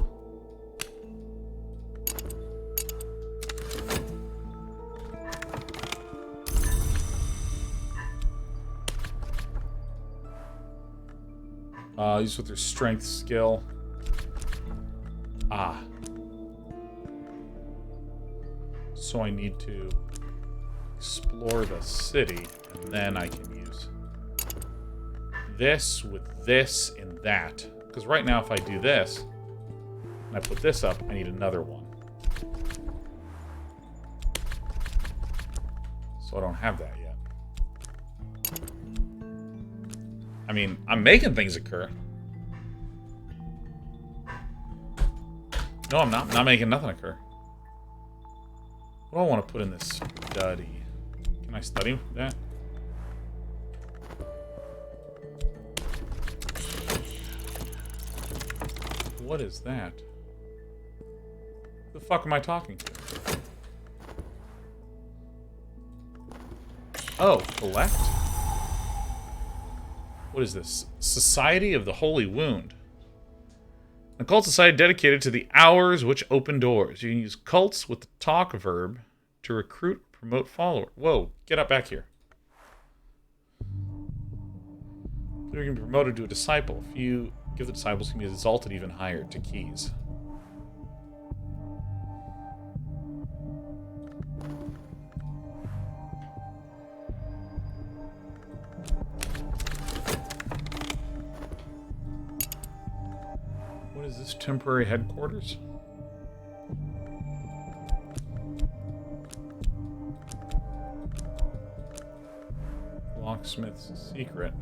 Use with their strength skill. Ah. So I need to explore the city, and then I can use this with this and that. Because right now, if I do this, and I put this up, I need another one. So I don't have that yet. I mean, I'm making things occur. No, I'm not. I'm not making nothing occur. What do I want to put in this study? Can I study that? What is that? Who the fuck am I talking to? Oh, collect? What is this? Society of the Holy Wound. A cult society dedicated to the hours which open doors. You can use cults with the talk verb to recruit, promote followers. Whoa, get up back here. You can be promoted to a disciple. If you give the disciples, can be exalted even higher to keys. What is this? Temporary headquarters? Locksmith's secret.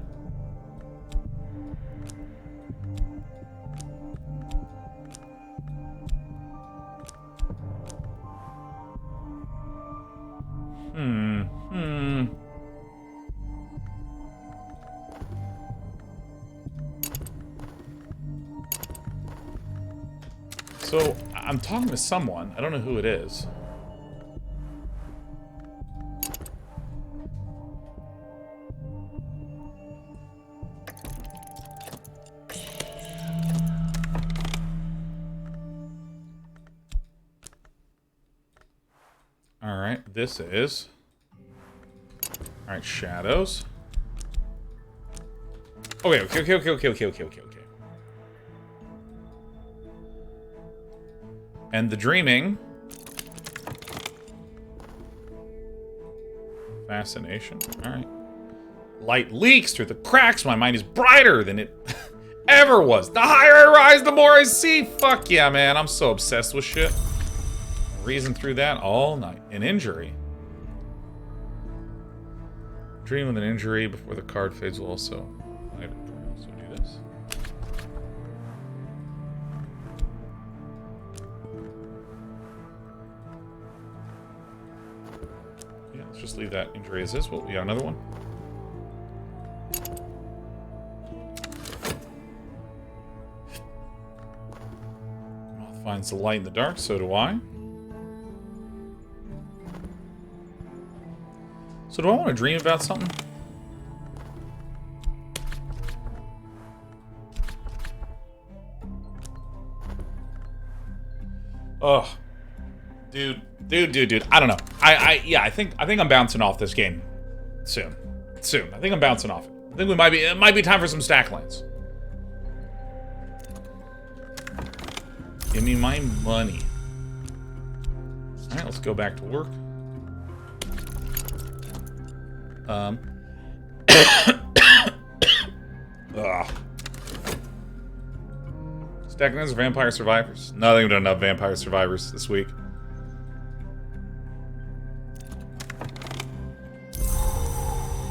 So, I'm talking to someone. I don't know who it is. Alright, this is... Alright, shadows. Okay. And the dreaming. Fascination. Alright. Light leaks through the cracks. My mind is brighter than it ever was. The higher I rise, the more I see. Fuck yeah, man. I'm so obsessed with shit. Reason through that all night. An injury. Dream with an injury before the card fades will also... I also do this. Yeah, let's just leave that injury as is. Well, we got another one. Moth finds the light in the dark, so do I. So do I want to dream about something? Ugh. Dude. I don't know. Yeah, I think I'm bouncing off this game soon. I think I'm bouncing off it. I think it might be time for some stack lanes. Give me my money. Alright, let's go back to work. Stacking those Vampire Survivors. No, I think we've done enough Vampire Survivors this week.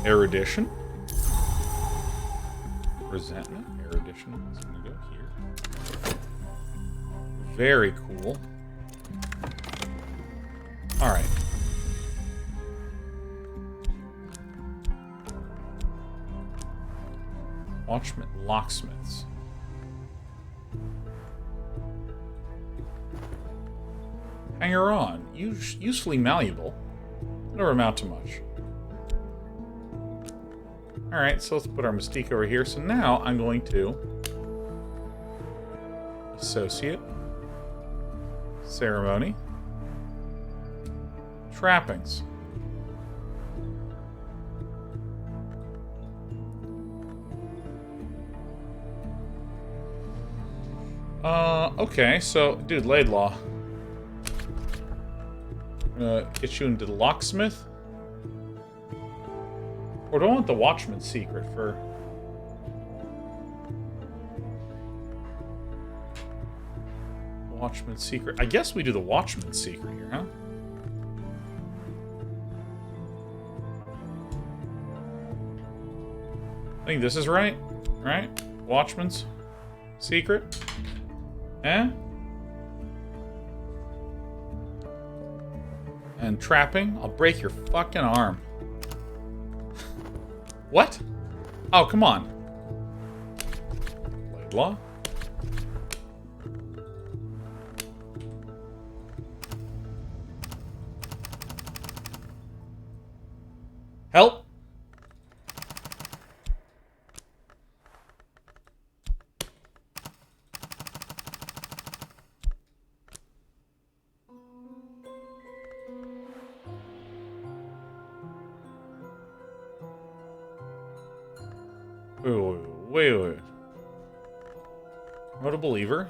Erudition. Resentment. Erudition. It's gonna go here. Very cool. Alright. Watchmen, locksmiths. Hanger on. Usefully malleable. Never amount to much. Alright, so let's put our Mystique over here. So now I'm going to associate, ceremony, trappings. Okay, so, dude, Laidlaw. Get you into the locksmith? Or do I want the Watchman's secret for... Watchman's secret. I guess we do the Watchman's secret here, huh? I think this is right. Right? Watchman's secret. Eh? And trapping. I'll break your fucking arm. What? Oh, come on. Laidlaw? Help! Wait. What a believer.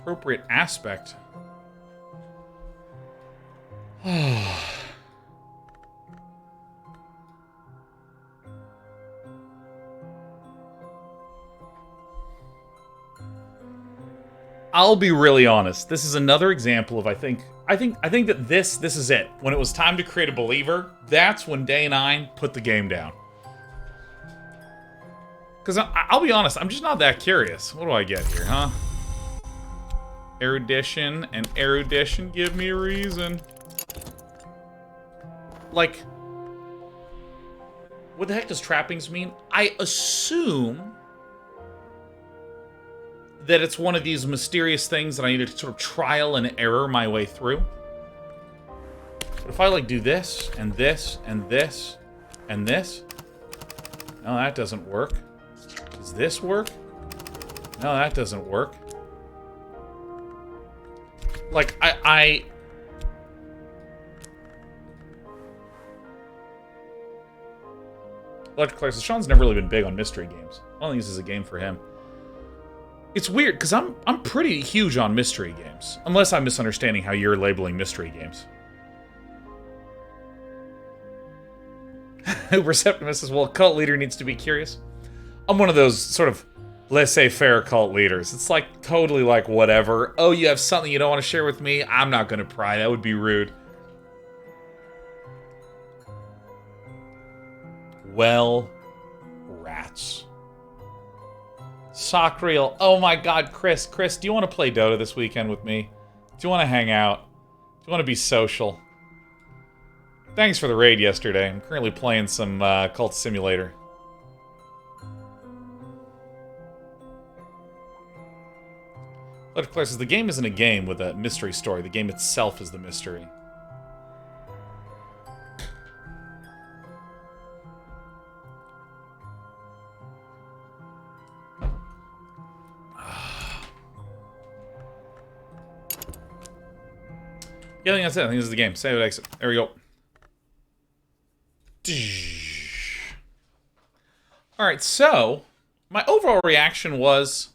Appropriate aspect. I'll be really honest. This is another example of I think that this is it. When it was time to create a believer, that's when Day 9 put the game down. Because I'll be honest, I'm just not that curious. What do I get here, huh? Erudition and erudition give me a reason. Like, what the heck does trappings mean? I assume that it's one of these mysterious things that I need to sort of trial and error my way through. But if I, like, do this, and this, and this, and this... No, that doesn't work. Does this work? No, that doesn't work. Like, I Electric Crisis. Sean's never really been big on mystery games. I don't think this is a game for him. It's weird, because I'm pretty huge on mystery games. Unless I'm misunderstanding how you're labeling mystery games. Uber Septimus says, well, a cult leader needs to be curious. I'm one of those sort of laissez-faire cult leaders. It's like, totally like, whatever. Oh, you have something you don't want to share with me? I'm not going to pry. That would be rude. Well, rats. Sock reel. Oh my god, Chris, do you want to play Dota this weekend with me? Do you want to hang out? Do you want to be social? Thanks for the raid yesterday. I'm currently playing some Cultist Simulator. Claire says, the game isn't a game with a mystery story. The game itself is the mystery. Yeah, I think that's it. I think this is the game. Save it, exit. There we go. Alright, so, my overall reaction was,